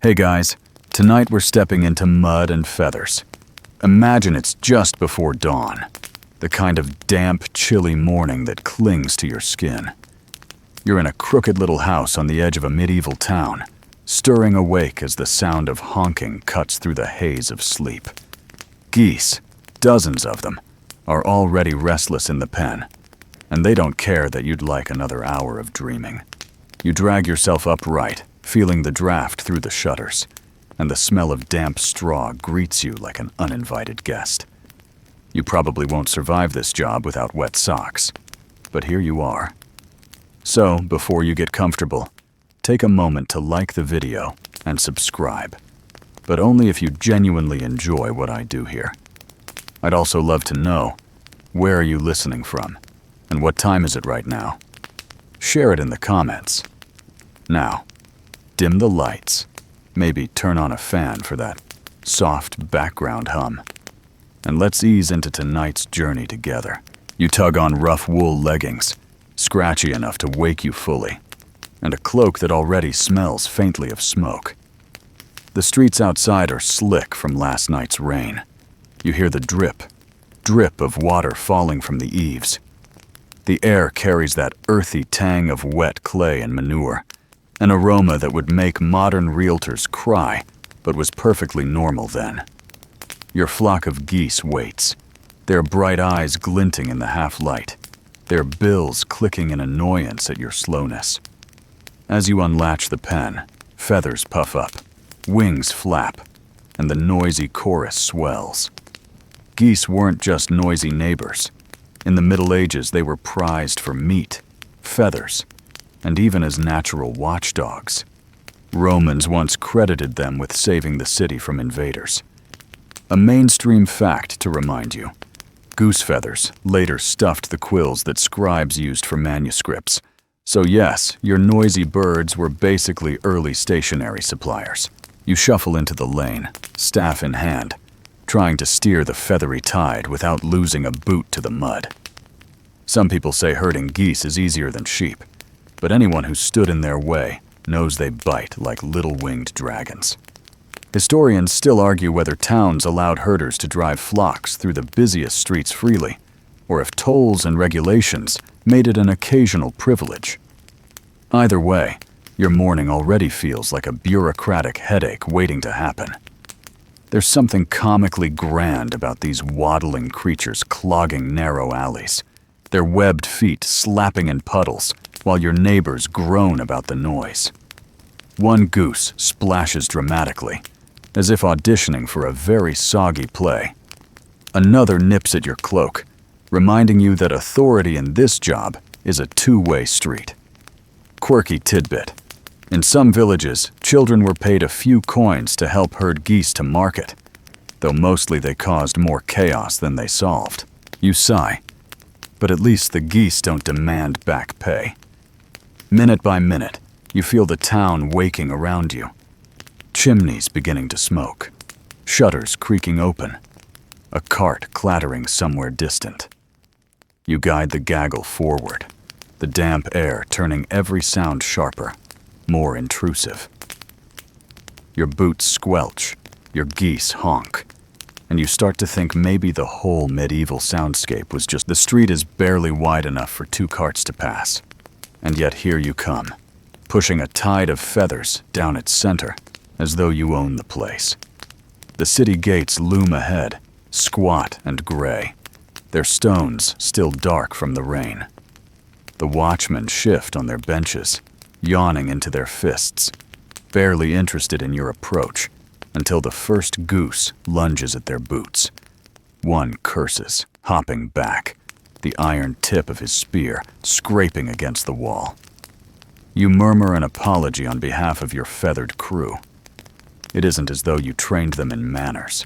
Hey guys, tonight we're stepping into mud and feathers. Imagine it's just before dawn, the kind of damp, chilly morning that clings to your skin. You're in a crooked little house on the edge of a medieval town, stirring awake as the sound of honking cuts through the haze of sleep. Geese, dozens of them, are already restless in the pen, and they don't care that you'd like another hour of dreaming. You drag yourself upright, feeling the draft through the shutters, and the smell of damp straw greets you like an uninvited guest. You probably won't survive this job without wet socks, but here you are. So, before you get comfortable, take a moment to like the video and subscribe, but only if you genuinely enjoy what I do here. I'd also love to know, where are you listening from, and what time is it right now? Share it in the comments. Now, dim the lights, maybe turn on a fan for that soft background hum, and let's ease into tonight's journey together. You tug on rough wool leggings, scratchy enough to wake you fully, and a cloak that already smells faintly of smoke. The streets outside are slick from last night's rain. You hear the drip of water falling from the eaves. The air carries that earthy tang of wet clay and manure, an aroma that would make modern realtors cry, but was perfectly normal then. Your flock of geese waits, their bright eyes glinting in the half-light, their bills clicking in annoyance at your slowness. As you unlatch the pen, feathers puff up, wings flap, and the noisy chorus swells. Geese weren't just noisy neighbors. In the Middle Ages, they were prized for meat, feathers, and even as natural watchdogs. Romans once credited them with saving the city from invaders. A mainstream fact to remind you: goose feathers later stuffed the quills that scribes used for manuscripts. So yes, your noisy birds were basically early stationery suppliers. You shuffle into the lane, staff in hand, trying to steer the feathery tide without losing a boot to the mud. Some people say herding geese is easier than sheep, but anyone who stood in their way knows they bite like little winged dragons. Historians still argue whether towns allowed herders to drive flocks through the busiest streets freely, or if tolls and regulations made it an occasional privilege. Either way, your morning already feels like a bureaucratic headache waiting to happen. There's something comically grand about these waddling creatures clogging narrow alleys, their webbed feet slapping in puddles while your neighbors groan about the noise. One goose splashes dramatically, as if auditioning for a very soggy play. Another nips at your cloak, reminding you that authority in this job is a two-way street. Quirky tidbit: in some villages, children were paid a few coins to help herd geese to market, though mostly they caused more chaos than they solved. You sigh, but at least the geese don't demand back pay. Minute by minute, you feel the town waking around you. Chimneys beginning to smoke, shutters creaking open, a cart clattering somewhere distant. You guide the gaggle forward, the damp air turning every sound sharper, more intrusive. Your boots squelch, your geese honk, and you start to think maybe the whole medieval soundscape was just the street is barely wide enough for two carts to pass. And yet here you come, pushing a tide of feathers down its center, as though you own the place. The city gates loom ahead, squat and gray, their stones still dark from the rain. The watchmen shift on their benches, yawning into their fists, barely interested in your approach, until the first goose lunges at their boots. One curses, hopping back, the iron tip of his spear scraping against the wall. You murmur an apology on behalf of your feathered crew. It isn't as though you trained them in manners.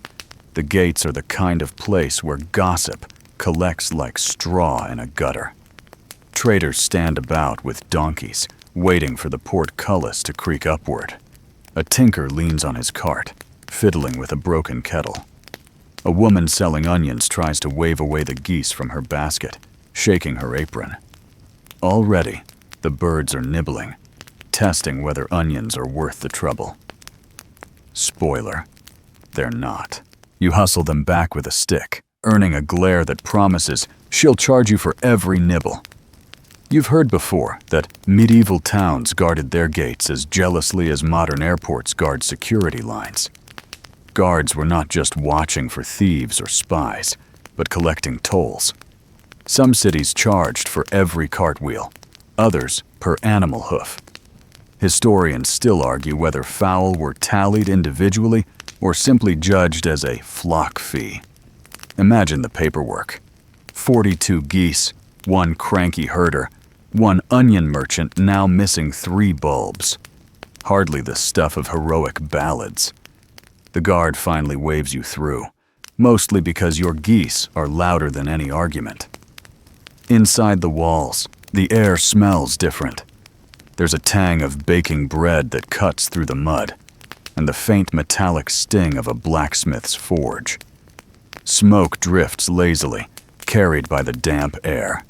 The gates are the kind of place where gossip collects like straw in a gutter. Traders stand about with donkeys, waiting for the portcullis to creak upward. A tinker leans on his cart, fiddling with a broken kettle. A woman selling onions tries to wave away the geese from her basket, shaking her apron. Already, the birds are nibbling, testing whether onions are worth the trouble. Spoiler, they're not. You hustle them back with a stick, earning a glare that promises she'll charge you for every nibble. You've heard before that medieval towns guarded their gates as jealously as modern airports guard security lines. Guards were not just watching for thieves or spies, but collecting tolls. Some cities charged for every cartwheel, others per animal hoof. Historians still argue whether fowl were tallied individually or simply judged as a flock fee. Imagine the paperwork. 42 geese, 1 cranky herder, 1 onion merchant now missing 3 bulbs. Hardly the stuff of heroic ballads. The guard finally waves you through, mostly because your geese are louder than any argument. Inside the walls, the air smells different. There's a tang of baking bread that cuts through the mud, and the faint metallic sting of a blacksmith's forge. Smoke drifts lazily, carried by the damp air.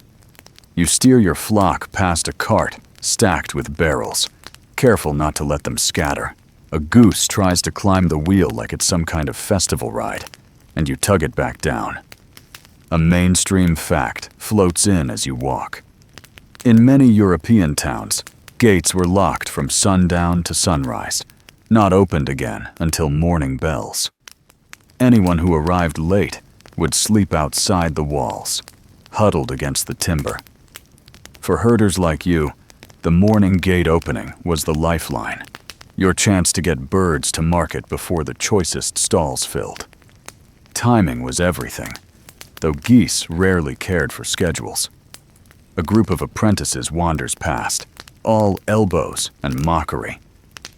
You steer your flock past a cart stacked with barrels, careful not to let them scatter. A goose tries to climb the wheel like it's some kind of festival ride, and you tug it back down. A mainstream fact floats in as you walk. In many European towns, gates were locked from sundown to sunrise, not opened again until morning bells. Anyone who arrived late would sleep outside the walls, huddled against the timber. For herders like you, the morning gate opening was the lifeline, your chance to get birds to market before the choicest stalls filled. Timing was everything, though geese rarely cared for schedules. A group of apprentices wanders past, all elbows and mockery.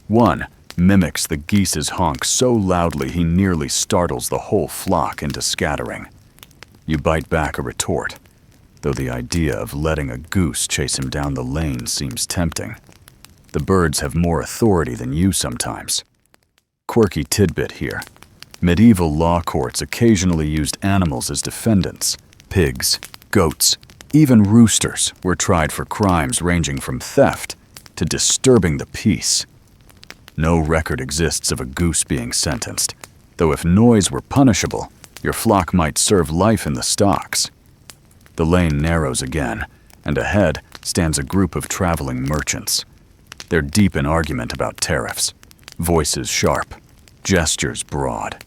One mimics the geese's honk so loudly he nearly startles the whole flock into scattering. You bite back a retort, though the idea of letting a goose chase him down the lane seems tempting. The birds have more authority than you sometimes. Quirky tidbit here. Medieval law courts occasionally used animals as defendants. Pigs, goats, even roosters were tried for crimes ranging from theft to disturbing the peace. No record exists of a goose being sentenced, though if noise were punishable, your flock might serve life in the stocks. The lane narrows again, and ahead stands a group of traveling merchants. They're deep in argument about tariffs, voices sharp, gestures broad.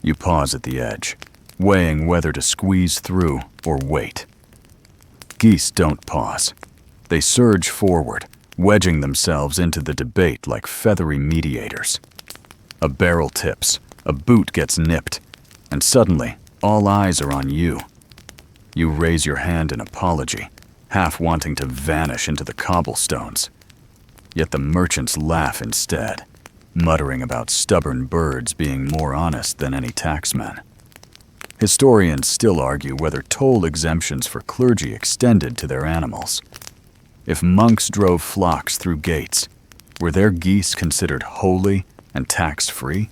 You pause at the edge, weighing whether to squeeze through or wait. Geese don't pause. They surge forward, wedging themselves into the debate like feathery mediators. A barrel tips, a boot gets nipped, and suddenly all eyes are on you. You raise your hand in apology, half wanting to vanish into the cobblestones. Yet the merchants laugh instead, muttering about stubborn birds being more honest than any taxman. Historians still argue whether toll exemptions for clergy extended to their animals. If monks drove flocks through gates, were their geese considered holy and tax-free?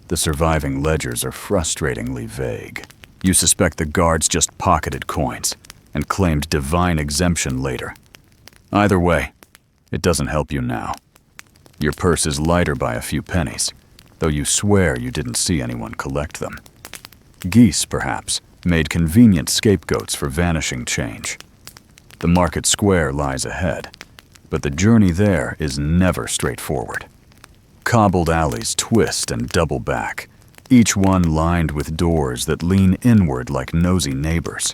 The surviving ledgers are frustratingly vague. You suspect the guards just pocketed coins and claimed divine exemption later. Either way, it doesn't help you now. Your purse is lighter by a few pennies, though you swear you didn't see anyone collect them. Geese, perhaps, made convenient scapegoats for vanishing change. The market square lies ahead, but the journey there is never straightforward. Cobbled alleys twist and double back, each one lined with doors that lean inward like nosy neighbors.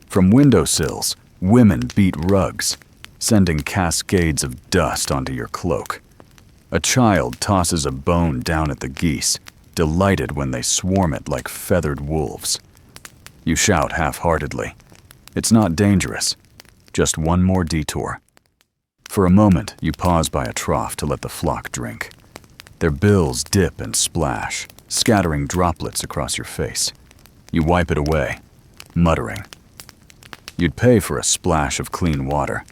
From windowsills, women beat rugs, sending cascades of dust onto your cloak. A child tosses a bone down at the geese, delighted when they swarm it like feathered wolves. You shout half-heartedly, "It's not dangerous. Just one more detour." For a moment, you pause by a trough to let the flock drink. Their bills dip and splash, scattering droplets across your face. You wipe it away, muttering. You'd pay for a splash of clean water,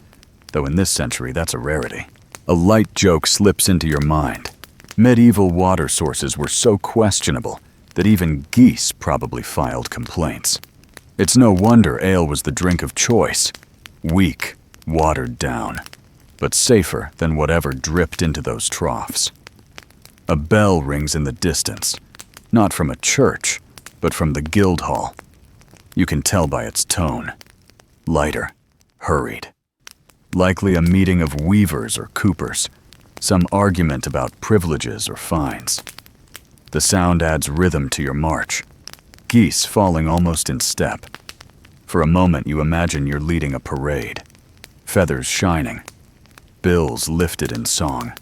though in this century that's a rarity. A light joke slips into your mind. Medieval water sources were so questionable that even geese probably filed complaints. It's no wonder ale was the drink of choice. Weak, watered down, but safer than whatever dripped into those troughs. A bell rings in the distance, not from a church, but from the guild hall. You can tell by its tone. Lighter, hurried. Likely a meeting of weavers or coopers, some argument about privileges or fines. The sound adds rhythm to your march, geese falling almost in step. For a moment you imagine you're leading a parade, feathers shining, bills lifted in song.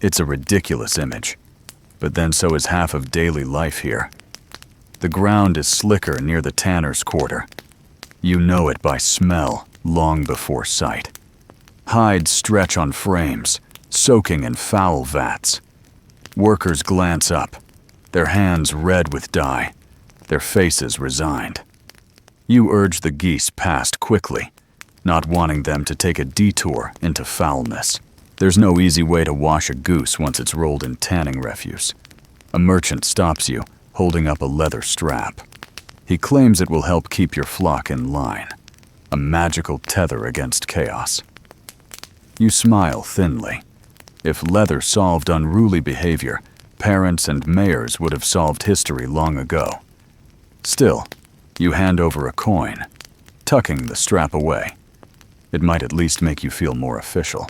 It's a ridiculous image, but then so is half of daily life here. The ground is slicker near the tanner's quarter. You know it by smell long before sight. Hides stretch on frames, soaking in foul vats. Workers glance up, their hands red with dye, their faces resigned. You urge the geese past quickly, not wanting them to take a detour into foulness. There's no easy way to wash a goose once it's rolled in tanning refuse. A merchant stops you, holding up a leather strap. He claims it will help keep your flock in line, a magical tether against chaos. You smile thinly. If leather solved unruly behavior, parents and mayors would have solved history long ago. Still, you hand over a coin, tucking the strap away. It might at least make you feel more official.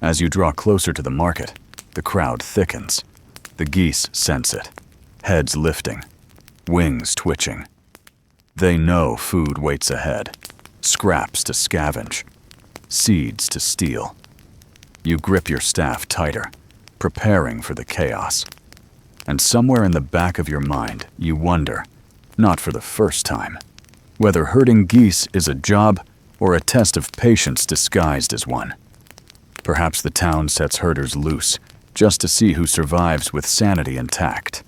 As you draw closer to the market, the crowd thickens. The geese sense it, heads lifting, wings twitching. They know food waits ahead, scraps to scavenge, seeds to steal. You grip your staff tighter, preparing for the chaos. And somewhere in the back of your mind, you wonder, not for the first time, whether herding geese is a job or a test of patience disguised as one. Perhaps the town sets herders loose, just to see who survives with sanity intact.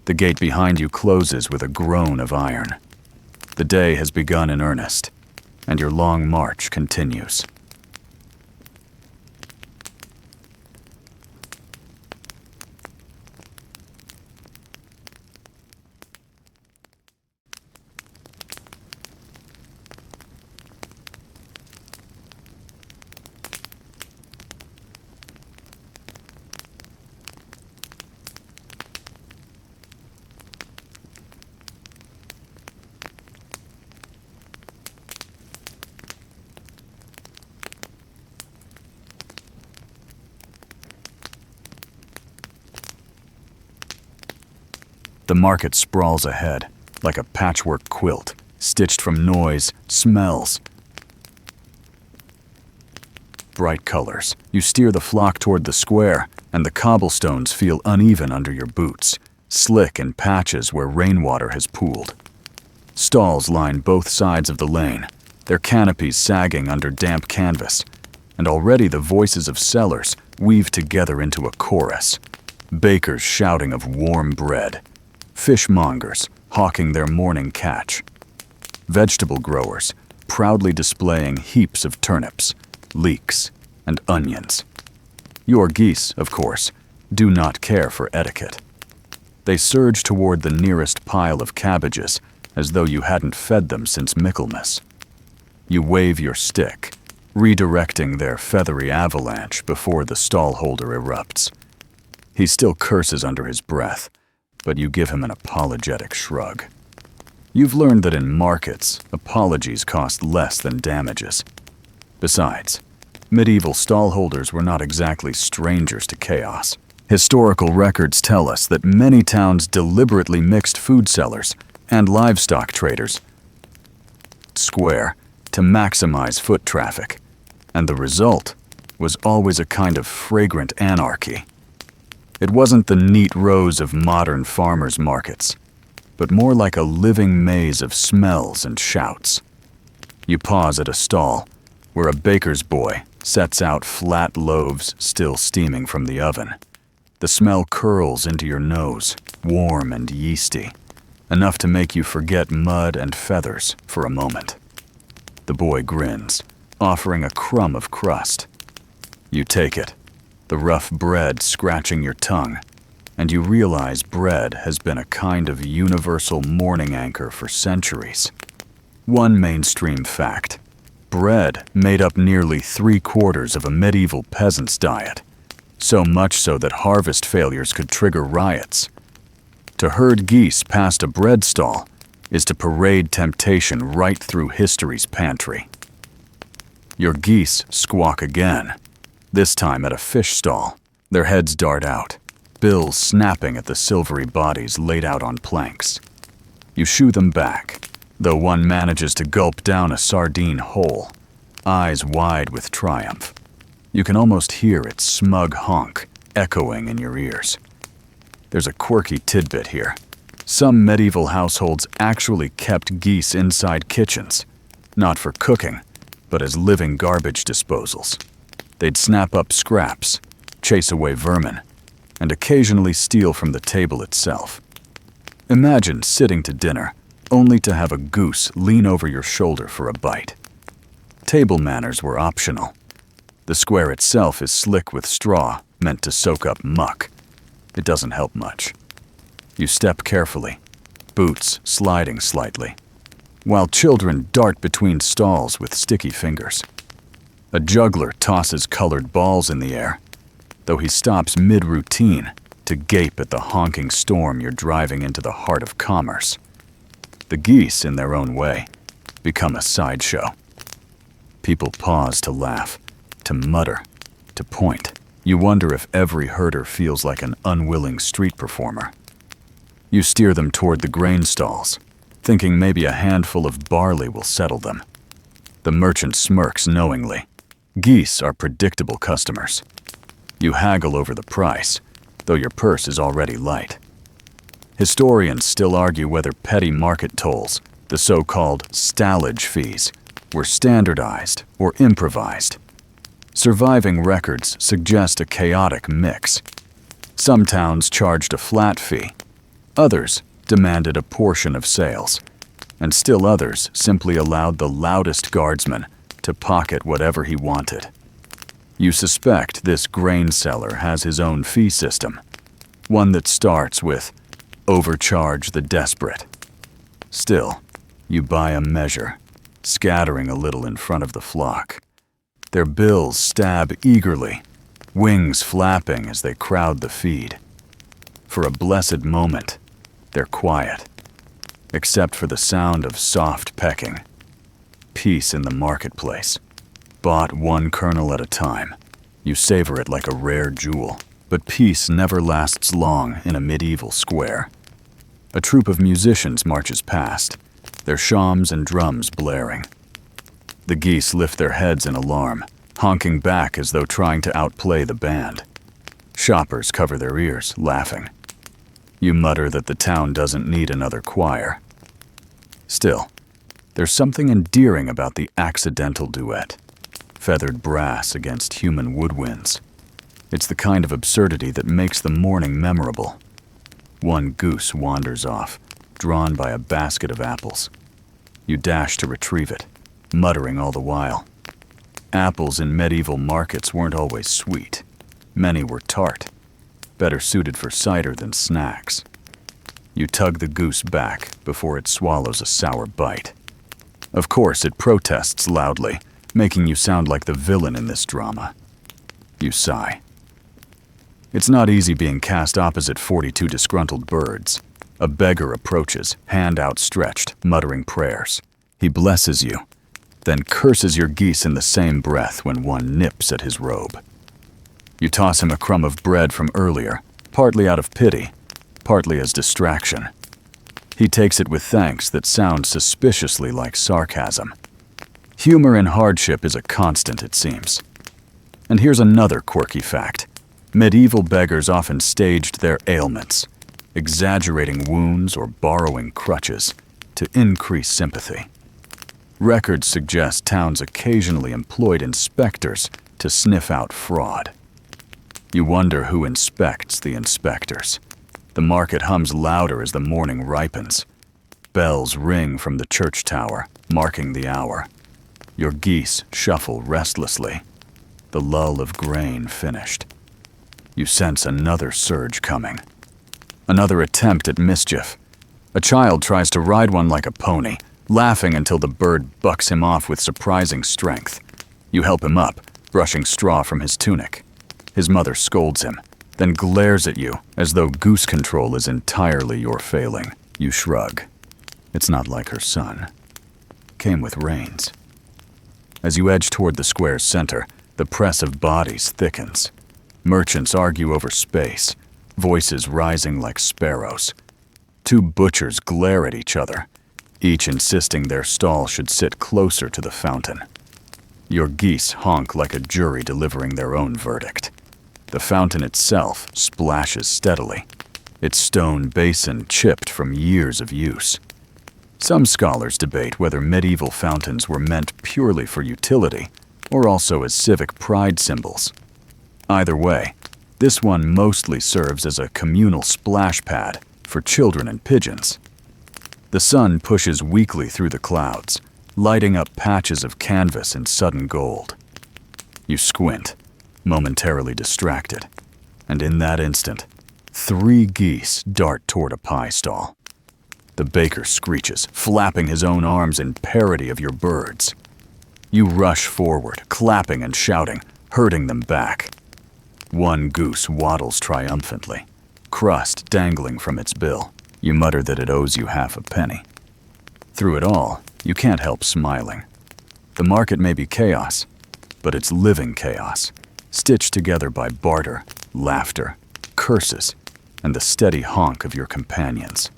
The gate behind you closes with a groan of iron. The day has begun in earnest, and your long march continues. The market sprawls ahead, like a patchwork quilt, stitched from noise, smells, bright colors. You steer the flock toward the square, and the cobblestones feel uneven under your boots, slick in patches where rainwater has pooled. Stalls line both sides of the lane, their canopies sagging under damp canvas, and already the voices of sellers weave together into a chorus. Bakers shouting of warm bread, fishmongers hawking their morning catch, vegetable growers proudly displaying heaps of turnips, leeks, and onions. Your geese, of course, do not care for etiquette. They surge toward the nearest pile of cabbages as though you hadn't fed them since Michaelmas. You wave your stick, redirecting their feathery avalanche before the stallholder erupts. He still curses under his breath, but you give him an apologetic shrug. You've learned that in markets, apologies cost less than damages. Besides, medieval stallholders were not exactly strangers to chaos. Historical records tell us that many towns deliberately mixed food sellers and livestock traders square to maximize foot traffic, and the result was always a kind of fragrant anarchy. It wasn't the neat rows of modern farmers' markets, but more like a living maze of smells and shouts. You pause at a stall, where a baker's boy sets out flat loaves still steaming from the oven. The smell curls into your nose, warm and yeasty, enough to make you forget mud and feathers for a moment. The boy grins, offering a crumb of crust. You take it, the rough bread scratching your tongue, and you realize bread has been a kind of universal morning anchor for centuries. One mainstream fact: bread made up nearly 3/4 of a medieval peasant's diet. so much so that harvest failures could trigger riots. To herd geese past a bread stall is to parade temptation right through history's pantry. Your geese squawk again, this time at a fish stall. Their heads dart out, bills snapping at the silvery bodies laid out on planks. You shoo them back, though one manages to gulp down a sardine whole, eyes wide with triumph. You can almost hear its smug honk echoing in your ears. There's a quirky tidbit here. Some medieval households actually kept geese inside kitchens, not for cooking, but as living garbage disposals. They'd snap up scraps, chase away vermin, and occasionally steal from the table itself. Imagine sitting to dinner only to have a goose lean over your shoulder for a bite. Table manners were optional. The square itself is slick with straw, meant to soak up muck. It doesn't help much. You step carefully, boots sliding slightly, while children dart between stalls with sticky fingers. A juggler tosses colored balls in the air, though he stops mid-routine to gape at the honking storm you're driving into the heart of commerce. The geese, in their own way, become a sideshow. People pause to laugh, to mutter, to point. You wonder if every herder feels like an unwilling street performer. You steer them toward the grain stalls, thinking maybe a handful of barley will settle them. The merchant smirks knowingly. Geese are predictable customers. You haggle over the price, though your purse is already light. Historians still argue whether petty market tolls, the so-called stallage fees, were standardized or improvised. Surviving records suggest a chaotic mix. Some towns charged a flat fee, others demanded a portion of sales, and still others simply allowed the loudest guardsman to pocket whatever he wanted. You suspect this grain seller has his own fee system, one that starts with overcharge the desperate. Still, you buy a measure, scattering a little in front of the flock. Their bills stab eagerly, wings flapping as they crowd the feed. For a blessed moment, they're quiet, except for the sound of soft pecking. Peace in the marketplace, bought one kernel at a time. You savor it like a rare jewel, but peace never lasts long in a medieval square. A troupe of musicians marches past, their shawms and drums blaring. The geese lift their heads in alarm, honking back as though trying to outplay the band. Shoppers cover their ears, laughing. You mutter that the town doesn't need another choir. Still, there's something endearing about the accidental duet, feathered brass against human woodwinds. It's the kind of absurdity that makes the morning memorable. One goose wanders off, drawn by a basket of apples. You dash to retrieve it, muttering all the while. Apples in medieval markets weren't always sweet. Many were tart, better suited for cider than snacks. You tug the goose back before it swallows a sour bite. Of course, it protests loudly, making you sound like the villain in this drama. You sigh. It's not easy being cast opposite 42 disgruntled birds. A beggar approaches, hand outstretched, muttering prayers. He blesses you, then curses your geese in the same breath when one nips at his robe. You toss him a crumb of bread from earlier, partly out of pity, partly as distraction. He takes it with thanks that sound suspiciously like sarcasm. Humor in hardship is a constant, it seems. And here's another quirky fact. Medieval beggars often staged their ailments, exaggerating wounds or borrowing crutches to increase sympathy. Records suggest towns occasionally employed inspectors to sniff out fraud. You wonder who inspects the inspectors. The market hums louder as the morning ripens. Bells ring from the church tower, marking the hour. Your geese shuffle restlessly, the lull of grain finished. You sense another surge coming. Another attempt at mischief. A child tries to ride one like a pony, laughing until the bird bucks him off with surprising strength. You help him up, brushing straw from his tunic. His mother scolds him, then glares at you as though goose control is entirely your failing. You shrug. It's not like her son. Came with reins. As you edge toward the square's center, the press of bodies thickens. Merchants argue over space, voices rising like sparrows. Two butchers glare at each other, each insisting their stall should sit closer to the fountain. Your geese honk like a jury delivering their own verdict. The fountain itself splashes steadily, its stone basin chipped from years of use. Some scholars debate whether medieval fountains were meant purely for utility or also as civic pride symbols. Either way, this one mostly serves as a communal splash pad for children and pigeons. The sun pushes weakly through the clouds, lighting up patches of canvas in sudden gold. You squint, momentarily distracted, and in that instant, 3 geese dart toward a pie stall. The baker screeches, flapping his own arms in parody of your birds. You rush forward, clapping and shouting, herding them back. One goose waddles triumphantly, crust dangling from its bill. You mutter that it owes you half a penny. Through it all, you can't help smiling. The market may be chaos, but it's living chaos, stitched together by barter, laughter, curses, and the steady honk of your companions.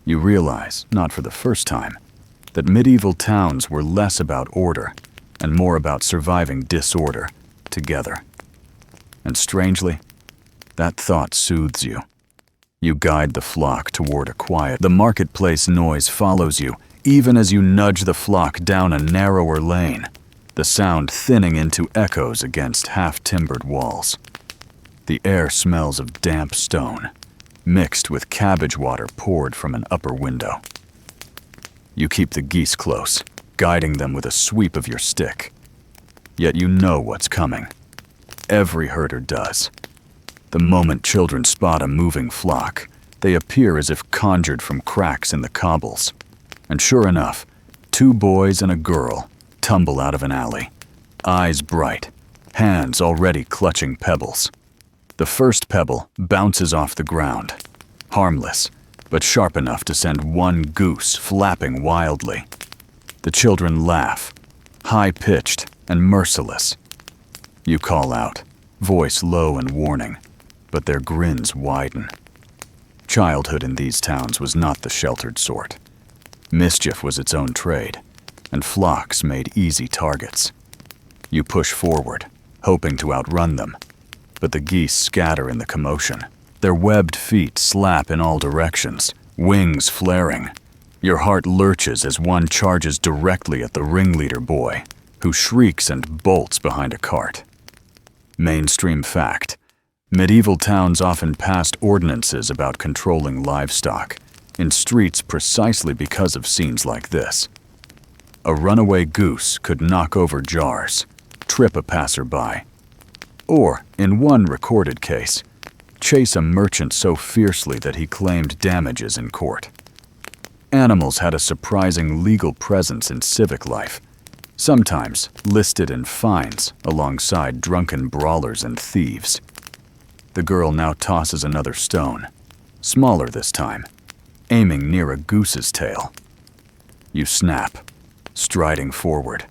You realize, not for the first time, that medieval towns were less about order and more about surviving disorder together. And strangely, that thought soothes you. You guide the flock toward a quiet. The marketplace noise follows you, even as you nudge the flock down a narrower lane, the sound thinning into echoes against half-timbered walls. The air smells of damp stone, mixed with cabbage water poured from an upper window. You keep the geese close, guiding them with a sweep of your stick. Yet you know what's coming. Every herder does. The moment children spot a moving flock, they appear as if conjured from cracks in the cobbles. And sure enough, 2 boys and a girl tumble out of an alley, eyes bright, hands already clutching pebbles. The first pebble bounces off the ground, harmless, but sharp enough to send one goose flapping wildly. The children laugh, high-pitched and merciless. You call out, voice low and warning, but their grins widen. Childhood in these towns was not the sheltered sort. Mischief was its own trade, and flocks made easy targets. You push forward, hoping to outrun them, but the geese scatter in the commotion. Their webbed feet slap in all directions, wings flaring. Your heart lurches as one charges directly at the ringleader boy, who shrieks and bolts behind a cart. Mainstream fact: medieval towns often passed ordinances about controlling livestock in streets precisely because of scenes like this. A runaway goose could knock over jars, trip a passerby, or, in one recorded case, chase a merchant so fiercely that he claimed damages in court. Animals had a surprising legal presence in civic life, sometimes listed in fines alongside drunken brawlers and thieves. The girl now tosses another stone, smaller this time, aiming near a goose's tail. You snap, striding forward,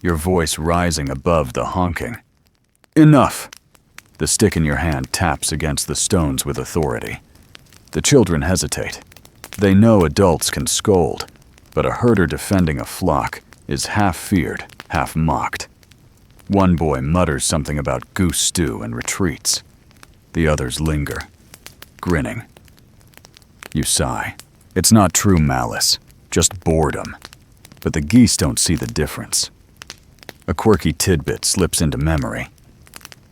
your voice rising above the honking. Enough! The stick in your hand taps against the stones with authority. The children hesitate. They know adults can scold, but a herder defending a flock is half feared, half mocked. One boy mutters something about goose stew and retreats. The others linger, grinning. You sigh. It's not true malice, just boredom. But the geese don't see the difference. A quirky tidbit slips into memory.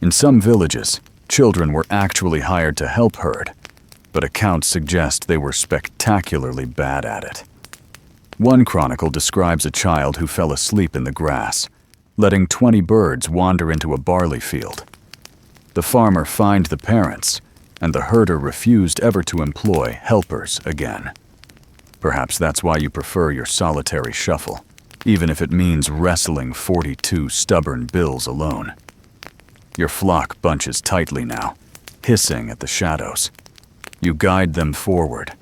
In some villages, children were actually hired to help herd, but accounts suggest they were spectacularly bad at it. One chronicle describes a child who fell asleep in the grass, letting 20 birds wander into a barley field. The farmer fined the parents, and the herder refused ever to employ helpers again. Perhaps that's why you prefer your solitary shuffle, even if it means wrestling 42 stubborn bills alone. Your flock bunches tightly now, hissing at the shadows. You guide them forward,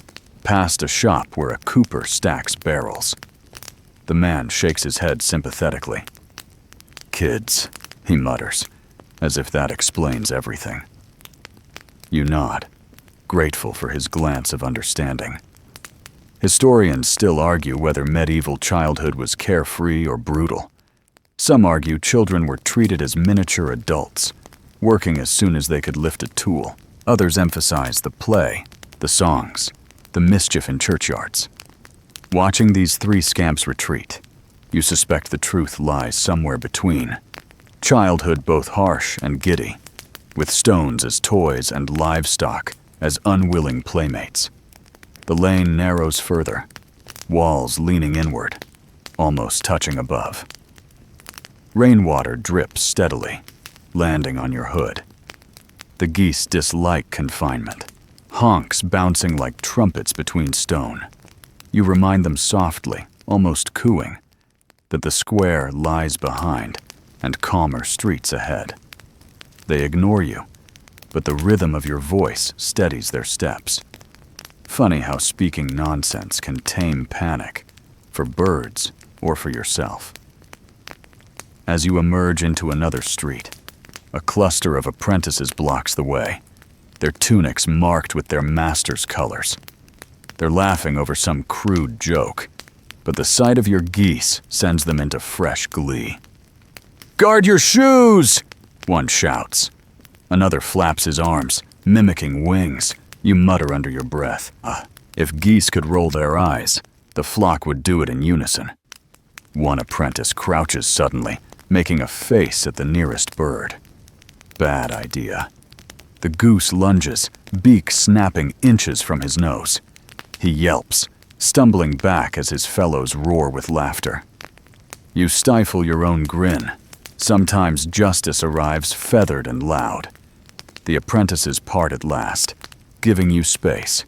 past a shop where a cooper stacks barrels. The man shakes his head sympathetically. "Kids," he mutters, as if that explains everything. You nod, grateful for his glance of understanding. Historians still argue whether medieval childhood was carefree or brutal. Some argue children were treated as miniature adults, working as soon as they could lift a tool. Others emphasize the play, the songs, the mischief in churchyards. Watching these three scamps retreat, you suspect the truth lies somewhere between. Childhood both harsh and giddy, with stones as toys and livestock as unwilling playmates. The lane narrows further, walls leaning inward, almost touching above. Rainwater drips steadily, landing on your hood. The geese dislike confinement, honks bouncing like trumpets between stone. You remind them softly, almost cooing, that the square lies behind and calmer streets ahead. They ignore you, but the rhythm of your voice steadies their steps. Funny how speaking nonsense can tame panic, for birds or for yourself. As you emerge into another street, a cluster of apprentices blocks the way, their tunics marked with their master's colors. They're laughing over some crude joke, but the sight of your geese sends them into fresh glee. "Guard your shoes!" one shouts. Another flaps his arms, mimicking wings. You mutter under your breath. If geese could roll their eyes, the flock would do it in unison. One apprentice crouches suddenly, making a face at the nearest bird. Bad idea. The goose lunges, beak snapping inches from his nose. He yelps, stumbling back as his fellows roar with laughter. You stifle your own grin. Sometimes justice arrives feathered and loud. The apprentices part at last, giving you space,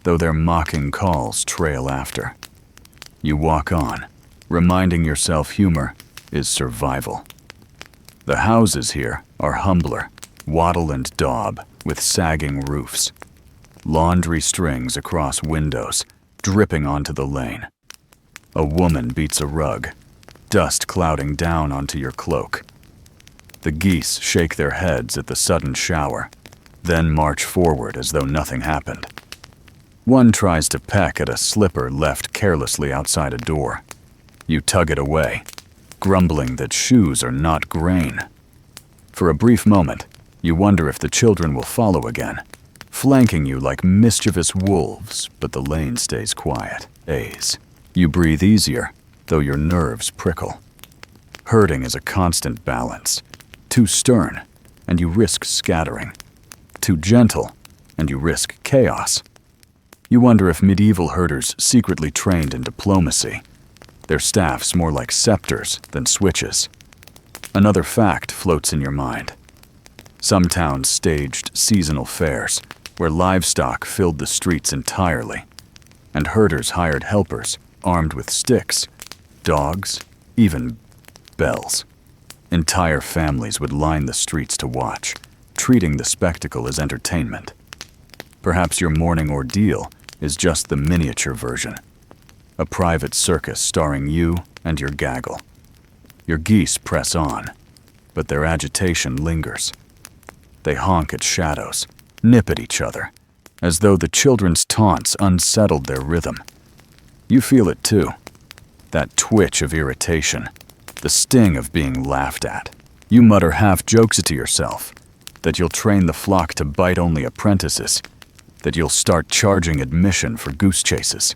though their mocking calls trail after. You walk on, reminding yourself humor is survival. The houses here are humbler, wattle and daub, with sagging roofs. Laundry strings across windows, dripping onto the lane. A woman beats a rug, dust clouding down onto your cloak. The geese shake their heads at the sudden shower, then march forward as though nothing happened. One tries to peck at a slipper left carelessly outside a door. You tug it away, grumbling that shoes are not grain. For a brief moment, you wonder if the children will follow again, flanking you like mischievous wolves, but the lane stays quiet. You breathe easier, though your nerves prickle. Herding is a constant balance. Too stern, and you risk scattering. Too gentle, and you risk chaos. You wonder if medieval herders secretly trained in diplomacy, their staffs more like scepters than switches. Another fact floats in your mind. Some towns staged seasonal fairs, where livestock filled the streets entirely, and herders hired helpers armed with sticks, dogs, even bells. Entire families would line the streets to watch, treating the spectacle as entertainment. Perhaps your morning ordeal is just the miniature version, a private circus starring you and your gaggle. Your geese press on, but their agitation lingers. They honk at shadows, nip at each other, as though the children's taunts unsettled their rhythm. You feel it too, that twitch of irritation, the sting of being laughed at. You mutter half-jokes to yourself, that you'll train the flock to bite only apprentices, that you'll start charging admission for goose chases,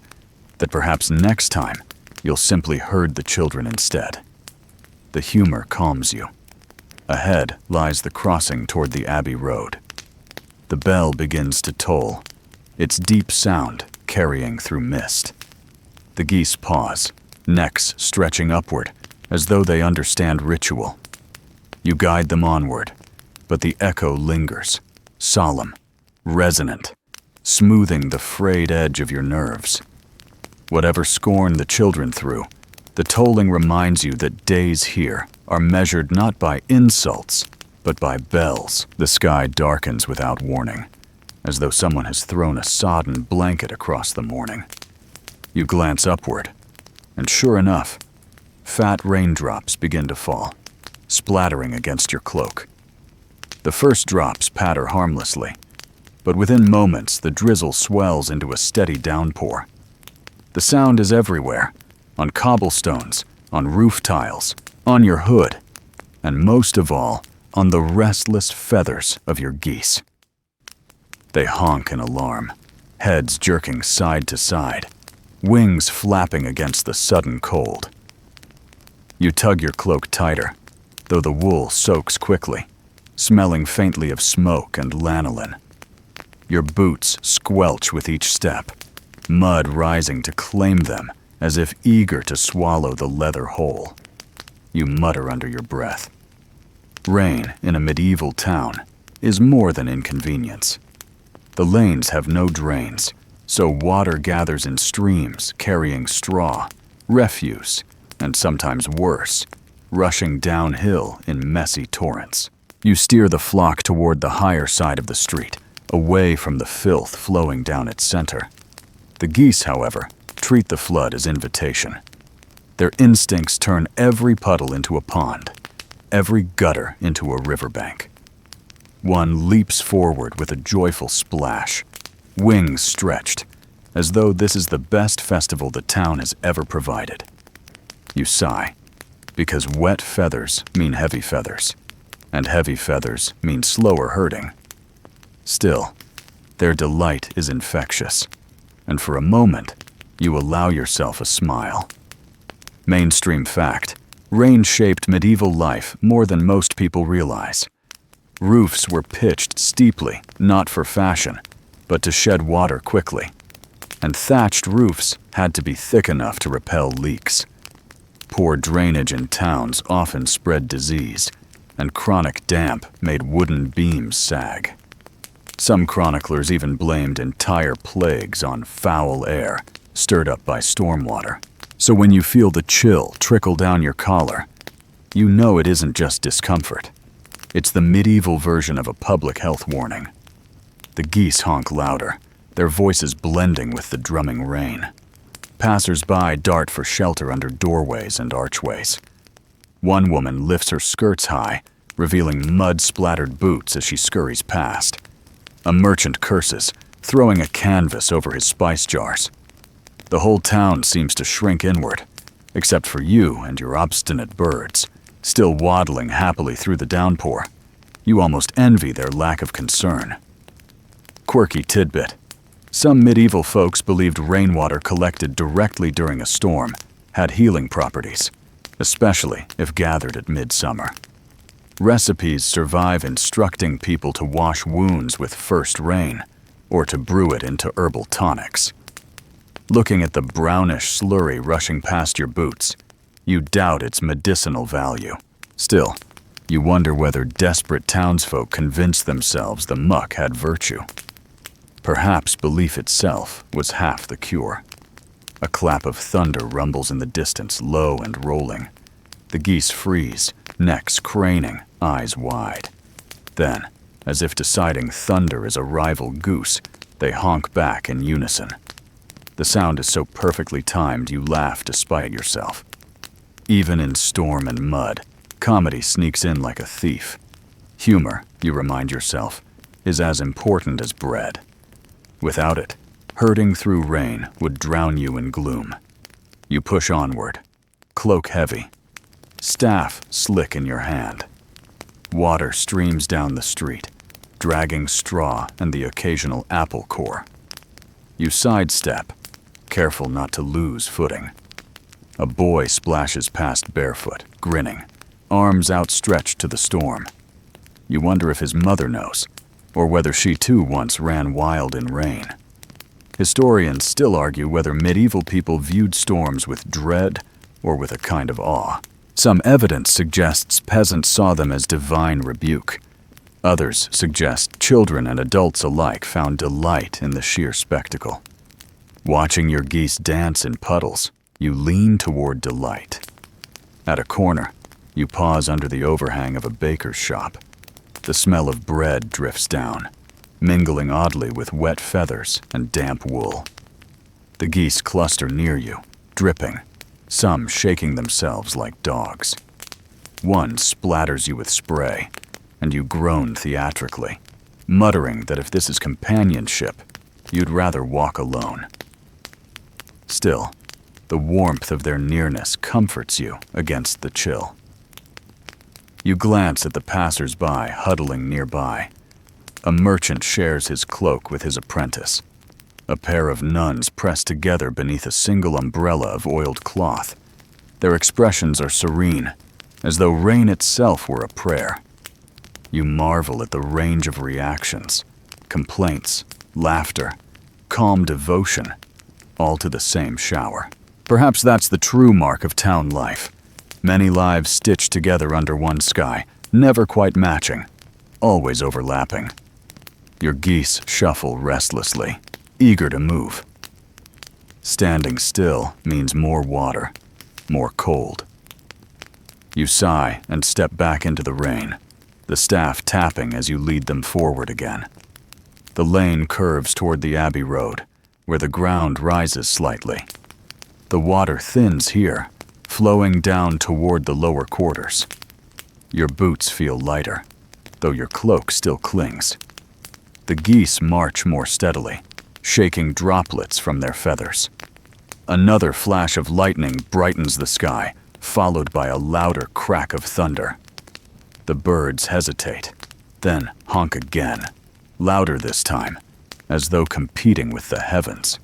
that perhaps next time you'll simply herd the children instead. The humor calms you. Ahead lies the crossing toward the Abbey Road. The bell begins to toll, its deep sound carrying through mist. The geese pause, necks stretching upward, as though they understand ritual. You guide them onward, but the echo lingers, solemn, resonant, smoothing the frayed edge of your nerves. Whatever scorn the children threw, the tolling reminds you that days here are measured not by insults, But by bells, the sky darkens without warning, as though someone has thrown a sodden blanket across the morning. You glance upward, and sure enough, fat raindrops begin to fall, splattering against your cloak. The first drops patter harmlessly, but within moments the drizzle swells into a steady downpour. The sound is everywhere, on cobblestones, on roof tiles, on your hood, and most of all, on the restless feathers of your geese. They honk in alarm, heads jerking side to side, wings flapping against the sudden cold. You tug your cloak tighter, though the wool soaks quickly, smelling faintly of smoke and lanolin. Your boots squelch with each step, mud rising to claim them as if eager to swallow the leather whole. You mutter under your breath. Rain in a medieval town is more than inconvenience. The lanes have no drains, so water gathers in streams carrying straw, refuse, and sometimes worse, rushing downhill in messy torrents. You steer the flock toward the higher side of the street, away from the filth flowing down its center. The geese, however, treat the flood as invitation. Their instincts turn every puddle into a pond, every gutter into a riverbank. One leaps forward with a joyful splash, wings stretched, as though this is the best festival the town has ever provided. You sigh, because wet feathers mean heavy feathers, and heavy feathers mean slower herding. Still, their delight is infectious, and for a moment, you allow yourself a smile. Mainstream fact: rain shaped medieval life more than most people realize. Roofs were pitched steeply, not for fashion, but to shed water quickly. And thatched roofs had to be thick enough to repel leaks. Poor drainage in towns often spread disease, and chronic damp made wooden beams sag. Some chroniclers even blamed entire plagues on foul air stirred up by stormwater. So when you feel the chill trickle down your collar, you know it isn't just discomfort. It's the medieval version of a public health warning. The geese honk louder, their voices blending with the drumming rain. Passers-by dart for shelter under doorways and archways. One woman lifts her skirts high, revealing mud-splattered boots as she scurries past. A merchant curses, throwing a canvas over his spice jars. The whole town seems to shrink inward, except for you and your obstinate birds, still waddling happily through the downpour. You almost envy their lack of concern. Quirky tidbit: some medieval folks believed rainwater collected directly during a storm had healing properties, especially if gathered at midsummer. Recipes survive instructing people to wash wounds with first rain, or to brew it into herbal tonics. Looking at the brownish slurry rushing past your boots, you doubt its medicinal value. Still, you wonder whether desperate townsfolk convinced themselves the muck had virtue. Perhaps belief itself was half the cure. A clap of thunder rumbles in the distance, low and rolling. The geese freeze, necks craning, eyes wide. Then, as if deciding thunder is a rival goose, they honk back in unison. The sound is so perfectly timed you laugh despite yourself. Even in storm and mud, comedy sneaks in like a thief. Humor, you remind yourself, is as important as bread. Without it, herding through rain would drown you in gloom. You push onward, cloak heavy, staff slick in your hand. Water streams down the street, dragging straw and the occasional apple core. You sidestep, careful not to lose footing. A boy splashes past barefoot, grinning, arms outstretched to the storm. You wonder if his mother knows, or whether she too once ran wild in rain. Historians still argue whether medieval people viewed storms with dread or with a kind of awe. Some evidence suggests peasants saw them as divine rebuke. Others suggest children and adults alike found delight in the sheer spectacle. Watching your geese dance in puddles, you lean toward delight. At a corner, you pause under the overhang of a baker's shop. The smell of bread drifts down, mingling oddly with wet feathers and damp wool. The geese cluster near you, dripping, some shaking themselves like dogs. One splatters you with spray, and you groan theatrically, muttering that if this is companionship, you'd rather walk alone. Still, the warmth of their nearness comforts you against the chill. You glance at the passers-by huddling nearby. A merchant shares his cloak with his apprentice. A pair of nuns pressed together beneath a single umbrella of oiled cloth. Their expressions are serene, as though rain itself were a prayer. You marvel at the range of reactions, complaints, laughter, calm devotion, all to the same shower. Perhaps that's the true mark of town life. Many lives stitched together under one sky, never quite matching, always overlapping. Your geese shuffle restlessly, eager to move. Standing still means more water, more cold. You sigh and step back into the rain, the staff tapping as you lead them forward again. The lane curves toward the Abbey Road, where the ground rises slightly. The water thins here, flowing down toward the lower quarters. Your boots feel lighter, though your cloak still clings. The geese march more steadily, shaking droplets from their feathers. Another flash of lightning brightens the sky, followed by a louder crack of thunder. The birds hesitate, then honk again, louder this time, as though competing with the heavens.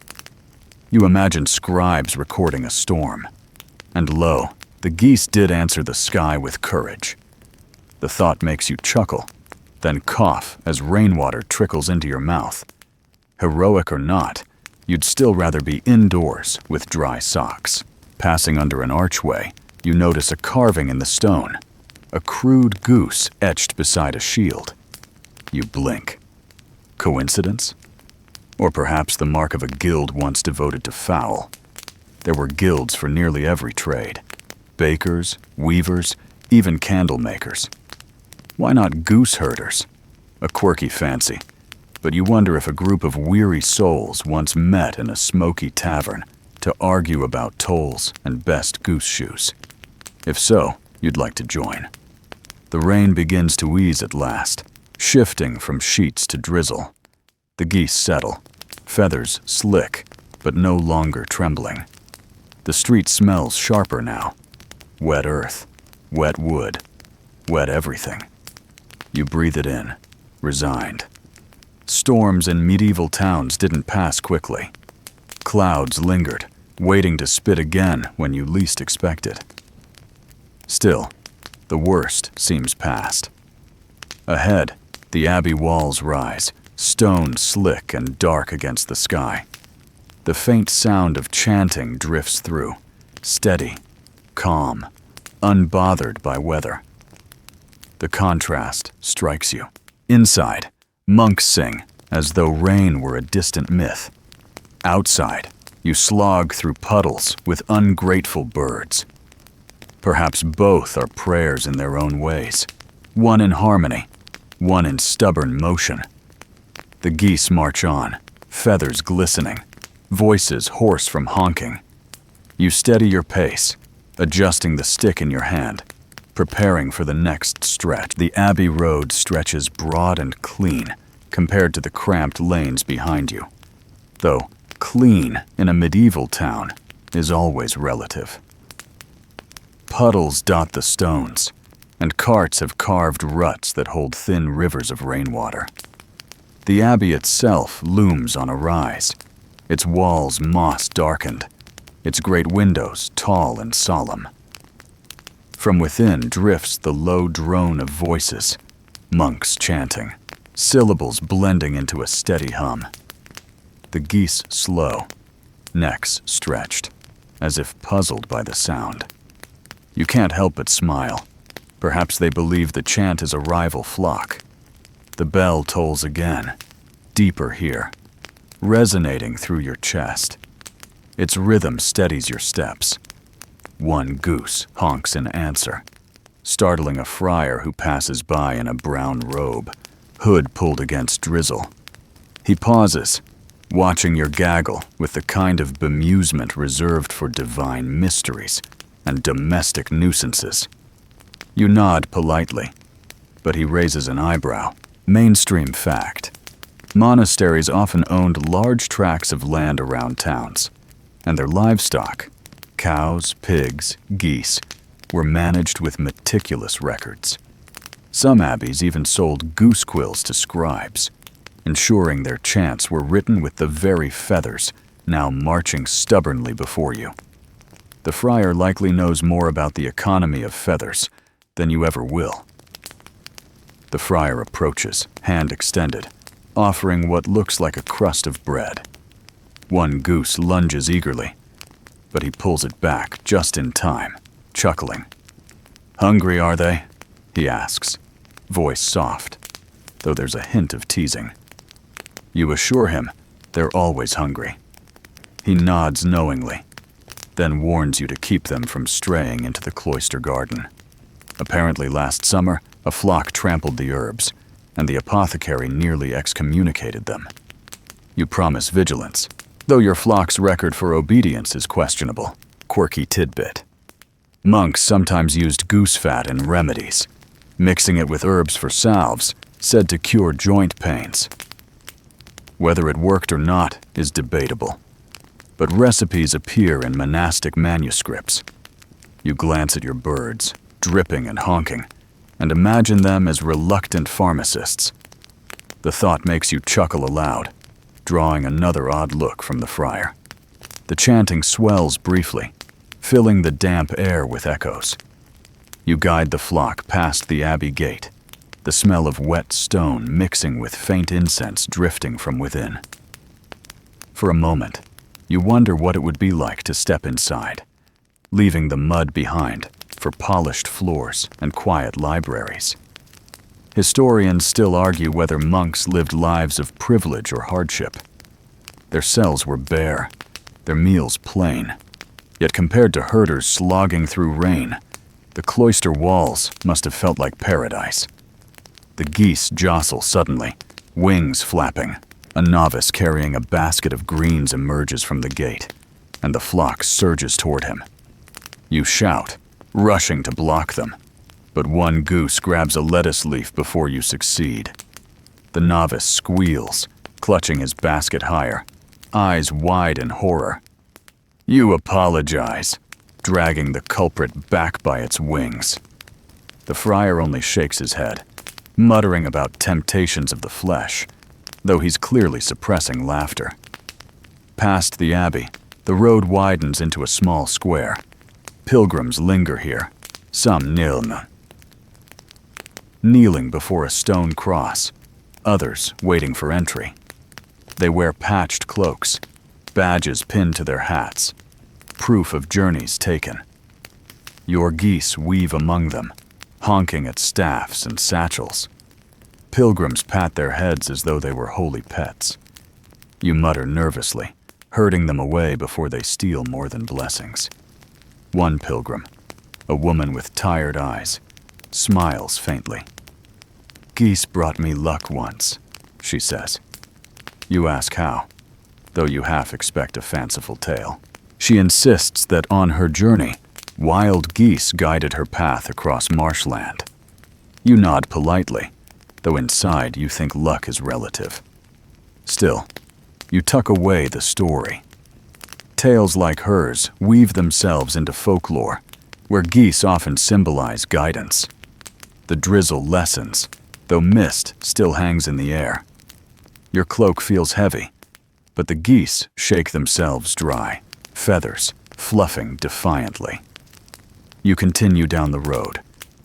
You imagine scribes recording a storm. And lo, the geese did answer the sky with courage. The thought makes you chuckle, then cough as rainwater trickles into your mouth. Heroic or not, you'd still rather be indoors with dry socks. Passing under an archway, you notice a carving in the stone, a crude goose etched beside a shield. You blink. Coincidence? Or perhaps the mark of a guild once devoted to fowl. There were guilds for nearly every trade. Bakers, weavers, even candle makers. Why not goose herders? A quirky fancy, but you wonder if a group of weary souls once met in a smoky tavern to argue about tolls and best goose shoes. If so, you'd like to join. The rain begins to ease at last, shifting from sheets to drizzle. The geese settle, feathers slick, but no longer trembling. The street smells sharper now. Wet earth, wet wood, wet everything. You breathe it in, resigned. Storms in medieval towns didn't pass quickly. Clouds lingered, waiting to spit again when you least expect it. Still, the worst seems past. Ahead, the abbey walls rise, stone slick and dark against the sky. The faint sound of chanting drifts through, steady, calm, unbothered by weather. The contrast strikes you. Inside, monks sing as though rain were a distant myth. Outside, you slog through puddles with ungrateful birds. Perhaps both are prayers in their own ways, one in harmony, one in stubborn motion. The geese march on, feathers glistening, voices hoarse from honking. You steady your pace, adjusting the stick in your hand, preparing for the next stretch. The Abbey Road stretches broad and clean compared to the cramped lanes behind you, though clean in a medieval town is always relative. Puddles dot the stones, and carts have carved ruts that hold thin rivers of rainwater. The abbey itself looms on a rise, its walls moss-darkened, its great windows tall and solemn. From within drifts the low drone of voices, monks chanting, syllables blending into a steady hum. The geese slow, necks stretched, as if puzzled by the sound. You can't help but smile. Perhaps they believe the chant is a rival flock. The bell tolls again, deeper here, resonating through your chest. Its rhythm steadies your steps. One goose honks in answer. startling a friar who passes by in a brown robe, hood pulled against drizzle. He pauses, watching your gaggle with the kind of bemusement reserved for divine mysteries and domestic nuisances. You nod politely, but he raises an eyebrow. Mainstream fact. Monasteries often owned large tracts of land around towns, and their livestock, cows, pigs, geese, were managed with meticulous records. Some abbeys even sold goose quills to scribes, ensuring their chants were written with the very feathers now marching stubbornly before you. The friar likely knows more about the economy of feathers than you ever will. The friar approaches, hand extended, offering what looks like a crust of bread. One goose lunges eagerly, but he pulls it back just in time, chuckling. "Hungry, are they?" he asks, voice soft, though there's a hint of teasing. You assure him they're always hungry. He nods knowingly, then warns you to keep them from straying into the cloister garden. Apparently last summer, a flock trampled the herbs, and the apothecary nearly excommunicated them. You promise vigilance, though your flock's record for obedience is questionable. Quirky tidbit. Monks sometimes used goose fat in remedies, mixing it with herbs for salves said to cure joint pains. Whether it worked or not is debatable, but recipes appear in monastic manuscripts. You glance at your birds, dripping and honking, and imagine them as reluctant pharmacists. The thought makes you chuckle aloud, drawing another odd look from the friar. The chanting swells briefly, filling the damp air with echoes. You guide the flock past the abbey gate, the smell of wet stone mixing with faint incense drifting from within. For a moment, you wonder what it would be like to step inside, leaving the mud behind for polished floors and quiet libraries. Historians still argue whether monks lived lives of privilege or hardship. Their cells were bare, their meals plain, yet compared to herders slogging through rain, the cloister walls must have felt like paradise. The geese jostle suddenly, wings flapping. A novice carrying a basket of greens emerges from the gate, and the flock surges toward him. You shout, rushing to block them, but one goose grabs a lettuce leaf before you succeed. The novice squeals, clutching his basket higher, eyes wide in horror. You apologize, dragging the culprit back by its wings. The friar only shakes his head, muttering about temptations of the flesh, though he's clearly suppressing laughter. Past the abbey, the road widens into a small square. Pilgrims linger here, some kneeling before a stone cross, others waiting for entry. They wear patched cloaks, badges pinned to their hats, proof of journeys taken. Your geese weave among them, honking at staffs and satchels. Pilgrims pat their heads as though they were holy pets. You mutter nervously, herding them away before they steal more than blessings. One pilgrim, a woman with tired eyes, smiles faintly. "Geese brought me luck once," she says. You ask how, though you half expect a fanciful tale. She insists that on her journey, wild geese guided her path across marshland. You nod politely, though inside you think luck is relative. Still, you tuck away the story. Tales like hers weave themselves into folklore, where geese often symbolize guidance. The drizzle lessens, though mist still hangs in the air. Your cloak feels heavy, but the geese shake themselves dry, feathers fluffing defiantly. You continue down the road,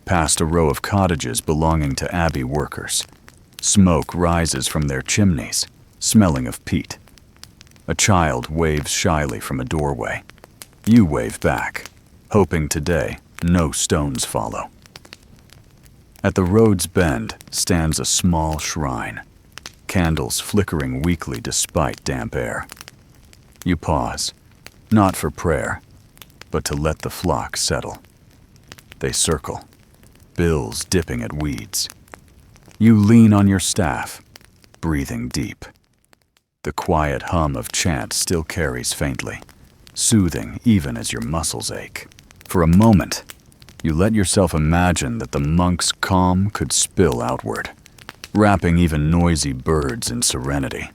past a row of cottages belonging to abbey workers. Smoke rises from their chimneys, smelling of peat. A child waves shyly from a doorway. You wave back, hoping today no stones follow. At the road's bend stands a small shrine, candles flickering weakly despite damp air. You pause, not for prayer, but to let the flock settle. They circle, bills dipping at weeds. You lean on your staff, breathing deep. The quiet hum of chant still carries faintly, soothing even as your muscles ache. For a moment, you let yourself imagine that the monk's calm could spill outward, wrapping even noisy birds in serenity.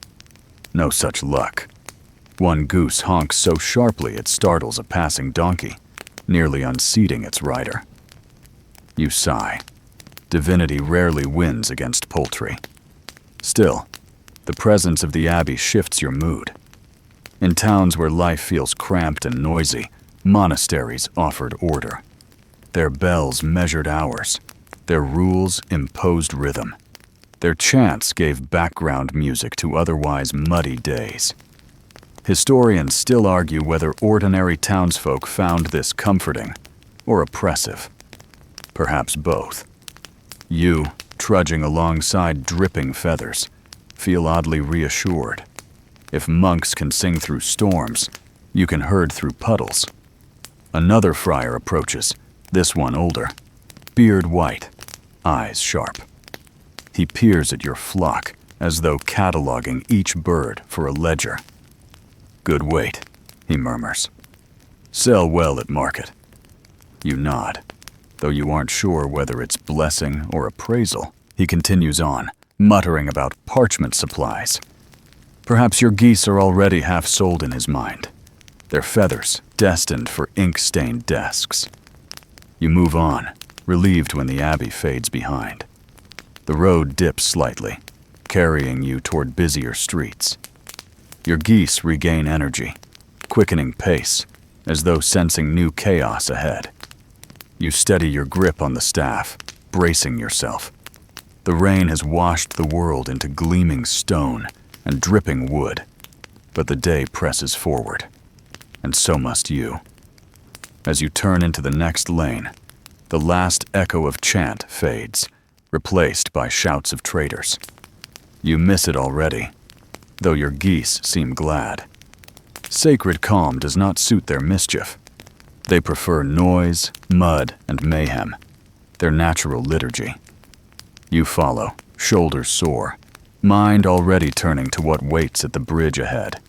No such luck. One goose honks so sharply it startles a passing donkey, nearly unseating its rider. You sigh. Divinity rarely wins against poultry. Still, the presence of the abbey shifts your mood. In towns where life feels cramped and noisy, monasteries offered order. Their bells measured hours. Their rules imposed rhythm. Their chants gave background music to otherwise muddy days. Historians still argue whether ordinary townsfolk found this comforting or oppressive. Perhaps both. You, trudging alongside dripping feathers, feel oddly reassured. If monks can sing through storms, you can herd through puddles. Another friar approaches, this one older, beard white, eyes sharp. He peers at your flock as though cataloging each bird for a ledger. "Good weight," he murmurs. "Sell well at market." You nod, though you aren't sure whether it's blessing or appraisal. He continues on, muttering about parchment supplies. Perhaps your geese are already half sold in his mind, their feathers destined for ink-stained desks. You move on, relieved when the abbey fades behind. The road dips slightly, carrying you toward busier streets. Your geese regain energy, quickening pace, as though sensing new chaos ahead. You steady your grip on the staff, bracing yourself. The rain has washed the world into gleaming stone and dripping wood, but the day presses forward, and so must you. As you turn into the next lane, the last echo of chant fades, replaced by shouts of traders. You miss it already, though your geese seem glad. Sacred calm does not suit their mischief. They prefer noise, mud, and mayhem, their natural liturgy. You follow, shoulders sore, mind already turning to what waits at the bridge ahead.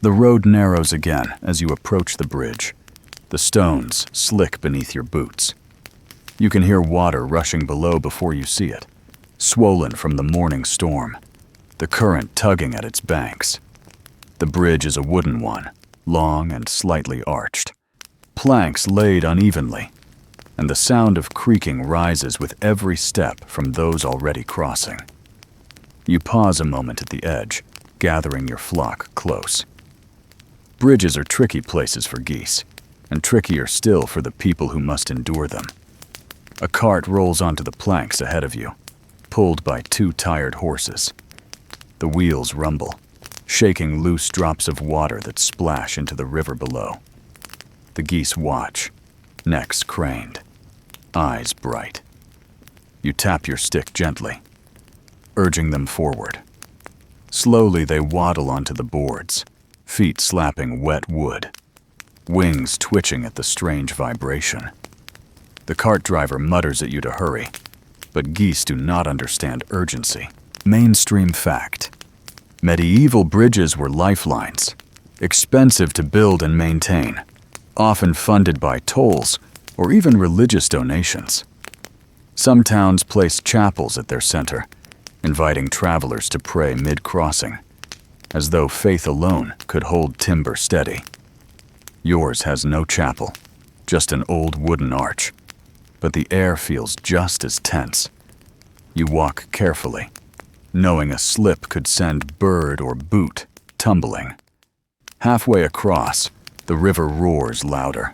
The road narrows again as you approach the bridge, the stones slick beneath your boots. You can hear water rushing below before you see it, swollen from the morning storm, the current tugging at its banks. The bridge is a wooden one, long and slightly arched, planks laid unevenly, and the sound of creaking rises with every step from those already crossing. You pause a moment at the edge, gathering your flock close. Bridges are tricky places for geese, and trickier still for the people who must endure them. A cart rolls onto the planks ahead of you, pulled by two tired horses. The wheels rumble, shaking loose drops of water that splash into the river below. The geese watch, necks craned, eyes bright. You tap your stick gently, urging them forward. Slowly they waddle onto the boards, feet slapping wet wood, wings twitching at the strange vibration. The cart driver mutters at you to hurry, but geese do not understand urgency. Mainstream fact. Medieval bridges were lifelines, expensive to build and maintain, often funded by tolls or even religious donations. Some towns placed chapels at their center, inviting travelers to pray mid-crossing, as though faith alone could hold timber steady. Yours has no chapel, just an old wooden arch. But the air feels just as tense. You walk carefully, knowing a slip could send bird or boot tumbling. Halfway across, the river roars louder.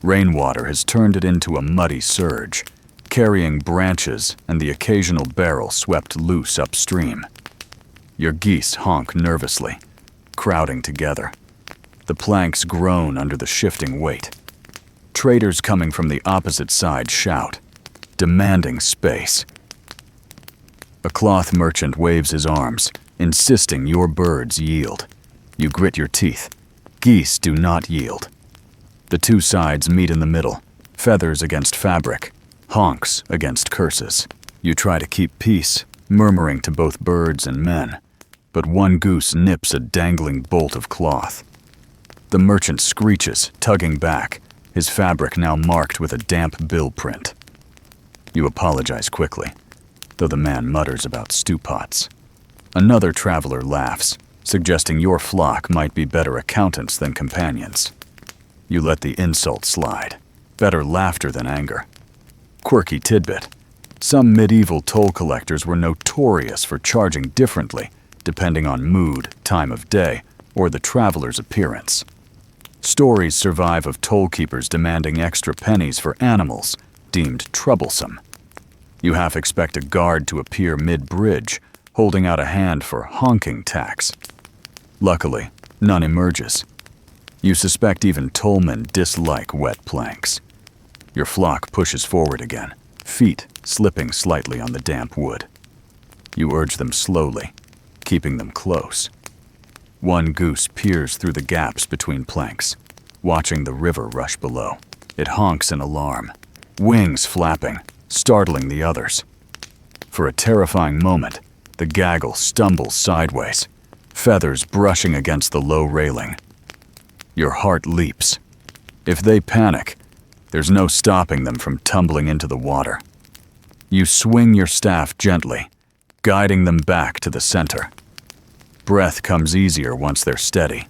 Rainwater has turned it into a muddy surge, carrying branches and the occasional barrel swept loose upstream. Your geese honk nervously, crowding together. The planks groan under the shifting weight. Traders coming from the opposite side shout, demanding space. A cloth merchant waves his arms, insisting your birds yield. You grit your teeth. Geese do not yield. The two sides meet in the middle, feathers against fabric, honks against curses. You try to keep peace, murmuring to both birds and men, but one goose nips a dangling bolt of cloth. The merchant screeches, tugging back, his fabric now marked with a damp bill print. You apologize quickly, though the man mutters about stew pots. Another traveler laughs, suggesting your flock might be better accountants than companions. You let the insult slide, better laughter than anger. Quirky tidbit. Some medieval toll collectors were notorious for charging differently, depending on mood, time of day, or the traveler's appearance. Stories survive of toll keepers demanding extra pennies for animals deemed troublesome. You half expect a guard to appear mid-bridge, holding out a hand for honking tax. Luckily, none emerges. You suspect even tollmen dislike wet planks. Your flock pushes forward again, feet slipping slightly on the damp wood. You urge them slowly, keeping them close. One goose peers through the gaps between planks, watching the river rush below. It honks in alarm, wings flapping, startling the others. For a terrifying moment, the gaggle stumbles sideways, feathers brushing against the low railing. Your heart leaps. If they panic, there's no stopping them from tumbling into the water. You swing your staff gently, guiding them back to the center. Breath comes easier once they're steady.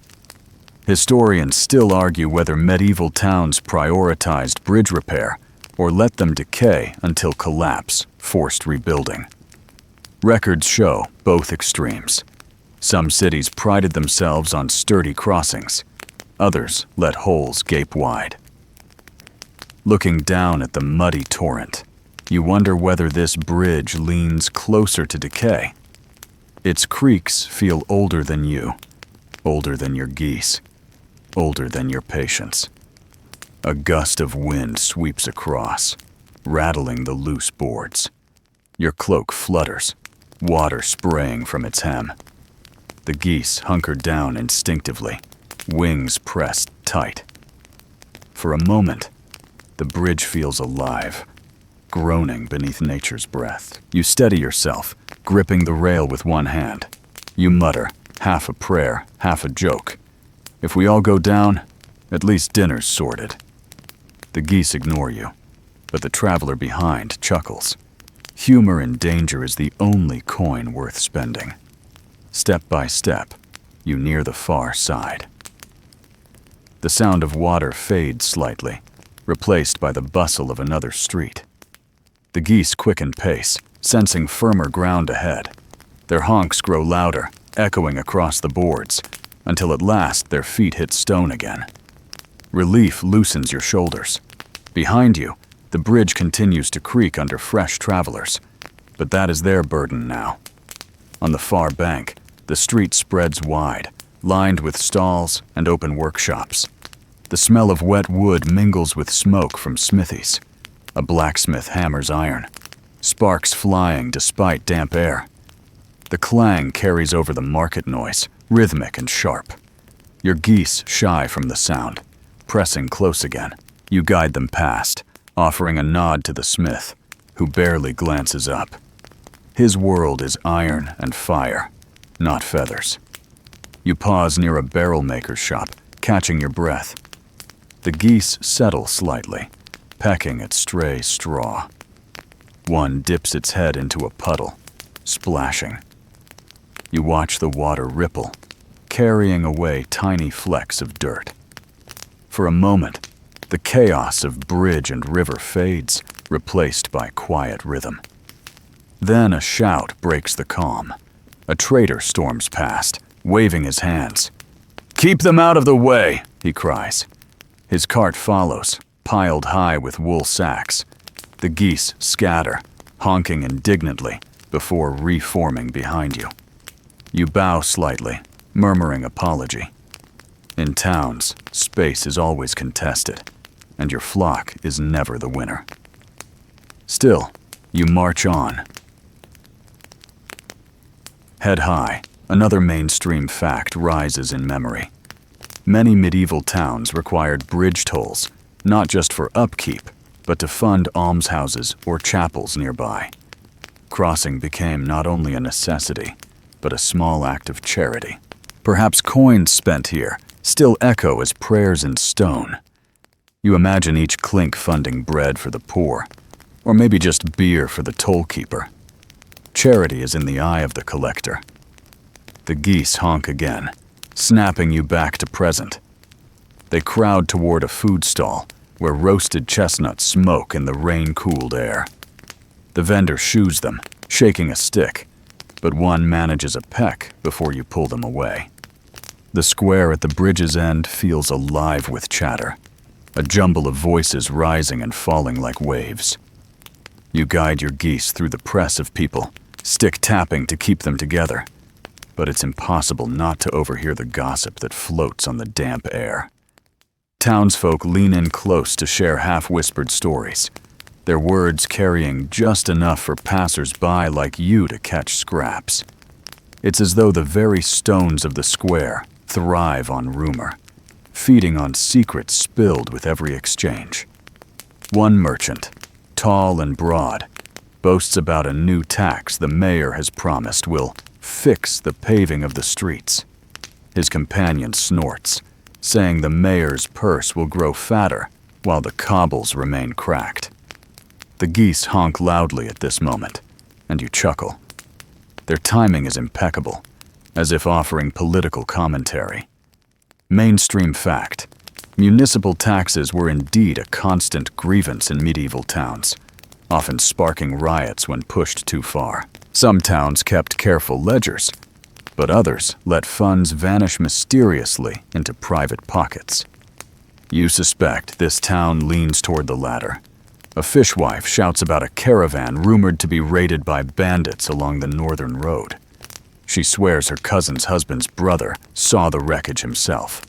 Historians still argue whether medieval towns prioritized bridge repair or let them decay until collapse forced rebuilding. Records show both extremes. Some cities prided themselves on sturdy crossings. Others let holes gape wide. Looking down at the muddy torrent, you wonder whether this bridge leans closer to decay. Its creaks feel older than you, older than your geese, older than your patience. A gust of wind sweeps across, rattling the loose boards. Your cloak flutters, water spraying from its hem. The geese hunker down instinctively, wings pressed tight. For a moment, the bridge feels alive, groaning beneath nature's breath. You steady yourself, gripping the rail with one hand. You mutter, half a prayer, half a joke. If we all go down, at least dinner's sorted. The geese ignore you, but the traveler behind chuckles. Humor in danger is the only coin worth spending. Step by step, you near the far side. The sound of water fades slightly, replaced by the bustle of another street. The geese quicken pace, sensing firmer ground ahead. Their honks grow louder, echoing across the boards, until at last their feet hit stone again. Relief loosens your shoulders. Behind you, the bridge continues to creak under fresh travelers, but that is their burden now. On the far bank, the street spreads wide, lined with stalls and open workshops. The smell of wet wood mingles with smoke from smithies. A blacksmith hammers iron, sparks flying despite damp air. The clang carries over the market noise, rhythmic and sharp. Your geese shy from the sound, pressing close again. You guide them past, offering a nod to the smith, who barely glances up. His world is iron and fire, not feathers. You pause near a barrel maker's shop, catching your breath. The geese settle slightly, pecking at stray straw. One dips its head into a puddle, splashing. You watch the water ripple, carrying away tiny flecks of dirt. For a moment, The chaos of bridge and river fades, replaced by quiet rhythm. Then a shout breaks the calm. A trader storms past, waving his hands. "Keep them out of the way," he cries. His cart follows, piled high with wool sacks. The geese scatter, honking indignantly, before reforming behind you. You bow slightly, murmuring apology. In towns, space is always contested, and your flock is never the winner. Still, you march on. Head high, another mainstream fact rises in memory. Many medieval towns required bridge tolls, not just for upkeep, but to fund almshouses or chapels nearby. Crossing became not only a necessity, but a small act of charity. Perhaps coins spent here still echo as prayers in stone. You imagine each clink funding bread for the poor, or maybe just beer for the toll-keeper. Charity is in the eye of the collector. The geese honk again, snapping you back to present. They crowd toward a food stall where roasted chestnuts smoke in the rain-cooled air. The vendor shoos them, shaking a stick, but one manages a peck before you pull them away. The square at the bridge's end feels alive with chatter, a jumble of voices rising and falling like waves. You guide your geese through the press of people, stick tapping to keep them together, but it's impossible not to overhear the gossip that floats on the damp air. Townsfolk lean in close to share half-whispered stories, their words carrying just enough for passers-by like you to catch scraps. It's as though the very stones of the square thrive on rumor, feeding on secrets spilled with every exchange. One merchant, tall and broad, boasts about a new tax the mayor has promised will fix the paving of the streets. His companion snorts, saying the mayor's purse will grow fatter while the cobbles remain cracked. The geese honk loudly at this moment, and you chuckle. Their timing is impeccable, as if offering political commentary. Mainstream fact: municipal taxes were indeed a constant grievance in medieval towns, often sparking riots when pushed too far. Some towns kept careful ledgers, but others let funds vanish mysteriously into private pockets. You suspect this town leans toward the latter. A fishwife shouts about a caravan rumored to be raided by bandits along the northern road. She swears her cousin's husband's brother saw the wreckage himself.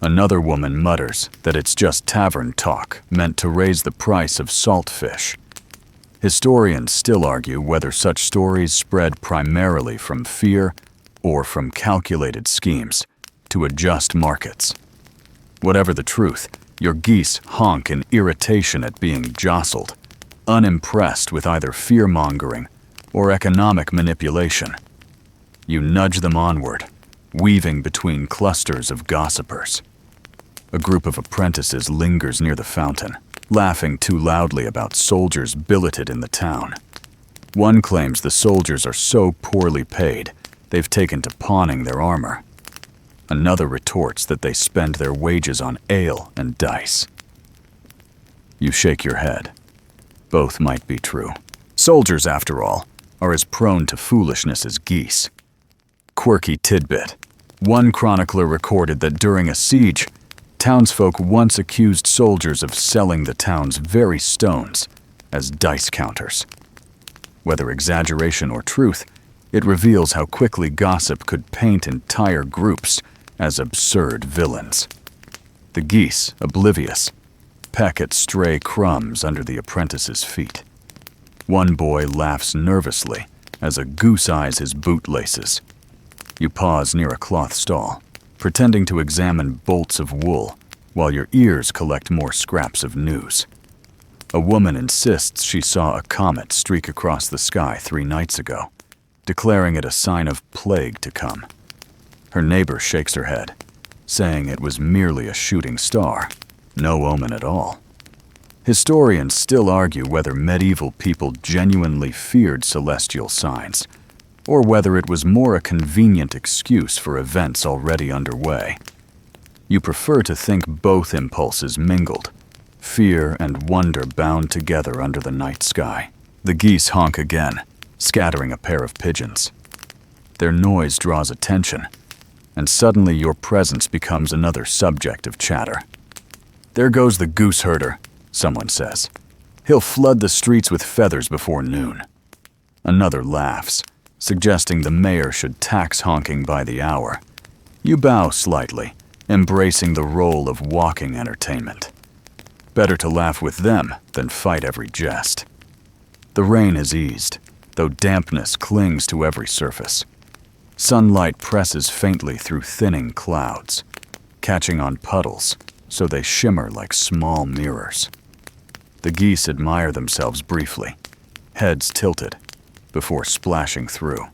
Another woman mutters that it's just tavern talk meant to raise the price of salt fish. Historians still argue whether such stories spread primarily from fear or from calculated schemes to adjust markets. Whatever the truth, your geese honk in irritation at being jostled, unimpressed with either fear-mongering or economic manipulation. You nudge them onward, weaving between clusters of gossipers. A group of apprentices lingers near the fountain, laughing too loudly about soldiers billeted in the town. One claims the soldiers are so poorly paid, they've taken to pawning their armor. Another retorts that they spend their wages on ale and dice. You shake your head. Both might be true. Soldiers, after all, are as prone to foolishness as geese. Quirky tidbit. One chronicler recorded that during a siege, townsfolk once accused soldiers of selling the town's very stones as dice counters. Whether exaggeration or truth, it reveals how quickly gossip could paint entire groups as absurd villains. The geese, oblivious, peck at stray crumbs under the apprentice's feet. One boy laughs nervously as a goose eyes his bootlaces. You pause near a cloth stall, pretending to examine bolts of wool while your ears collect more scraps of news. A woman insists she saw a comet streak across the sky 3 nights ago, declaring it a sign of plague to come. Her neighbor shakes her head, saying it was merely a shooting star, no omen at all. Historians still argue whether medieval people genuinely feared celestial signs, or whether it was more a convenient excuse for events already underway. You prefer to think both impulses mingled, fear and wonder bound together under the night sky. The geese honk again, scattering a pair of pigeons. Their noise draws attention, and suddenly your presence becomes another subject of chatter. "There goes the goose herder," someone says. "He'll flood the streets with feathers before noon." Another laughs, suggesting the mayor should tax honking by the hour. You bow slightly, embracing the role of walking entertainment. Better to laugh with them than fight every jest. The rain has eased, though dampness clings to every surface. Sunlight presses faintly through thinning clouds, catching on puddles so they shimmer like small mirrors. The geese admire themselves briefly, heads tilted, before splashing through.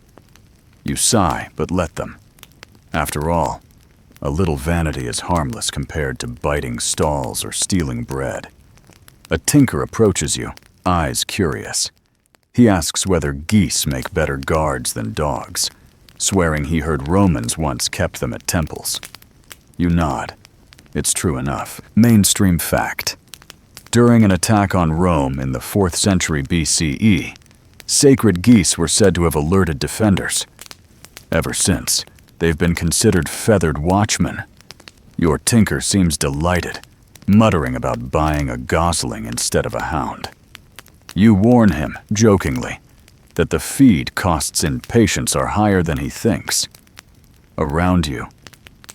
You sigh, but let them. After all, a little vanity is harmless compared to biting stalls or stealing bread. A tinker approaches you, eyes curious. He asks whether geese make better guards than dogs, swearing he heard Romans once kept them at temples. You nod. It's true enough. Mainstream fact. During an attack on Rome in the 4th century BCE, sacred geese were said to have alerted defenders. Ever since, they've been considered feathered watchmen. Your tinker seems delighted, muttering about buying a gosling instead of a hound. You warn him, jokingly, that the feed costs in patience are higher than he thinks. Around you,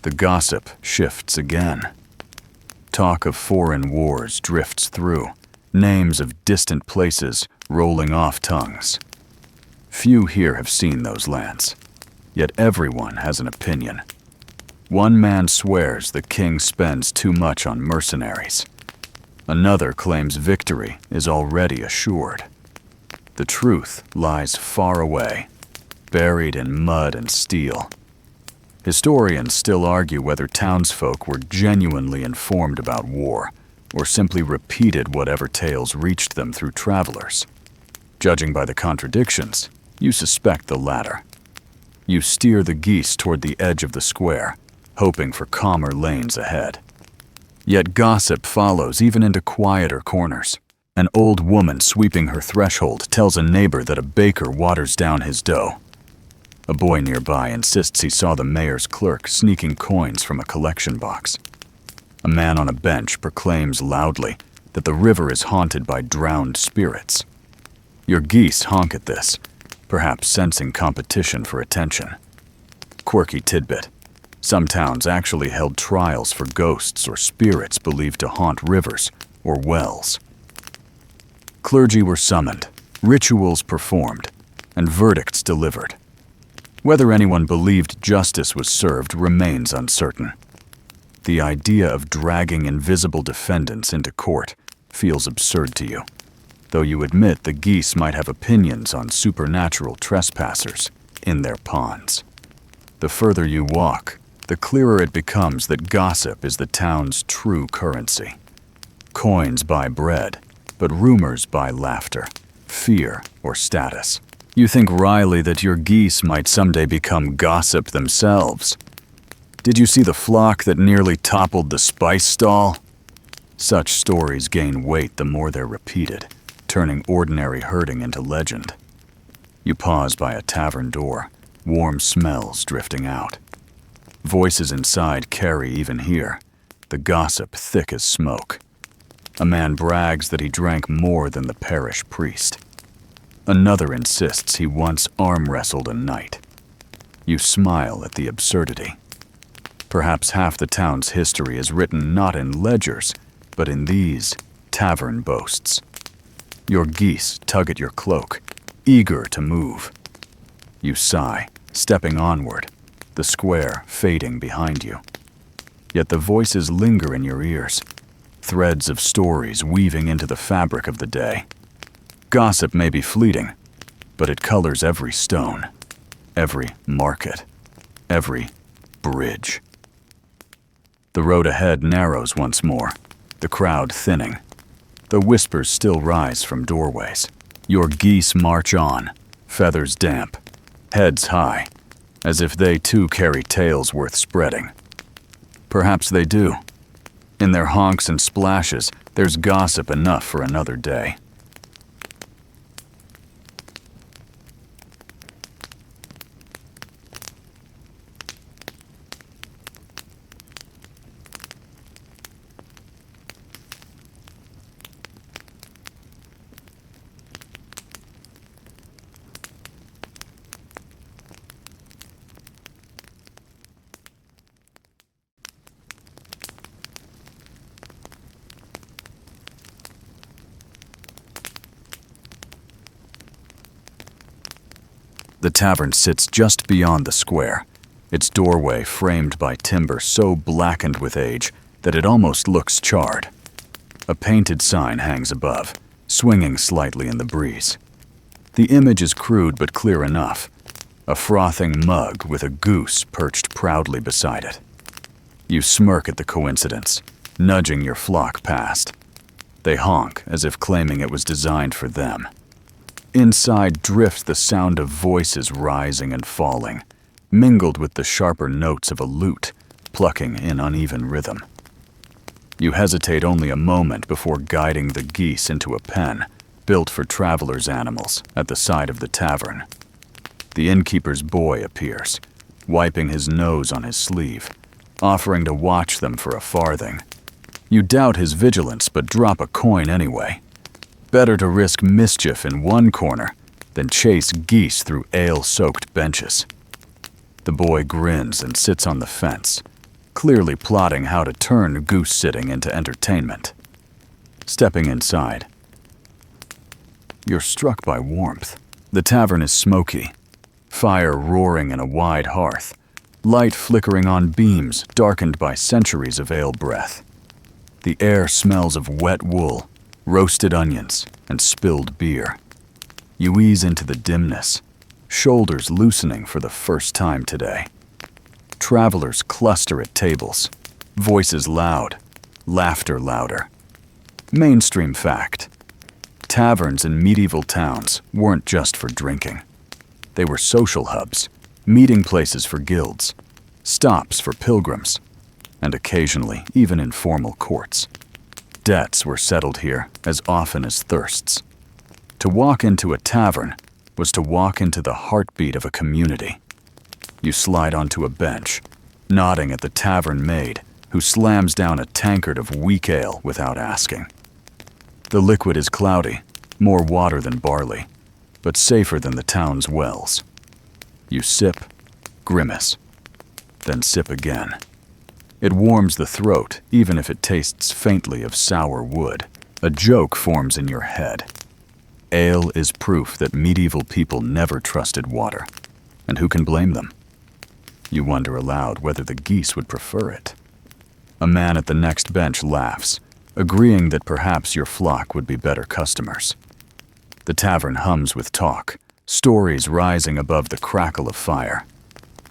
the gossip shifts again. Talk of foreign wars drifts through, names of distant places rolling off tongues. Few here have seen those lands, yet everyone has an opinion. One man swears the king spends too much on mercenaries. Another claims victory is already assured. The truth lies far away, buried in mud and steel. Historians still argue whether townsfolk were genuinely informed about war, or simply repeated whatever tales reached them through travelers. Judging by the contradictions, you suspect the latter. You steer the geese toward the edge of the square, hoping for calmer lanes ahead. Yet gossip follows even into quieter corners. An old woman sweeping her threshold tells a neighbor that a baker waters down his dough. A boy nearby insists he saw the mayor's clerk sneaking coins from a collection box. A man on a bench proclaims loudly that the river is haunted by drowned spirits. Your geese honk at this, perhaps sensing competition for attention. Quirky tidbit. Some towns actually held trials for ghosts or spirits believed to haunt rivers or wells. Clergy were summoned, rituals performed, and verdicts delivered. Whether anyone believed justice was served remains uncertain. The idea of dragging invisible defendants into court feels absurd to you, though you admit the geese might have opinions on supernatural trespassers in their ponds. The further you walk, the clearer it becomes that gossip is the town's true currency. Coins buy bread, but rumors buy laughter, fear, or status. You think wryly that your geese might someday become gossip themselves. Did you see the flock that nearly toppled the spice stall? Such stories gain weight the more they're repeated, turning ordinary herding into legend. You pause by a tavern door, warm smells drifting out. Voices inside carry even here, the gossip thick as smoke. A man brags that he drank more than the parish priest. Another insists he once arm-wrestled a knight. You smile at the absurdity. Perhaps half the town's history is written not in ledgers, but in these tavern boasts. Your geese tug at your cloak, eager to move. You sigh, stepping onward, the square fading behind you. Yet the voices linger in your ears, threads of stories weaving into the fabric of the day. Gossip may be fleeting, but it colors every stone, every market, every bridge. The road ahead narrows once more, the crowd thinning. The whispers still rise from doorways. Your geese march on, feathers damp, heads high, as if they too carry tales worth spreading. Perhaps they do. In their honks and splashes, there's gossip enough for another day. The tavern sits just beyond the square, its doorway framed by timber so blackened with age that it almost looks charred. A painted sign hangs above, swinging slightly in the breeze. The image is crude but clear enough, a frothing mug with a goose perched proudly beside it. You smirk at the coincidence, nudging your flock past. They honk as if claiming it was designed for them. Inside drifts the sound of voices rising and falling, mingled with the sharper notes of a lute, plucking in uneven rhythm. You hesitate only a moment before guiding the geese into a pen, built for travelers' animals, at the side of the tavern. The innkeeper's boy appears, wiping his nose on his sleeve, offering to watch them for a farthing. You doubt his vigilance, but drop a coin anyway. Better to risk mischief in one corner than chase geese through ale-soaked benches. The boy grins and sits on the fence, clearly plotting how to turn goose-sitting into entertainment. Stepping inside, you're struck by warmth. The tavern is smoky, fire roaring in a wide hearth, light flickering on beams darkened by centuries of ale breath. The air smells of wet wool, roasted onions, and spilled beer. You ease into the dimness, shoulders loosening for the first time today. Travelers cluster at tables, voices loud, laughter louder. Mainstream fact: taverns in medieval towns weren't just for drinking. They were social hubs, meeting places for guilds, stops for pilgrims, and occasionally even informal courts. Debts were settled here as often as thirsts. To walk into a tavern was to walk into the heartbeat of a community. You slide onto a bench, nodding at the tavern maid, who slams down a tankard of weak ale without asking. The liquid is cloudy, more water than barley, but safer than the town's wells. You sip, grimace, then sip again. It warms the throat, even if it tastes faintly of sour wood. A joke forms in your head. Ale is proof that medieval people never trusted water, and who can blame them? You wonder aloud whether the geese would prefer it. A man at the next bench laughs, agreeing that perhaps your flock would be better customers. The tavern hums with talk, stories rising above the crackle of fire.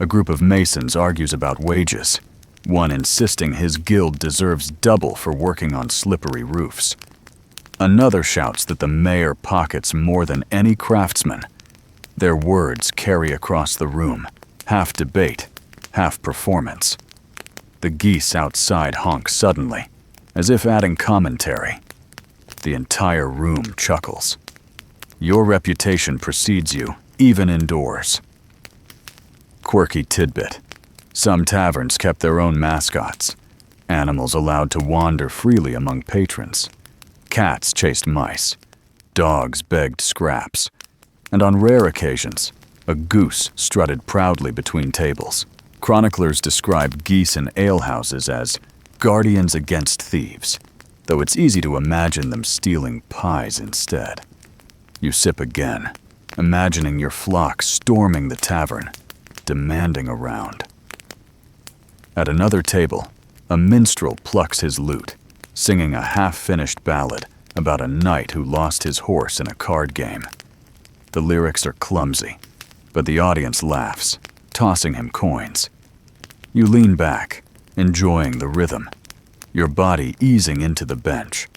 A group of masons argues about wages, one insisting his guild deserves double for working on slippery roofs. Another shouts that the mayor pockets more than any craftsman. Their words carry across the room, half debate, half performance. The geese outside honk suddenly, as if adding commentary. The entire room chuckles. Your reputation precedes you, even indoors. Quirky tidbit: some taverns kept their own mascots, animals allowed to wander freely among patrons. Cats chased mice, dogs begged scraps, and on rare occasions, a goose strutted proudly between tables. Chroniclers describe geese in alehouses as guardians against thieves, though it's easy to imagine them stealing pies instead. You sip again, imagining your flock storming the tavern, demanding a round. At another table, a minstrel plucks his lute, singing a half-finished ballad about a knight who lost his horse in a card game. The lyrics are clumsy, but the audience laughs, tossing him coins. You lean back, enjoying the rhythm, your body easing into the bench.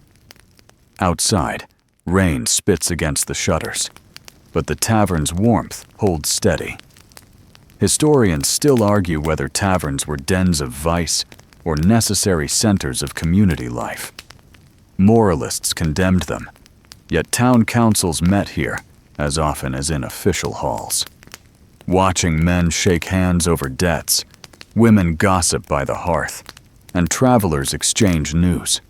Outside, rain spits against the shutters, but the tavern's warmth holds steady. Historians still argue whether taverns were dens of vice or necessary centers of community life. Moralists condemned them, yet town councils met here as often as in official halls. Watching men shake hands over debts, women gossip by the hearth, and travelers exchange news.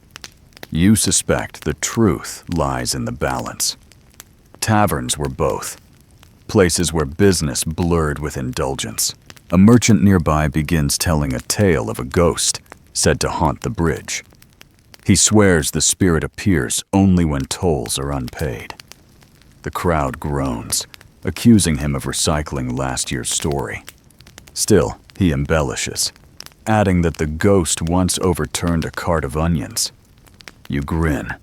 You suspect the truth lies in the balance. Taverns were both, places where business blurred with indulgence. A merchant nearby begins telling a tale of a ghost said to haunt the bridge. He swears the spirit appears only when tolls are unpaid. The crowd groans, accusing him of recycling last year's story. Still, he embellishes, adding that the ghost once overturned a cart of onions. You grin,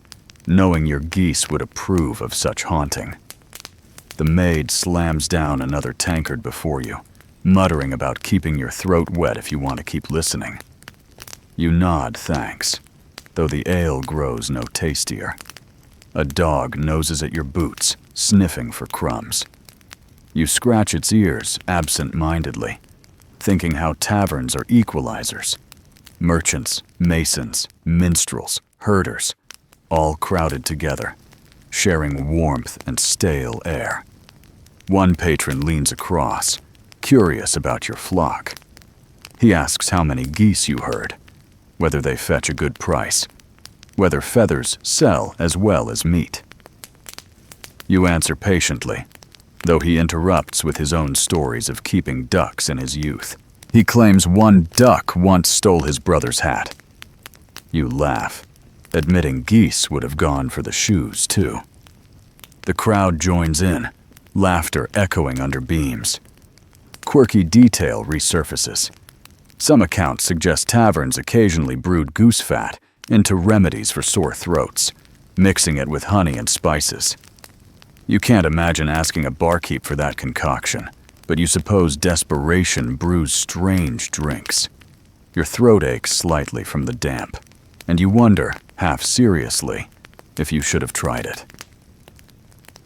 knowing your geese would approve of such haunting. The maid slams down another tankard before you, muttering about keeping your throat wet if you want to keep listening. You nod thanks, though the ale grows no tastier. A dog noses at your boots, sniffing for crumbs. You scratch its ears absent-mindedly, thinking how taverns are equalizers. Merchants, masons, minstrels, herders, all crowded together, sharing warmth and stale air. One patron leans across, curious about your flock. He asks how many geese you herd, whether they fetch a good price, whether feathers sell as well as meat. You answer patiently, though he interrupts with his own stories of keeping ducks in his youth. He claims one duck once stole his brother's hat. You laugh, admitting geese would have gone for the shoes too. The crowd joins in, laughter echoing under beams. Quirky detail resurfaces. Some accounts suggest taverns occasionally brewed goose fat into remedies for sore throats, mixing it with honey and spices. You can't imagine asking a barkeep for that concoction, but you suppose desperation brews strange drinks. Your throat aches slightly from the damp, and you wonder, half seriously, if you should have tried it.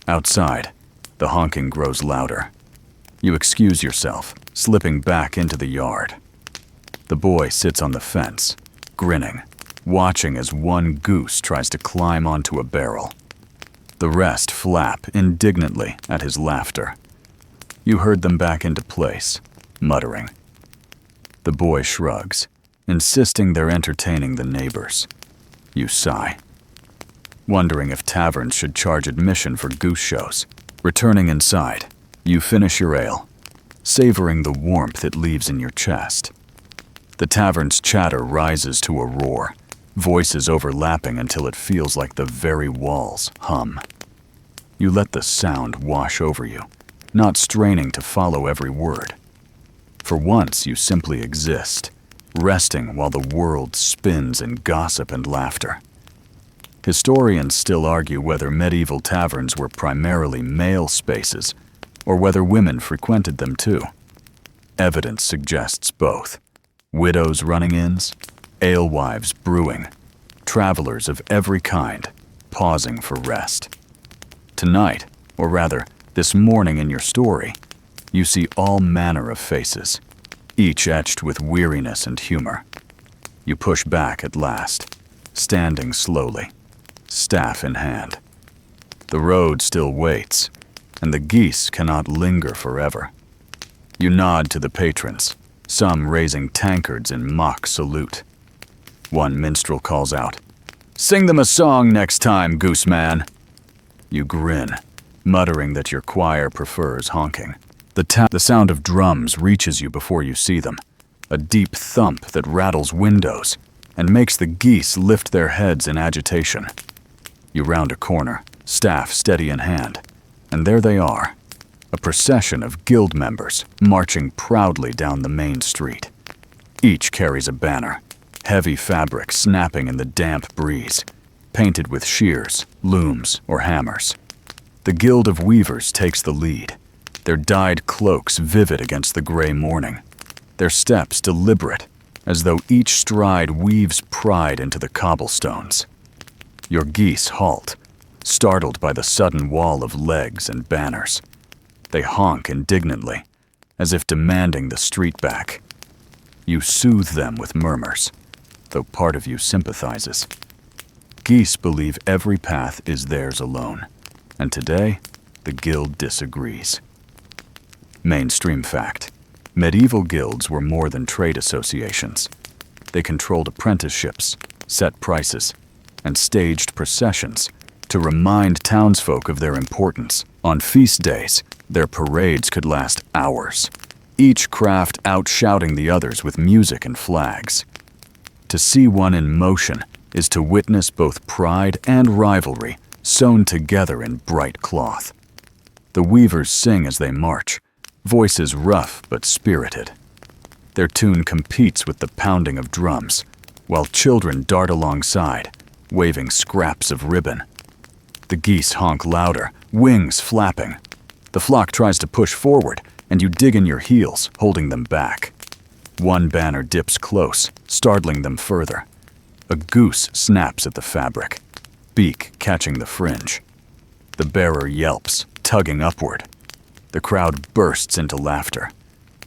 Outside, the honking grows louder. You excuse yourself, slipping back into the yard. The boy sits on the fence, grinning, watching as one goose tries to climb onto a barrel. The rest flap indignantly at his laughter. You herd them back into place, muttering. The boy shrugs, insisting they're entertaining the neighbors. You sigh, wondering if taverns should charge admission for goose shows. Returning inside, you finish your ale, savoring the warmth it leaves in your chest. The tavern's chatter rises to a roar, voices overlapping until it feels like the very walls hum. You let the sound wash over you, not straining to follow every word. For once, you simply exist, resting while the world spins in gossip and laughter. Historians still argue whether medieval taverns were primarily male spaces, or whether women frequented them too. Evidence suggests both. Widows running inns, alewives brewing, travelers of every kind, pausing for rest. Tonight, or rather, this morning in your story, you see all manner of faces, each etched with weariness and humor. You push back at last, standing slowly, staff in hand. The road still waits, and the geese cannot linger forever. You nod to the patrons, some raising tankards in mock salute. One minstrel calls out, "Sing them a song next time, Goose Man." You grin, muttering that your choir prefers honking. The sound of drums reaches you before you see them, a deep thump that rattles windows and makes the geese lift their heads in agitation. You round a corner, staff steady in hand, and there they are, a procession of guild members marching proudly down the main street. Each carries a banner, heavy fabric snapping in the damp breeze, painted with shears, looms, or hammers. The Guild of Weavers takes the lead, their dyed cloaks vivid against the gray morning, their steps deliberate, as though each stride weaves pride into the cobblestones. Your geese halt, startled by the sudden wall of legs and banners. They honk indignantly, as if demanding the street back. You soothe them with murmurs, though part of you sympathizes. Geese believe every path is theirs alone, and today, the guild disagrees. Mainstream fact: medieval guilds were more than trade associations. They controlled apprenticeships, set prices, and staged processions to remind townsfolk of their importance. On feast days, their parades could last hours, each craft outshouting the others with music and flags. To see one in motion is to witness both pride and rivalry sewn together in bright cloth. The weavers sing as they march, voices rough but spirited. Their tune competes with the pounding of drums, while children dart alongside, waving scraps of ribbon. The geese honk louder, wings flapping. The flock tries to push forward, and you dig in your heels, holding them back. One banner dips close, startling them further. A goose snaps at the fabric, beak catching the fringe. The bearer yelps, tugging upward. The crowd bursts into laughter,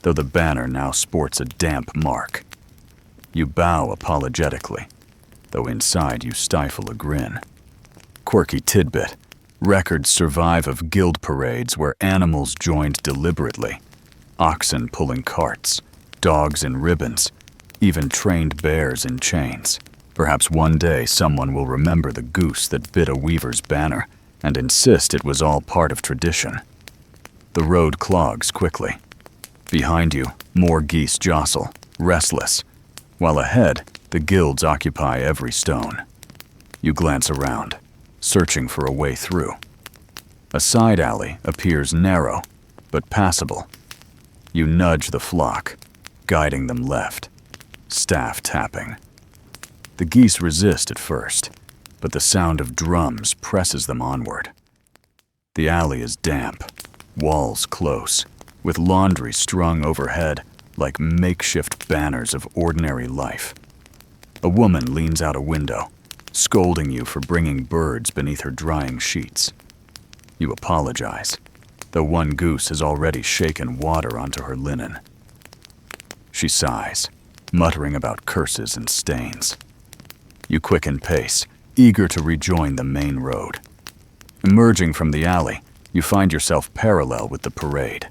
though the banner now sports a damp mark. You bow apologetically, though inside you stifle a grin. Quirky tidbit: records survive of guild parades where animals joined deliberately. Oxen pulling carts, dogs in ribbons, even trained bears in chains. Perhaps one day someone will remember the goose that bit a weaver's banner and insist it was all part of tradition. The road clogs quickly. Behind you, more geese jostle, restless, while ahead, the guilds occupy every stone. You glance around, searching for a way through. A side alley appears narrow, but passable. You nudge the flock, guiding them left, staff tapping. The geese resist at first, but the sound of drums presses them onward. The alley is damp, walls close, with laundry strung overhead like makeshift banners of ordinary life. A woman leans out a window, scolding you for bringing birds beneath her drying sheets. You apologize, though one goose has already shaken water onto her linen. She sighs, muttering about curses and stains. You quicken pace, eager to rejoin the main road. Emerging from the alley, you find yourself parallel with the parade.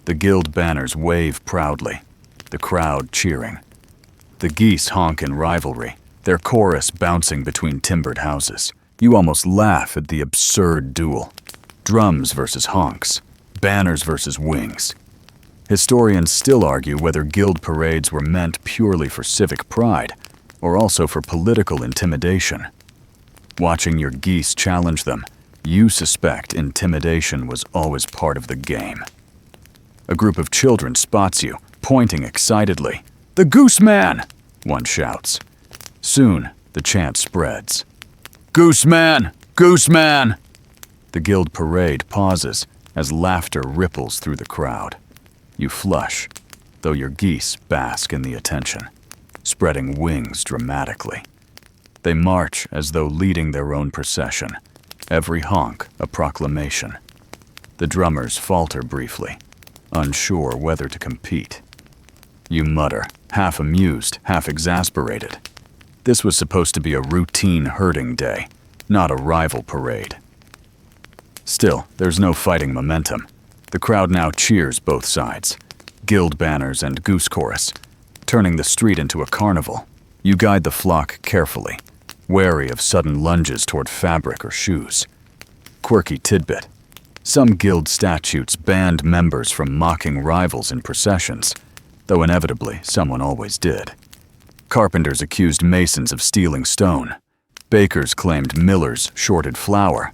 The guild banners wave proudly, the crowd cheering. The geese honk in rivalry, their chorus bouncing between timbered houses. You almost laugh at the absurd duel. Drums versus honks, banners versus wings. Historians still argue whether guild parades were meant purely for civic pride or also for political intimidation. Watching your geese challenge them, you suspect intimidation was always part of the game. A group of children spots you, pointing excitedly. "The Goose Man!" one shouts. Soon, the chant spreads. "Goose Man! Goose Man!" The guild parade pauses as laughter ripples through the crowd. You flush, though your geese bask in the attention, spreading wings dramatically. They march as though leading their own procession, every honk a proclamation. The drummers falter briefly, unsure whether to compete. You mutter, half amused, half exasperated. This was supposed to be a routine herding day, not a rival parade. Still, there's no fighting momentum. The crowd now cheers both sides, guild banners and goose chorus, turning the street into a carnival. You guide the flock carefully, wary of sudden lunges toward fabric or shoes. Quirky tidbit: some guild statutes banned members from mocking rivals in processions, though inevitably someone always did. Carpenters accused masons of stealing stone. Bakers claimed millers shorted flour,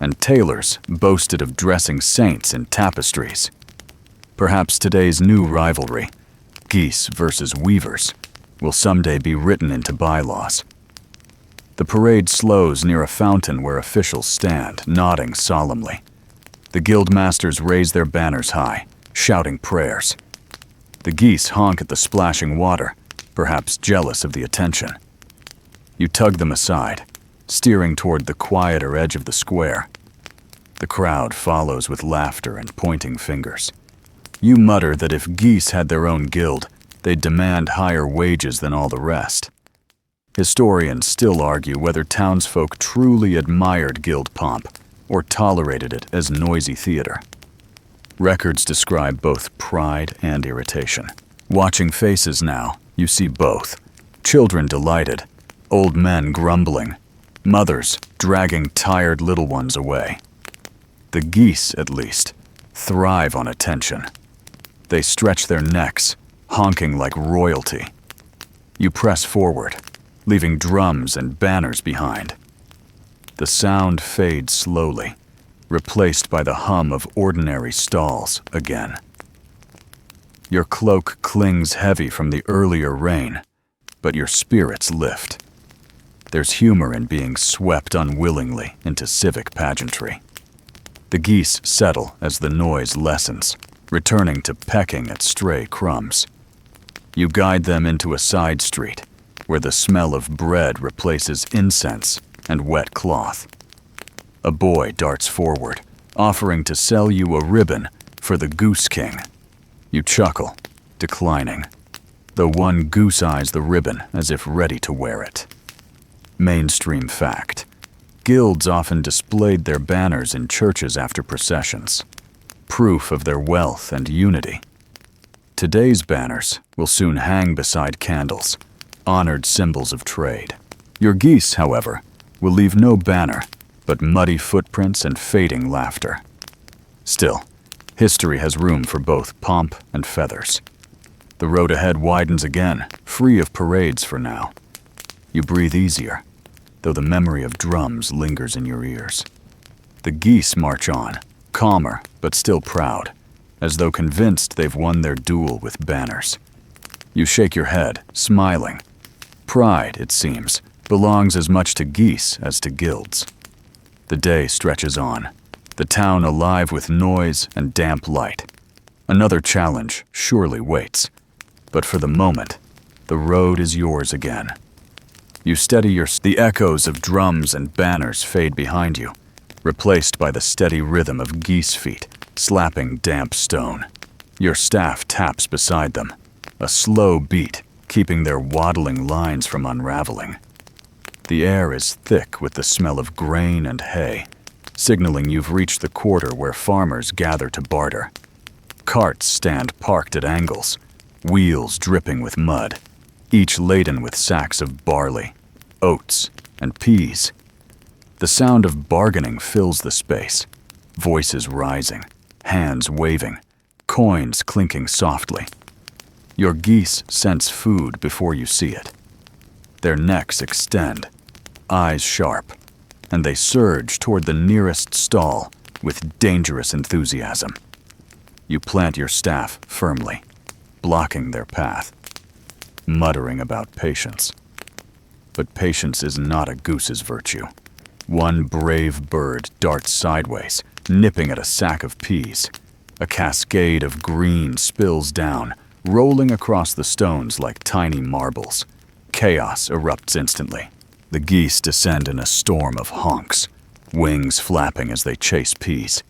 and tailors boasted of dressing saints in tapestries. Perhaps today's new rivalry, geese versus weavers, will someday be written into bylaws. The parade slows near a fountain where officials stand, nodding solemnly. The guild masters raise their banners high, shouting prayers. The geese honk at the splashing water, perhaps jealous of the attention. You tug them aside, steering toward the quieter edge of the square. The crowd follows with laughter and pointing fingers. You mutter that if geese had their own guild, they'd demand higher wages than all the rest. Historians still argue whether townsfolk truly admired guild pomp or tolerated it as noisy theater. Records describe both pride and irritation. Watching faces now, you see both. Children delighted, old men grumbling, mothers dragging tired little ones away. The geese, at least, thrive on attention. They stretch their necks, honking like royalty. You press forward, leaving drums and banners behind. The sound fades slowly, replaced by the hum of ordinary stalls again. Your cloak clings heavy from the earlier rain, but your spirits lift. There's humor in being swept unwillingly into civic pageantry. The geese settle as the noise lessens, returning to pecking at stray crumbs. You guide them into a side street, where the smell of bread replaces incense and wet cloth. A boy darts forward, offering to sell you a ribbon for the Goose King. You chuckle, declining, though one goose eyes the ribbon as if ready to wear it. Mainstream fact. Guilds often displayed their banners in churches after processions, proof of their wealth and unity. Today's banners will soon hang beside candles, honored symbols of trade. Your geese, however, will leave no banner, but muddy footprints and fading laughter. Still, history has room for both pomp and feathers. The road ahead widens again, free of parades for now. You breathe easier, though the memory of drums lingers in your ears. The geese march on, calmer but still proud, as though convinced they've won their duel with banners. You shake your head, smiling. Pride, it seems, belongs as much to geese as to guilds. The day stretches on, the town alive with noise and damp light. Another challenge surely waits, but for the moment, the road is yours again. You steady the echoes of drums and banners fade behind you, replaced by the steady rhythm of geese feet slapping damp stone. Your staff taps beside them, a slow beat keeping their waddling lines from unraveling. The air is thick with the smell of grain and hay, signaling you've reached the quarter where farmers gather to barter. Carts stand parked at angles, wheels dripping with mud, each laden with sacks of barley, oats, and peas. The sound of bargaining fills the space, voices rising, hands waving, coins clinking softly. Your geese sense food before you see it. Their necks extend, eyes sharp, and they surge toward the nearest stall with dangerous enthusiasm. You plant your staff firmly, blocking their path, muttering about patience. But patience is not a goose's virtue. One brave bird darts sideways, nipping at a sack of peas. A cascade of green spills down, rolling across the stones like tiny marbles. Chaos erupts instantly. The geese descend in a storm of honks, wings flapping as they chase peas.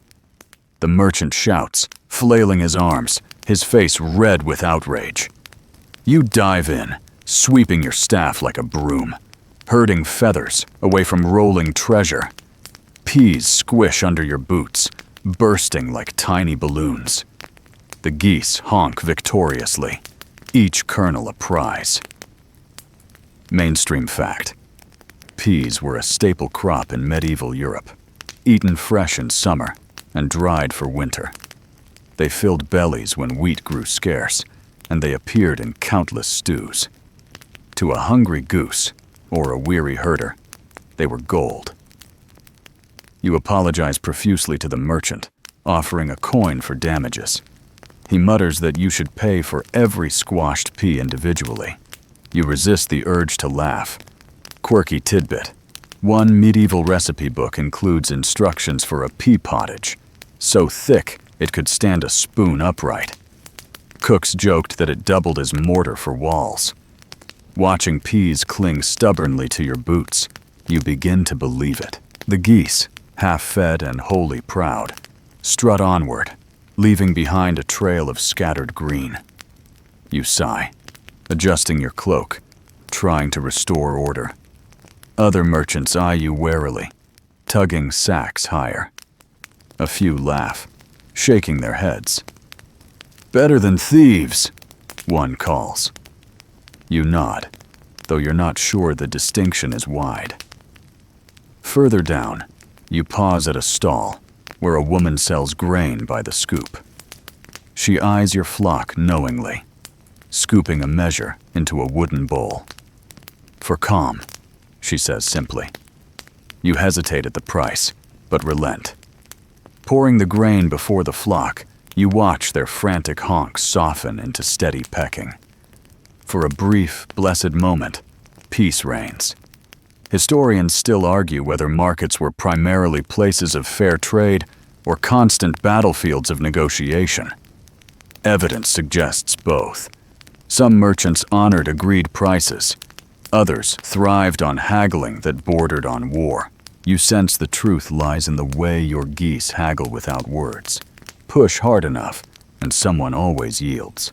The merchant shouts, flailing his arms, his face red with outrage. You dive in, sweeping your staff like a broom, herding feathers away from rolling treasure. Peas squish under your boots, bursting like tiny balloons. The geese honk victoriously, each kernel a prize. Mainstream fact. Peas were a staple crop in medieval Europe, eaten fresh in summer and dried for winter. They filled bellies when wheat grew scarce, and they appeared in countless stews. To a hungry goose, or a weary herder, they were gold. You apologize profusely to the merchant, offering a coin for damages. He mutters that you should pay for every squashed pea individually. You resist the urge to laugh. Quirky tidbit. One medieval recipe book includes instructions for a pea pottage, so thick it could stand a spoon upright. Cooks joked that it doubled as mortar for walls. Watching peas cling stubbornly to your boots, you begin to believe it. The geese, half-fed and wholly proud, strut onward, leaving behind a trail of scattered green. You sigh, adjusting your cloak, trying to restore order. Other merchants eye you warily, tugging sacks higher. A few laugh, shaking their heads. "Better than thieves," one calls. You nod, though you're not sure the distinction is wide. Further down, you pause at a stall where a woman sells grain by the scoop. She eyes your flock knowingly, scooping a measure into a wooden bowl. "For calm," she says simply. You hesitate at the price, but relent. Pouring the grain before the flock, you watch their frantic honks soften into steady pecking. For a brief, blessed moment, peace reigns. Historians still argue whether markets were primarily places of fair trade or constant battlefields of negotiation. Evidence suggests both. Some merchants honored agreed prices. Others thrived on haggling that bordered on war. You sense the truth lies in the way your geese haggle without words. Push hard enough, and someone always yields.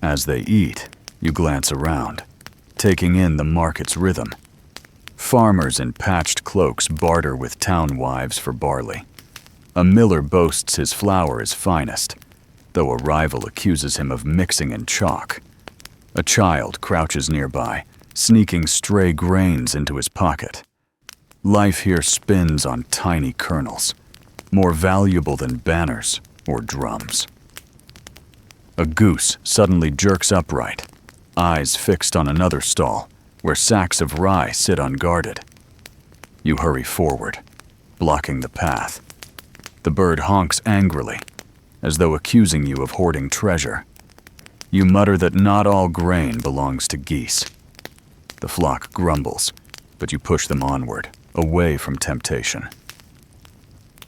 As they eat, you glance around, taking in the market's rhythm. Farmers in patched cloaks barter with town wives for barley. A miller boasts his flour is finest, though a rival accuses him of mixing in chalk. A child crouches nearby, sneaking stray grains into his pocket. Life here spins on tiny kernels, more valuable than banners or drums. A goose suddenly jerks upright, eyes fixed on another stall, where sacks of rye sit unguarded. You hurry forward, blocking the path. The bird honks angrily, as though accusing you of hoarding treasure. You mutter that not all grain belongs to geese. The flock grumbles, but you push them onward, away from temptation.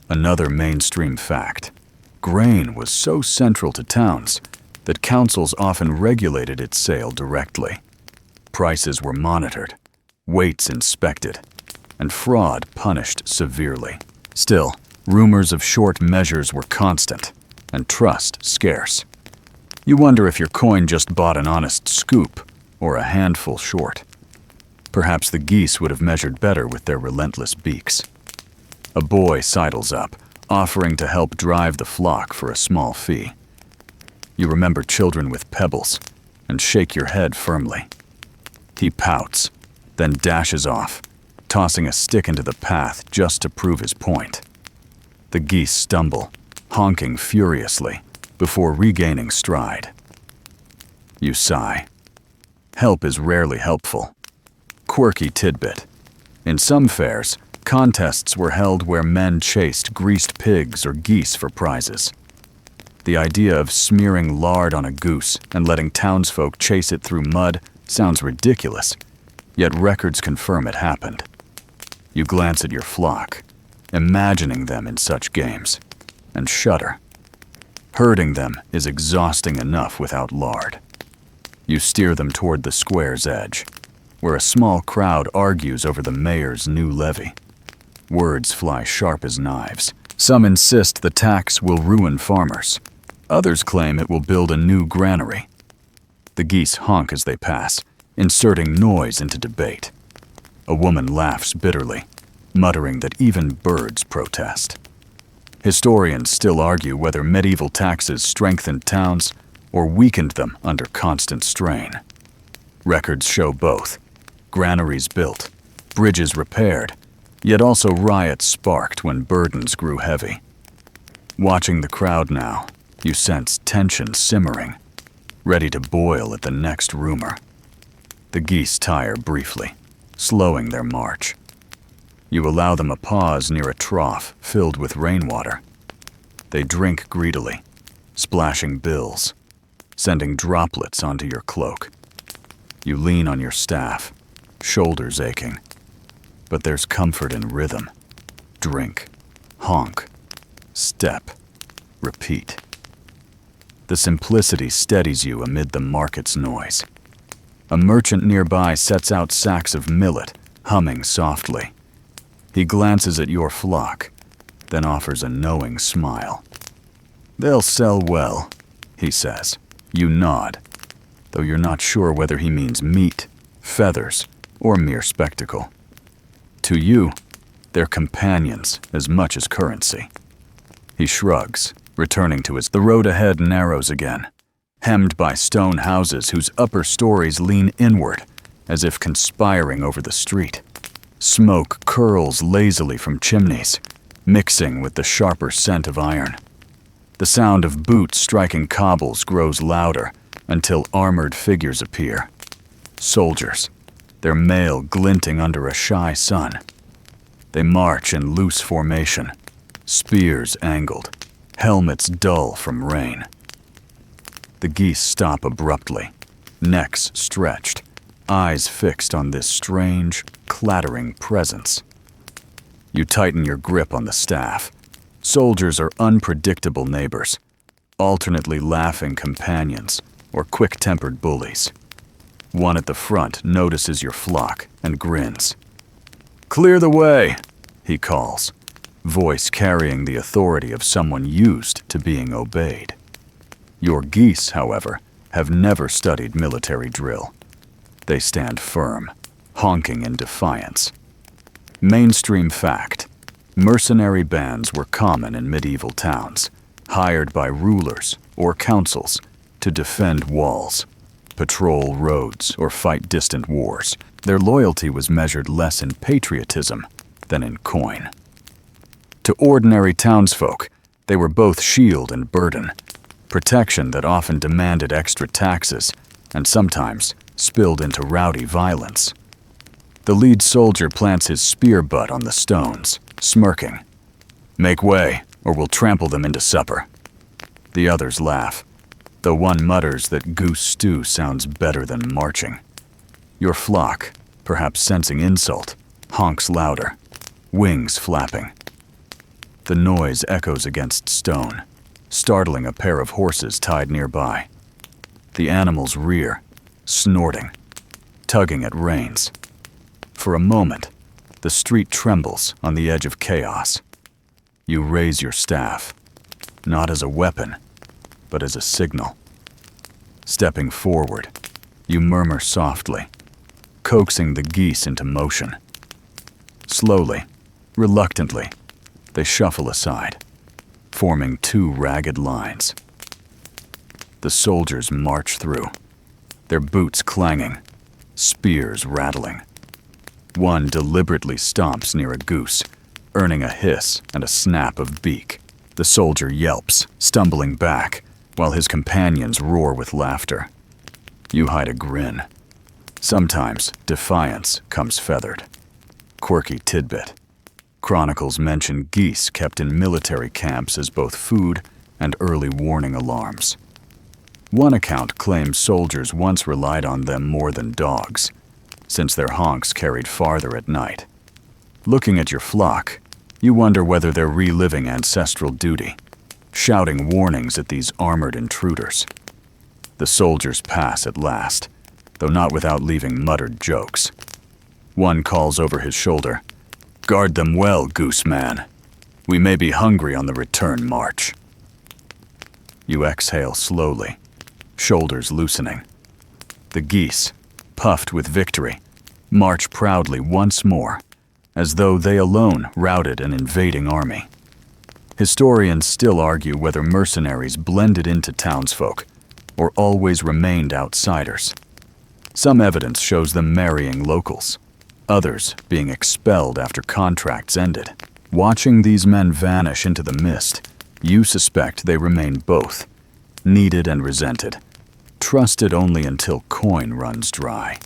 Another mainstream fact: grain was so central to towns that councils often regulated its sale directly. Prices were monitored, weights inspected, and fraud punished severely. Still, rumors of short measures were constant, and trust scarce. You wonder if your coin just bought an honest scoop or a handful short. Perhaps the geese would have measured better with their relentless beaks. A boy sidles up, offering to help drive the flock for a small fee. You remember children with pebbles and shake your head firmly. He pouts, then dashes off, tossing a stick into the path just to prove his point. The geese stumble, honking furiously, before regaining stride. You sigh. Help is rarely helpful. Quirky tidbit. In some fairs, contests were held where men chased greased pigs or geese for prizes. The idea of smearing lard on a goose and letting townsfolk chase it through mud sounds ridiculous, yet records confirm it happened. You glance at your flock, imagining them in such games, and shudder. Herding them is exhausting enough without lard. You steer them toward the square's edge, where a small crowd argues over the mayor's new levy. Words fly sharp as knives. Some insist the tax will ruin farmers. Others claim it will build a new granary. The geese honk as they pass, inserting noise into debate. A woman laughs bitterly, muttering that even birds protest. Historians still argue whether medieval taxes strengthened towns or weakened them under constant strain. Records show both. Granaries built, bridges repaired, yet also riots sparked when burdens grew heavy. Watching the crowd now, you sense tension simmering, ready to boil at the next rumor. The geese tire briefly, slowing their march. You allow them a pause near a trough filled with rainwater. They drink greedily, splashing bills, sending droplets onto your cloak. You lean on your staff, shoulders aching. But there's comfort in rhythm. Drink, honk, step, repeat. The simplicity steadies you amid the market's noise. A merchant nearby sets out sacks of millet, humming softly. He glances at your flock, then offers a knowing smile. "They'll sell well," he says. You nod, though you're not sure whether he means meat, feathers, or mere spectacle. To you, they're companions as much as currency. He shrugs, returning to the road ahead narrows again, hemmed by stone houses whose upper stories lean inward, as if conspiring over the street. Smoke curls lazily from chimneys, mixing with the sharper scent of iron. The sound of boots striking cobbles grows louder until armored figures appear. Soldiers, their mail glinting under a shy sun. They march in loose formation, spears angled, helmets dull from rain. The geese stop abruptly, necks stretched, eyes fixed on this strange, clattering presence. You tighten your grip on the staff. Soldiers are unpredictable neighbors, alternately laughing companions or quick-tempered bullies. One at the front notices your flock and grins. "Clear the way," he calls, voice carrying the authority of someone used to being obeyed. Your geese, however, have never studied military drill. They stand firm, honking in defiance. Mainstream fact: mercenary bands were common in medieval towns, hired by rulers or councils to defend walls, patrol roads, or fight distant wars. Their loyalty was measured less in patriotism than in coin. To ordinary townsfolk, they were both shield and burden, protection that often demanded extra taxes and sometimes spilled into rowdy violence. The lead soldier plants his spear butt on the stones, smirking. "Make way, or we'll trample them into supper." The others laugh, though one mutters that goose stew sounds better than marching. Your flock, perhaps sensing insult, honks louder, wings flapping. The noise echoes against stone, startling a pair of horses tied nearby. The animals rear, snorting, tugging at reins. For a moment, the street trembles on the edge of chaos. You raise your staff, not as a weapon, but as a signal. Stepping forward, you murmur softly, coaxing the geese into motion. Slowly, reluctantly, they shuffle aside, forming two ragged lines. The soldiers march through, their boots clanging, spears rattling. One deliberately stomps near a goose, earning a hiss and a snap of beak. The soldier yelps, stumbling back, while his companions roar with laughter. You hide a grin. Sometimes defiance comes feathered. Quirky tidbit. Chronicles mention geese kept in military camps as both food and early warning alarms. One account claims soldiers once relied on them more than dogs, since their honks carried farther at night. Looking at your flock, you wonder whether they're reliving ancestral duty, shouting warnings at these armored intruders. The soldiers pass at last, though not without leaving muttered jokes. One calls over his shoulder, "Guard them well, goose man. We may be hungry on the return march." You exhale slowly, shoulders loosening. The geese, puffed with victory, march proudly once more, as though they alone routed an invading army. Historians still argue whether mercenaries blended into townsfolk or always remained outsiders. Some evidence shows them marrying locals, others being expelled after contracts ended. Watching these men vanish into the mist, you suspect they remain both, needed and resented, trusted only until coin runs dry.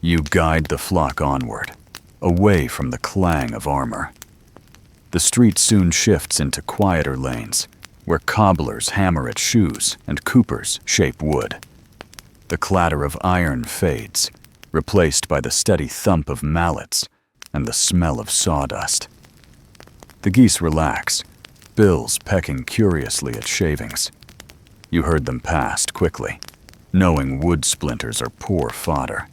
You guide the flock onward, away from the clang of armor. The street soon shifts into quieter lanes, where cobblers hammer at shoes and coopers shape wood. The clatter of iron fades, replaced by the steady thump of mallets and the smell of sawdust. The geese relax, bills pecking curiously at shavings. You herd them past quickly, knowing wood splinters are poor fodder.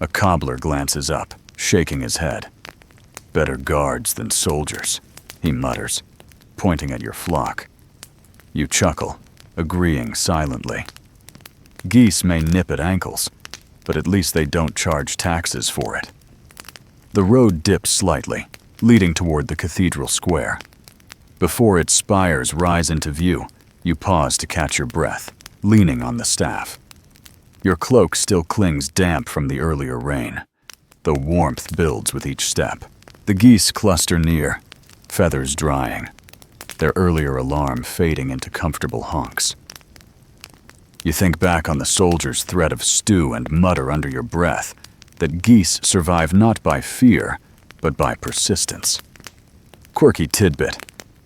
A cobbler glances up, shaking his head. "Better guards than soldiers," he mutters, pointing at your flock. You chuckle, agreeing silently. Geese may nip at ankles, but at least they don't charge taxes for it. The road dips slightly, leading toward the cathedral square. Before its spires rise into view, you pause to catch your breath, leaning on the staff. Your cloak still clings damp from the earlier rain. The warmth builds with each step. The geese cluster near, feathers drying, their earlier alarm fading into comfortable honks. You think back on the soldier's threat of stew and mutter under your breath that geese survive not by fear, but by persistence. Quirky tidbit.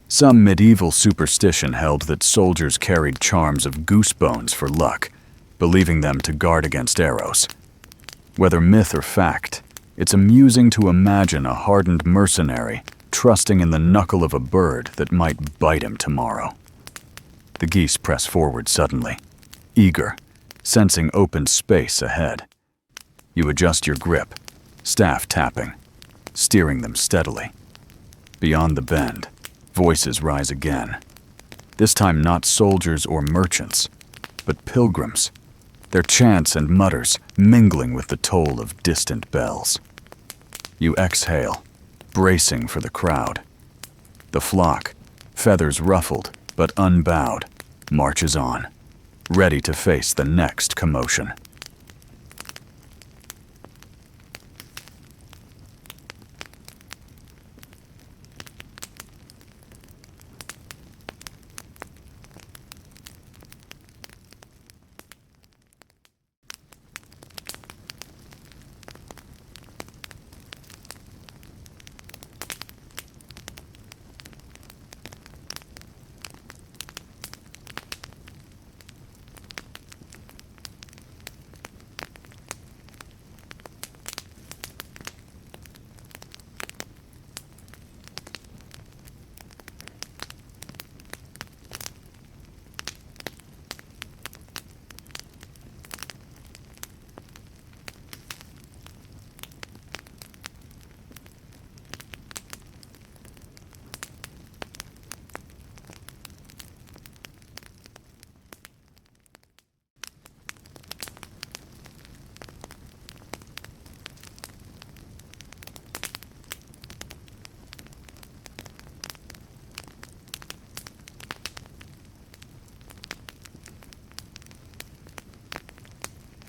Some medieval superstition held that soldiers carried charms of goose bones for luck, believing them to guard against arrows. Whether myth or fact, it's amusing to imagine a hardened mercenary trusting in the knuckle of a bird that might bite him tomorrow. The geese press forward suddenly, eager, sensing open space ahead. You adjust your grip, staff tapping, steering them steadily. Beyond the bend, voices rise again. This time not soldiers or merchants, but pilgrims, their chants and mutters mingling with the toll of distant bells. You exhale, bracing for the crowd. The flock, feathers ruffled but unbowed, marches on, ready to face the next commotion.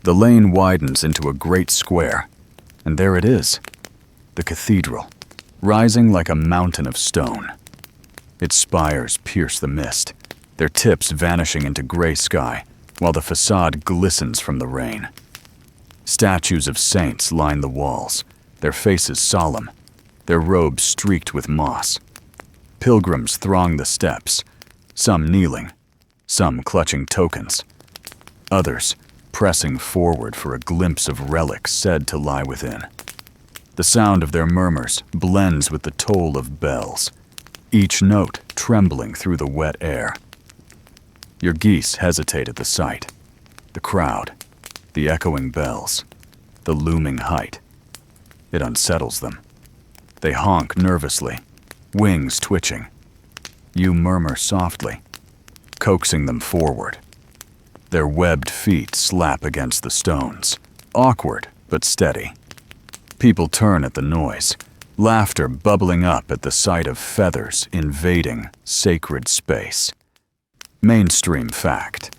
The lane widens into a great square, and there it is, the cathedral, rising like a mountain of stone. Its spires pierce the mist, their tips vanishing into gray sky, while the facade glistens from the rain. Statues of saints line the walls, their faces solemn, their robes streaked with moss. Pilgrims throng the steps, some kneeling, some clutching tokens, others pressing forward for a glimpse of relics said to lie within. The sound of their murmurs blends with the toll of bells, each note trembling through the wet air. Your geese hesitate at the sight, the crowd, the echoing bells, the looming height. It unsettles them. They honk nervously, wings twitching. You murmur softly, coaxing them forward. Their webbed feet slap against the stones, awkward but steady. People turn at the noise, laughter bubbling up at the sight of feathers invading sacred space. Mainstream fact.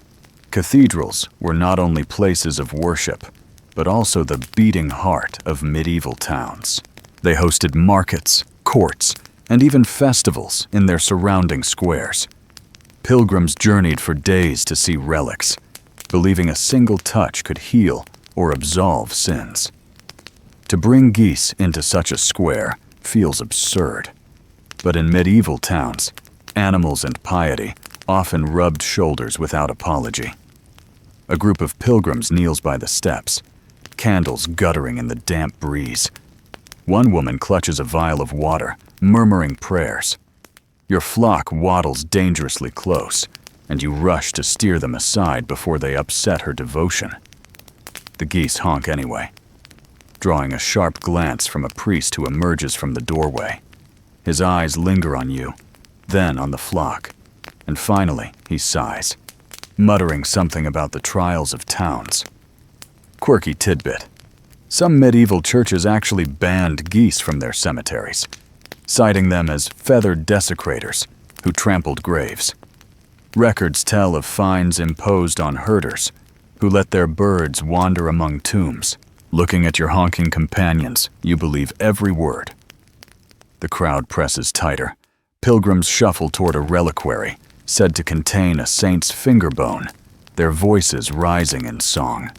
Cathedrals were not only places of worship, but also the beating heart of medieval towns. They hosted markets, courts, and even festivals in their surrounding squares. Pilgrims journeyed for days to see relics, believing a single touch could heal or absolve sins. To bring geese into such a square feels absurd. But in medieval towns, animals and piety often rubbed shoulders without apology. A group of pilgrims kneels by the steps, candles guttering in the damp breeze. One woman clutches a vial of water, murmuring prayers. Your flock waddles dangerously close, and you rush to steer them aside before they upset her devotion. The geese honk anyway, drawing a sharp glance from a priest who emerges from the doorway. His eyes linger on you, then on the flock, and finally he sighs, muttering something about the trials of towns. Quirky tidbit. Some medieval churches actually banned geese from their cemeteries, citing them as feathered desecrators who trampled graves. Records tell of fines imposed on herders who let their birds wander among tombs. Looking at your honking companions, you believe every word. The crowd presses tighter. Pilgrims shuffle toward a reliquary said to contain a saint's finger bone, their voices rising in song.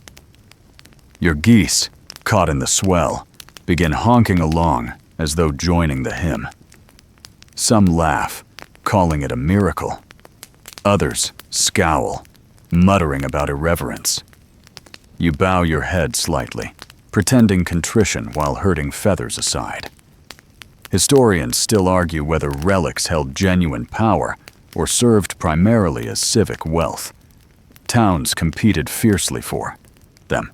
Your geese, caught in the swell, begin honking along as though joining the hymn. Some laugh, calling it a miracle. Others scowl, muttering about irreverence. You bow your head slightly, pretending contrition while herding feathers aside. Historians still argue whether relics held genuine power or served primarily as civic wealth. Towns competed fiercely for them,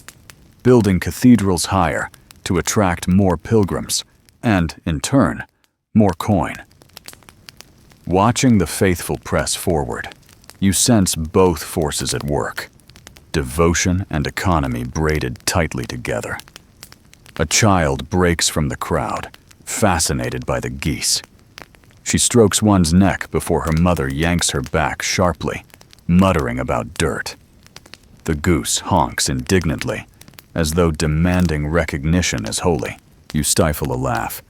building cathedrals higher to attract more pilgrims and, in turn, more coin. Watching the faithful press forward, you sense both forces at work, devotion and economy braided tightly together. A child breaks from the crowd, fascinated by the geese. She strokes one's neck before her mother yanks her back sharply, muttering about dirt. The goose honks indignantly, as though demanding recognition as holy. You stifle a laugh,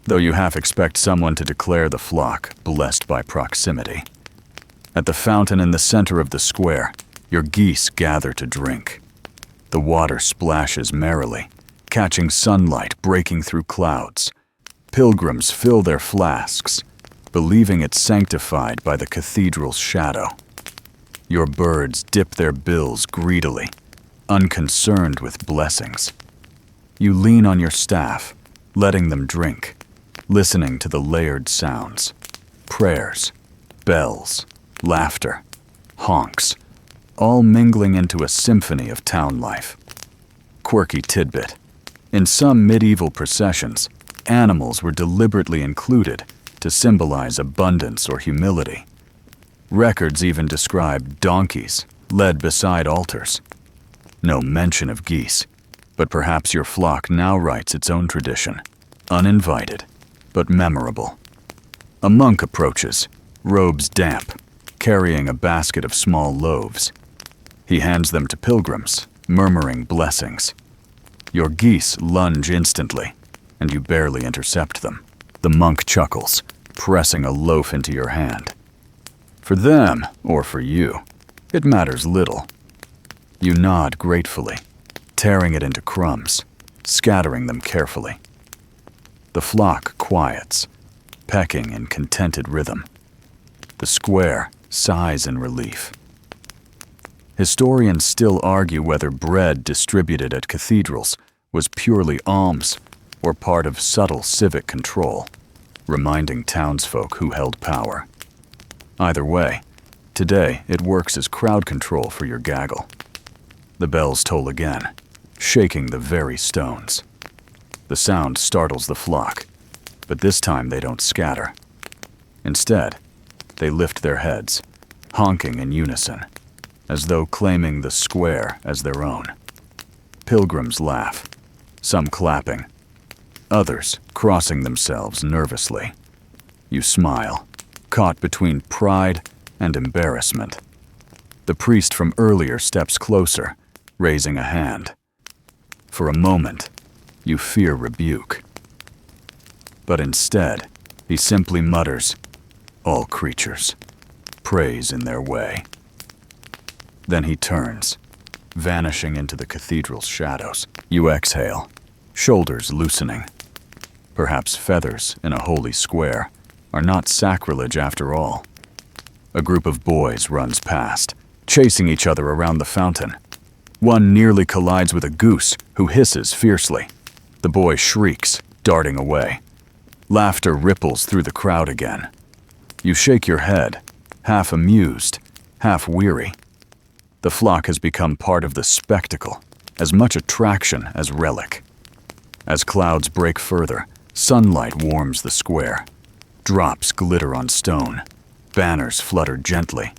though you half expect someone to declare the flock blessed by proximity. At the fountain in the center of the square, your geese gather to drink. The water splashes merrily, catching sunlight breaking through clouds. Pilgrims fill their flasks, believing it sanctified by the cathedral's shadow. Your birds dip their bills greedily, unconcerned with blessings. You lean on your staff, letting them drink, listening to the layered sounds. Prayers, bells, laughter, honks, all mingling into a symphony of town life. Quirky tidbit. In some medieval processions, animals were deliberately included to symbolize abundance or humility. Records even describe donkeys led beside altars. No mention of geese, but perhaps your flock now writes its own tradition, uninvited, but memorable. A monk approaches, robes damp, carrying a basket of small loaves. He hands them to pilgrims, murmuring blessings. Your geese lunge instantly, and you barely intercept them. The monk chuckles, pressing a loaf into your hand. For them, or for you, it matters little. You nod gratefully, tearing it into crumbs, scattering them carefully. The flock quiets, pecking in contented rhythm. The square sighs in relief. Historians still argue whether bread distributed at cathedrals was purely alms or part of subtle civic control, reminding townsfolk who held power. Either way, today it works as crowd control for your gaggle. The bells toll again, shaking the very stones. The sound startles the flock, but this time they don't scatter. Instead, they lift their heads, honking in unison, as though claiming the square as their own. Pilgrims laugh, some clapping, others crossing themselves nervously. You smile, caught between pride and embarrassment. The priest from earlier steps closer, raising a hand. For a moment, you fear rebuke. But instead, he simply mutters, "All creatures, praise in their way." Then he turns, vanishing into the cathedral's shadows. You exhale, shoulders loosening. Perhaps feathers in a holy square are not sacrilege after all. A group of boys runs past, chasing each other around the fountain. One nearly collides with a goose who hisses fiercely. The boy shrieks, darting away. Laughter ripples through the crowd again. You shake your head, half amused, half weary. The flock has become part of the spectacle, as much attraction as relic. As clouds break further, sunlight warms the square. Drops glitter on stone, banners flutter gently,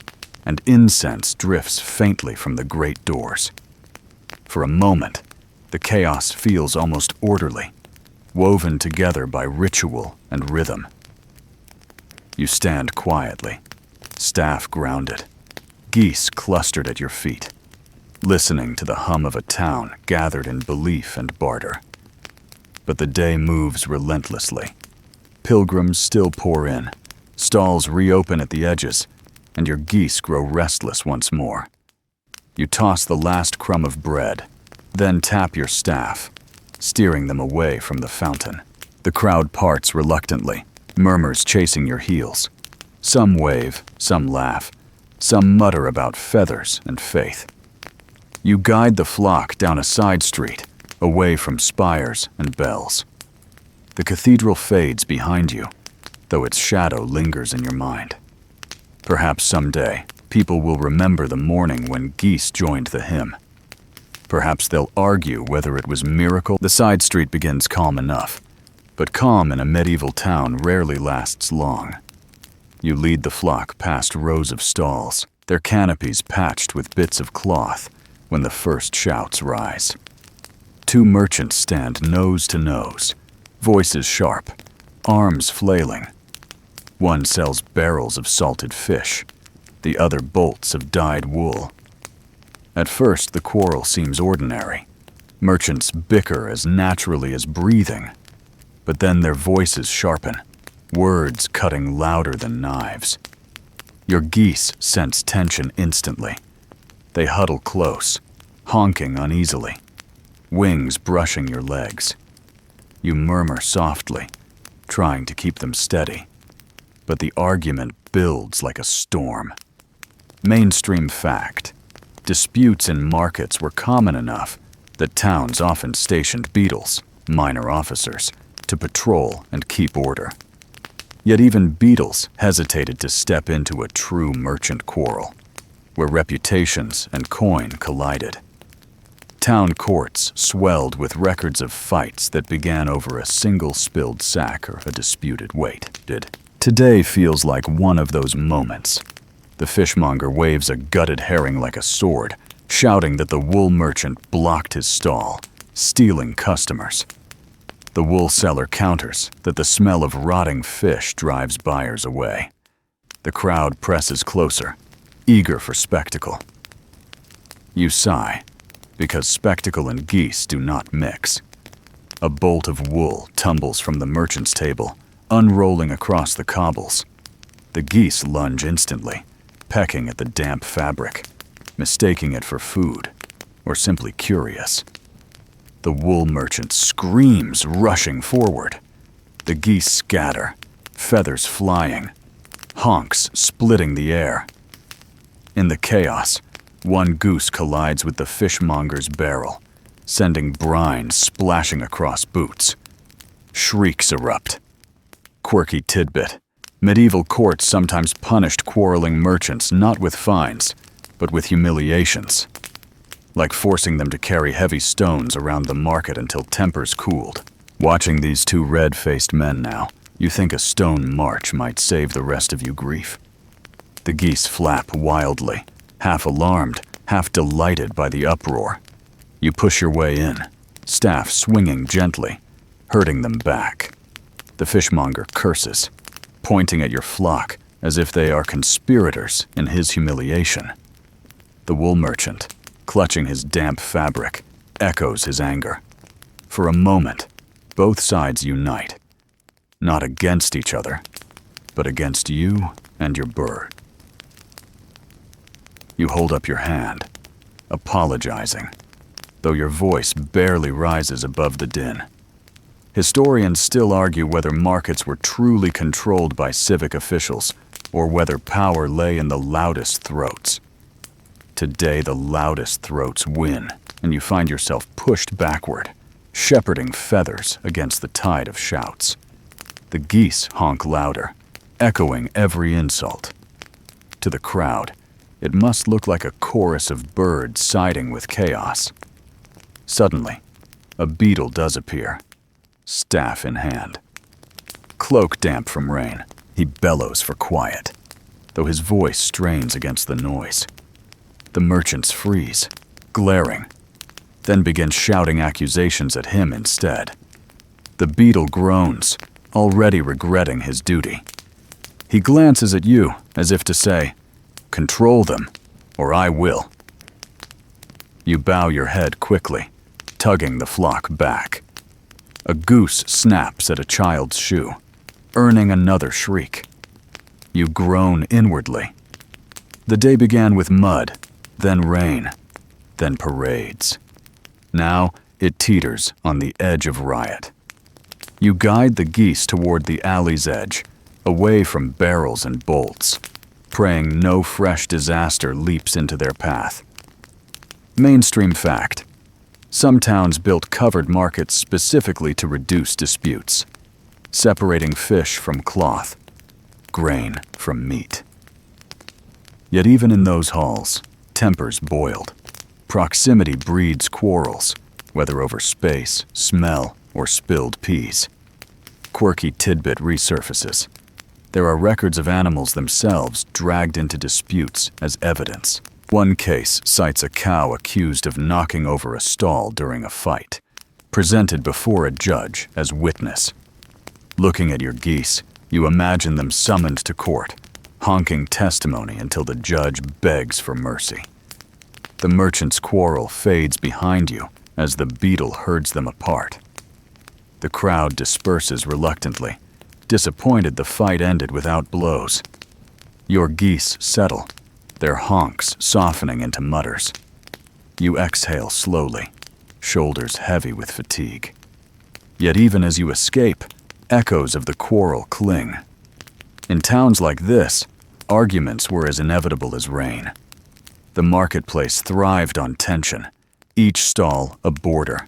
and incense drifts faintly from the great doors. For a moment, the chaos feels almost orderly, woven together by ritual and rhythm. You stand quietly, staff grounded, geese clustered at your feet, listening to the hum of a town gathered in belief and barter. But the day moves relentlessly. Pilgrims still pour in, stalls reopen at the edges, and your geese grow restless once more. You toss the last crumb of bread, then tap your staff, steering them away from the fountain. The crowd parts reluctantly, murmurs chasing your heels. Some wave, some laugh, some mutter about feathers and faith. You guide the flock down a side street, away from spires and bells. The cathedral fades behind you, though its shadow lingers in your mind. Perhaps someday, people will remember the morning when geese joined the hymn. Perhaps they'll argue whether it was miracle. The side street begins calm enough, but calm in a medieval town rarely lasts long. You lead the flock past rows of stalls, their canopies patched with bits of cloth, when the first shouts rise. Two merchants stand nose to nose, voices sharp, arms flailing. One sells barrels of salted fish, the other bolts of dyed wool. At first, the quarrel seems ordinary. Merchants bicker as naturally as breathing, but then their voices sharpen, words cutting louder than knives. Your geese sense tension instantly. They huddle close, honking uneasily, wings brushing your legs. You murmur softly, trying to keep them steady, but the argument builds like a storm. Mainstream fact: disputes in markets were common enough that towns often stationed beadles, minor officers, to patrol and keep order. Yet even beadles hesitated to step into a true merchant quarrel, where reputations and coin collided. Town courts swelled with records of fights that began over a single spilled sack or a disputed weight. Today feels like one of those moments. The fishmonger waves a gutted herring like a sword, shouting that the wool merchant blocked his stall, stealing customers. The wool seller counters that the smell of rotting fish drives buyers away. The crowd presses closer, eager for spectacle. You sigh, because spectacle and geese do not mix. A bolt of wool tumbles from the merchant's table, unrolling across the cobbles. The geese lunge instantly, pecking at the damp fabric, mistaking it for food, or simply curious. The wool merchant screams, rushing forward. The geese scatter, feathers flying, honks splitting the air. In the chaos, one goose collides with the fishmonger's barrel, sending brine splashing across boots. Shrieks erupt. Quirky tidbit: medieval courts sometimes punished quarreling merchants not with fines, but with humiliations, like forcing them to carry heavy stones around the market until tempers cooled. Watching these two red-faced men now, you think a stone march might save the rest of you grief. The geese flap wildly, half alarmed, half delighted by the uproar. You push your way in, staff swinging gently, herding them back. The fishmonger curses, pointing at your flock as if they are conspirators in his humiliation. The wool merchant, clutching his damp fabric, echoes his anger. For a moment, both sides unite, not against each other, but against you and your bird. You hold up your hand, apologizing, though your voice barely rises above the din. Historians still argue whether markets were truly controlled by civic officials or whether power lay in the loudest throats. Today, the loudest throats win, and you find yourself pushed backward, shepherding feathers against the tide of shouts. The geese honk louder, echoing every insult. To the crowd, it must look like a chorus of birds siding with chaos. Suddenly, a beetle does appear, staff in hand. Cloak damp from rain, he bellows for quiet, though his voice strains against the noise. The merchants freeze, glaring. then begins shouting accusations at him instead. The beetle groans, already regretting his duty. He glances at you as if to say, "Control them, or I will." You bow your head quickly, tugging the flock back. A goose snaps at a child's shoe, earning another shriek. You groan inwardly. The day began with mud, then rain, then parades. Now it teeters on the edge of riot. You guide the geese toward the alley's edge, away from barrels and bolts, praying no fresh disaster leaps into their path. Mainstream fact: some towns built covered markets specifically to reduce disputes, separating fish from cloth, grain from meat. Yet even in those halls, tempers boiled. Proximity breeds quarrels, whether over space, smell, or spilled peas. Quirky tidbit resurfaces. There are records of animals themselves dragged into disputes as evidence. One case cites a cow accused of knocking over a stall during a fight, presented before a judge as witness. Looking at your geese, you imagine them summoned to court, honking testimony until the judge begs for mercy. The merchant's quarrel fades behind you as the beetle herds them apart. The crowd disperses reluctantly, disappointed the fight ended without blows. Your geese settle, their honks softening into mutters. You exhale slowly, shoulders heavy with fatigue. Yet even as you escape, echoes of the quarrel cling. In towns like this, arguments were as inevitable as rain. The marketplace thrived on tension, each stall a border,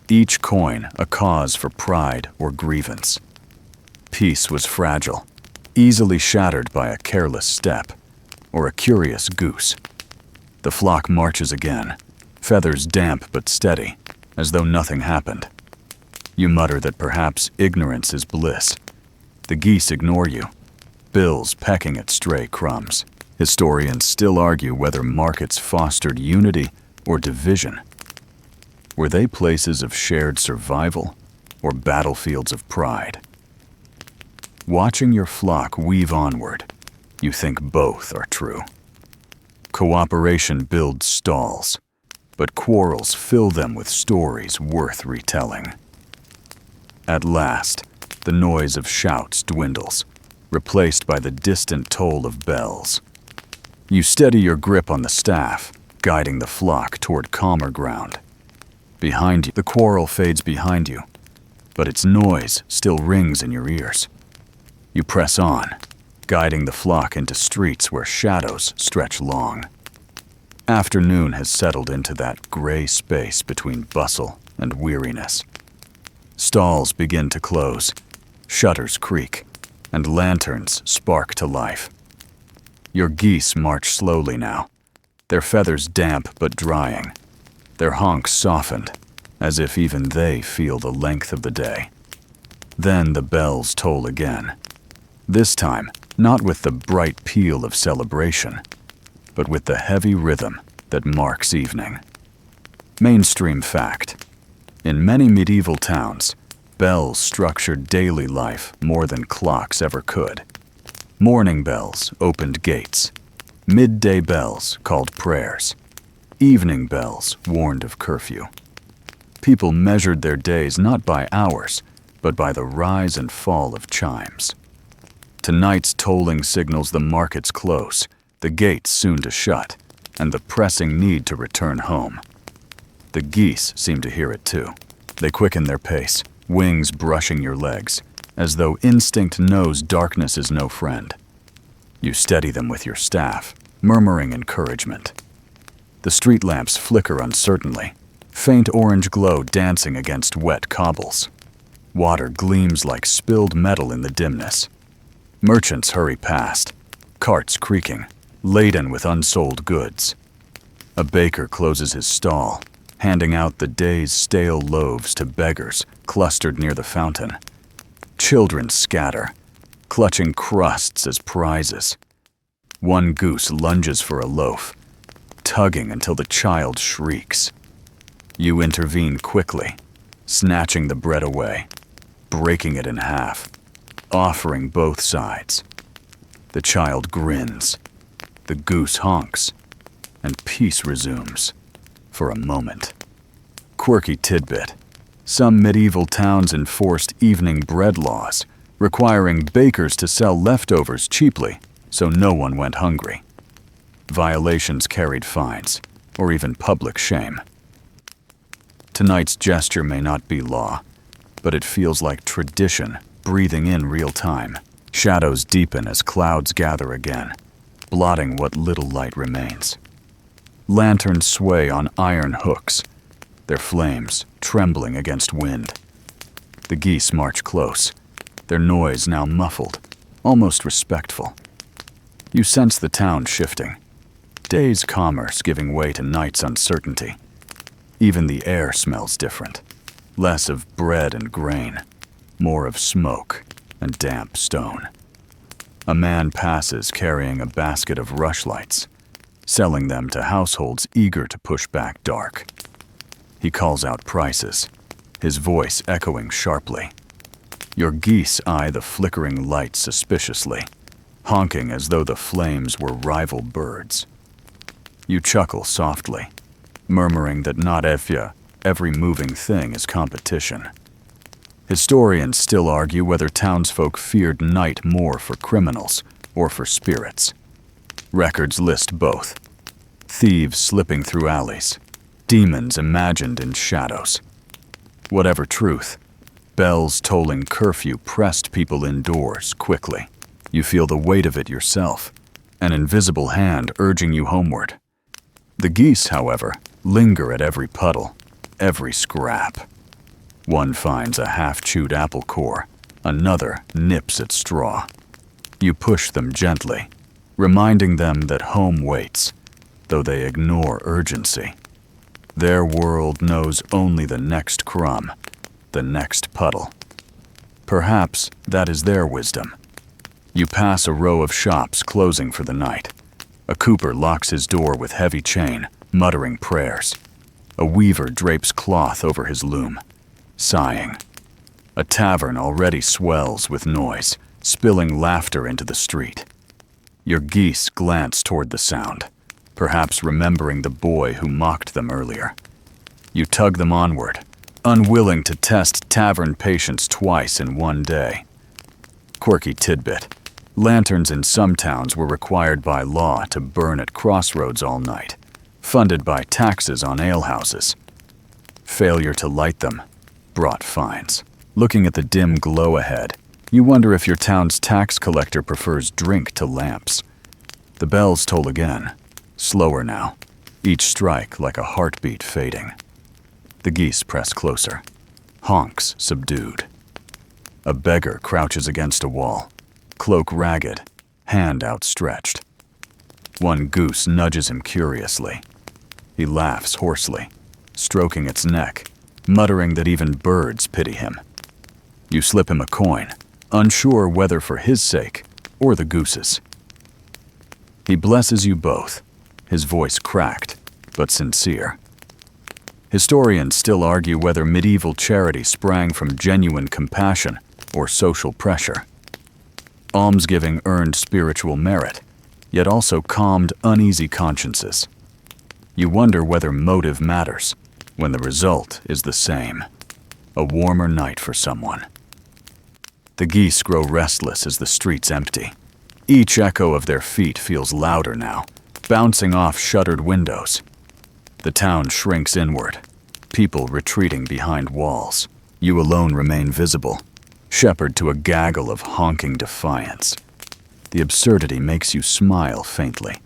each coin a cause for pride or grievance. Peace was fragile, easily shattered by a careless step or a curious goose. The flock marches again, feathers damp but steady, as though nothing happened. You mutter that perhaps ignorance is bliss. The geese ignore you, bills pecking at stray crumbs. Historians still argue whether markets fostered unity or division. Were they places of shared survival or battlefields of pride? Watching your flock weave onward, you think both are true. Cooperation builds stalls, but quarrels fill them with stories worth retelling. At last, the noise of shouts dwindles, replaced by the distant toll of bells. You steady your grip on the staff, guiding the flock toward calmer ground. Behind you, the quarrel fades behind you, but its noise still rings in your ears. You press on, guiding the flock into streets where shadows stretch long. Afternoon has settled into that gray space between bustle and weariness. Stalls begin to close, shutters creak, and lanterns spark to life. Your geese march slowly now, their feathers damp but drying, their honks softened, as if even they feel the length of the day. Then the bells toll again, this time not with the bright peal of celebration, but with the heavy rhythm that marks evening. Mainstream fact: in many medieval towns, bells structured daily life more than clocks ever could. Morning bells opened gates. Midday bells called prayers. Evening bells warned of curfew. People measured their days not by hours, but by the rise and fall of chimes. Tonight's tolling signals the market's close, the gates soon to shut, and the pressing need to return home. The geese seem to hear it too. They quicken their pace, wings brushing your legs, as though instinct knows darkness is no friend. You steady them with your staff, murmuring encouragement. The street lamps flicker uncertainly, faint orange glow dancing against wet cobbles. Water gleams like spilled metal in the dimness. Merchants hurry past, carts creaking, laden with unsold goods. A baker closes his stall, handing out the day's stale loaves to beggars clustered near the fountain. Children scatter, clutching crusts as prizes. One goose lunges for a loaf, tugging until the child shrieks. You intervene quickly, snatching the bread away, breaking it in half, offering both sides. The child grins, the goose honks, and peace resumes for a moment. Quirky tidbit. Some medieval towns enforced evening bread laws, requiring bakers to sell leftovers cheaply so no one went hungry. Violations carried fines, or even public shame. Tonight's gesture may not be law, but it feels like tradition breathing in real time. Shadows deepen as clouds gather again, blotting what little light remains. Lanterns sway on iron hooks, their flames trembling against wind. The geese march close, their noise now muffled, almost respectful. You sense the town shifting, day's commerce giving way to night's uncertainty. Even the air smells different, less of bread and grain, more of smoke and damp stone. A man passes carrying a basket of rushlights, selling them to households eager to push back dark. He calls out prices, his voice echoing sharply. Your geese eye the flickering light suspiciously, honking as though the flames were rival birds. You chuckle softly, murmuring that not every moving thing is competition. Historians still argue whether townsfolk feared night more for criminals or for spirits. Records list both. Thieves slipping through alleys, demons imagined in shadows. Whatever truth, bells tolling curfew pressed people indoors quickly. You feel the weight of it yourself, an invisible hand urging you homeward. The geese, however, linger at every puddle, every scrap. One finds a half-chewed apple core, another nips at straw. You push them gently, reminding them that home waits, though they ignore urgency. Their world knows only the next crumb, the next puddle. Perhaps that is their wisdom. You pass a row of shops closing for the night. A cooper locks his door with heavy chain, muttering prayers. A weaver drapes cloth over his loom, sighing. A tavern already swells with noise, spilling laughter into the street. Your geese glance toward the sound, perhaps remembering the boy who mocked them earlier. You tug them onward, unwilling to test tavern patience twice in one day. Quirky tidbit. Lanterns in some towns were required by law to burn at crossroads all night, funded by taxes on alehouses. Failure to light them brought fines. Looking at the dim glow ahead, you wonder if your town's tax collector prefers drink to lamps. The bells toll again, slower now, each strike like a heartbeat fading. The geese press closer, honks subdued. A beggar crouches against a wall, cloak ragged, hand outstretched. One goose nudges him curiously. He laughs hoarsely, stroking its neck, muttering that even birds pity him. You slip him a coin, unsure whether for his sake or the goose's. He blesses you both, his voice cracked, but sincere. Historians still argue whether medieval charity sprang from genuine compassion or social pressure. Almsgiving earned spiritual merit, yet also calmed uneasy consciences. You wonder whether motive matters when the result is the same: a warmer night for someone. The geese grow restless as the streets empty. Each echo of their feet feels louder now, bouncing off shuttered windows. The town shrinks inward, people retreating behind walls. You alone remain visible, shepherd to a gaggle of honking defiance. The absurdity makes you smile faintly.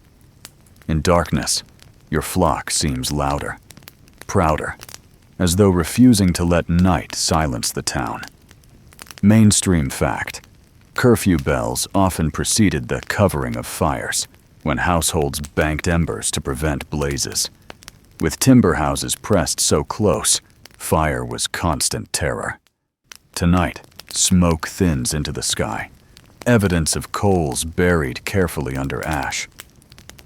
In darkness, your flock seems louder, prouder, as though refusing to let night silence the town. Mainstream fact: curfew bells often preceded the covering of fires, when households banked embers to prevent blazes. With timber houses pressed so close, fire was constant terror. Tonight, smoke thins into the sky, evidence of coals buried carefully under ash.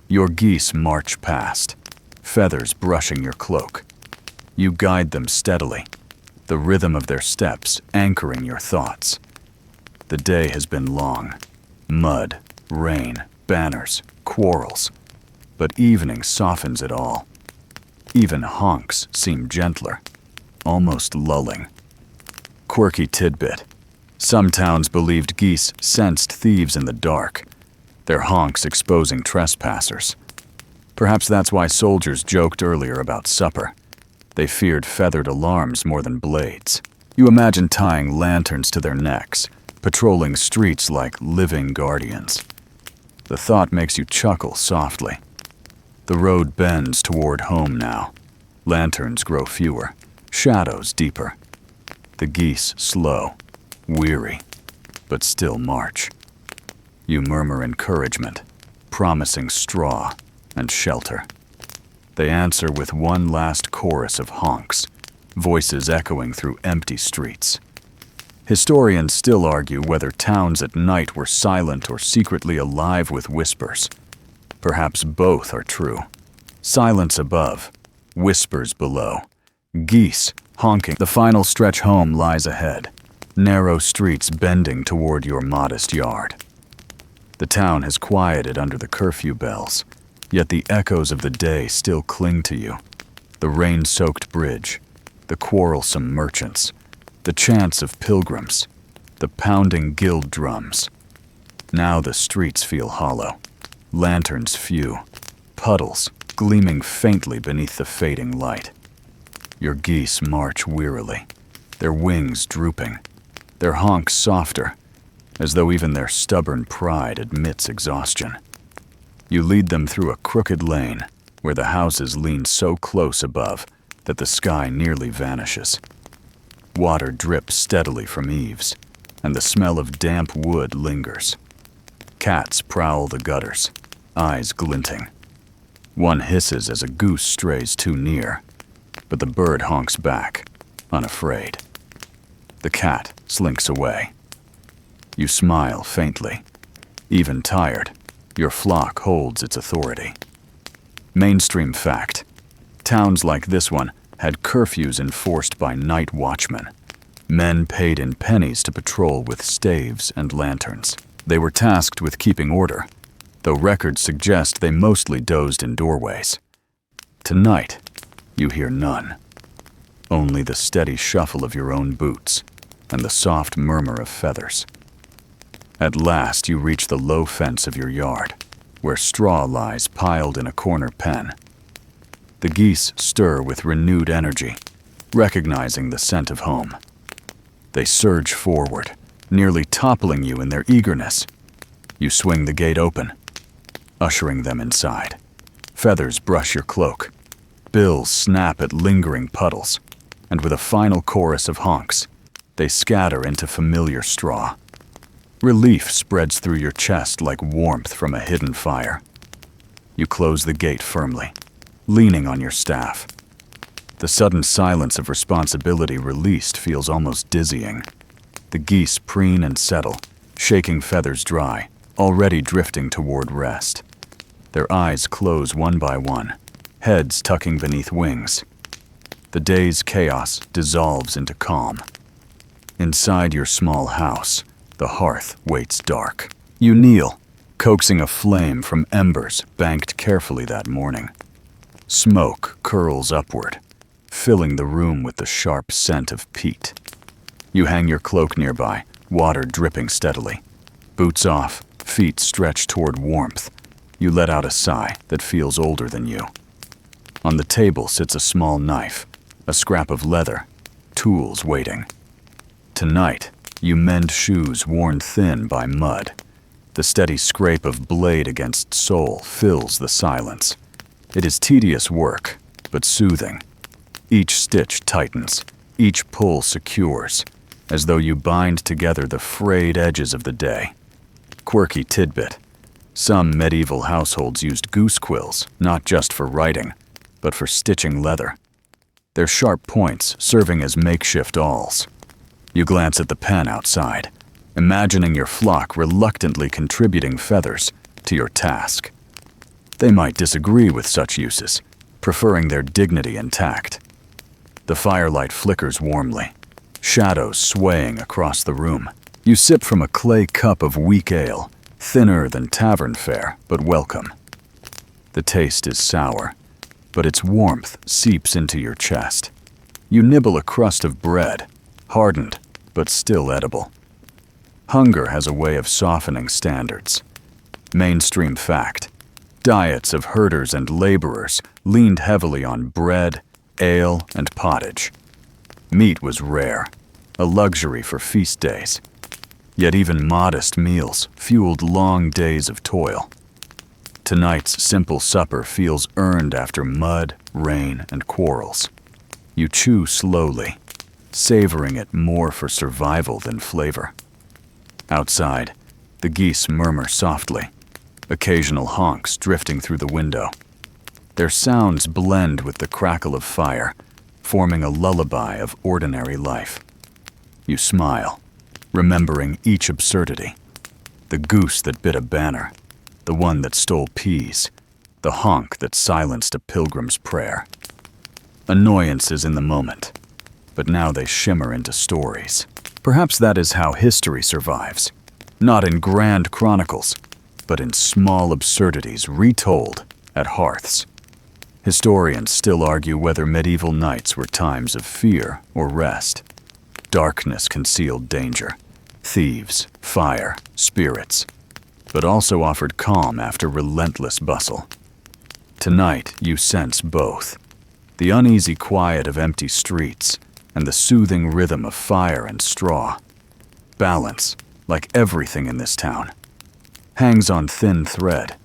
Your geese march past, feathers brushing your cloak. You guide them steadily, the rhythm of their steps anchoring your thoughts. The day has been long. Mud, rain, banners, quarrels. But evening softens it all. Even honks seem gentler, almost lulling. Quirky tidbit. Some towns believed geese sensed thieves in the dark, their honks exposing trespassers. Perhaps that's why soldiers joked earlier about supper. They feared feathered alarms more than blades. You imagine tying lanterns to their necks, patrolling streets like living guardians. The thought makes you chuckle softly. The road bends toward home now. Lanterns grow fewer, shadows deeper. The geese slow, weary, but still march. You murmur encouragement, promising straw and shelter. They answer with one last chorus of honks, voices echoing through empty streets. Historians still argue whether towns at night were silent or secretly alive with whispers. Perhaps both are true. Silence above, whispers below. Geese honking. The final stretch home lies ahead, narrow streets bending toward your modest yard. The town has quieted under the curfew bells, yet the echoes of the day still cling to you. The rain-soaked bridge, the quarrelsome merchants, the chants of pilgrims, the pounding guild drums. Now the streets feel hollow, lanterns few, puddles gleaming faintly beneath the fading light. Your geese march wearily, their wings drooping, their honks softer, as though even their stubborn pride admits exhaustion. You lead them through a crooked lane where the houses lean so close above that the sky nearly vanishes. Water drips steadily from eaves, and the smell of damp wood lingers. Cats prowl the gutters, eyes glinting. One hisses as a goose strays too near, but the bird honks back, unafraid. The cat slinks away. You smile faintly. Even tired, your flock holds its authority. Mainstream fact. Towns like this one had curfews enforced by night watchmen. Men paid in pennies to patrol with staves and lanterns. They were tasked with keeping order, though records suggest they mostly dozed in doorways. Tonight, you hear none. Only the steady shuffle of your own boots and the soft murmur of feathers. At last you reach the low fence of your yard, where straw lies piled in a corner pen. The geese stir with renewed energy, recognizing the scent of home. They surge forward, nearly toppling you in their eagerness. You swing the gate open, ushering them inside. Feathers brush your cloak. Bills snap at lingering puddles, and with a final chorus of honks, they scatter into familiar straw. Relief spreads through your chest like warmth from a hidden fire. You close the gate firmly, leaning on your staff. The sudden silence of responsibility released feels almost dizzying. The geese preen and settle, shaking feathers dry, already drifting toward rest. Their eyes close one by one, heads tucking beneath wings. The day's chaos dissolves into calm. Inside your small house, the hearth waits dark. You kneel, coaxing a flame from embers banked carefully that morning. Smoke curls upward, filling the room with the sharp scent of peat. You hang your cloak nearby, water dripping steadily. Boots off, feet stretched toward warmth. You let out a sigh that feels older than you. On the table sits a small knife, a scrap of leather, tools waiting. Tonight, you mend shoes worn thin by mud. The steady scrape of blade against sole fills the silence. It is tedious work, but soothing. Each stitch tightens, each pull secures, as though you bind together the frayed edges of the day. Quirky tidbit. Some medieval households used goose quills, not just for writing, but for stitching leather. Their sharp points serving as makeshift awls. You glance at the pen outside, imagining your flock reluctantly contributing feathers to your task. They might disagree with such uses, preferring their dignity intact. The firelight flickers warmly, shadows swaying across the room. You sip from a clay cup of weak ale, thinner than tavern fare, but welcome. The taste is sour, but its warmth seeps into your chest. You nibble a crust of bread, hardened, but still edible. Hunger has a way of softening standards. Mainstream fact: diets of herders and laborers leaned heavily on bread, ale, and pottage. Meat was rare, a luxury for feast days. Yet even modest meals fueled long days of toil. Tonight's simple supper feels earned after mud, rain, and quarrels. You chew slowly, savoring it more for survival than flavor. Outside, the geese murmur softly, occasional honks drifting through the window. Their sounds blend with the crackle of fire, forming a lullaby of ordinary life. You smile, remembering each absurdity. The goose that bit a banner, the one that stole peas, the honk that silenced a pilgrim's prayer. Annoyances in the moment, but now they shimmer into stories. Perhaps that is how history survives, not in grand chronicles, but in small absurdities retold at hearths. Historians still argue whether medieval nights were times of fear or rest. Darkness concealed danger, thieves, fire, spirits, but also offered calm after relentless bustle. Tonight you sense both: the uneasy quiet of empty streets and the soothing rhythm of fire and straw. Balance, like everything in this town, hangs on thin thread.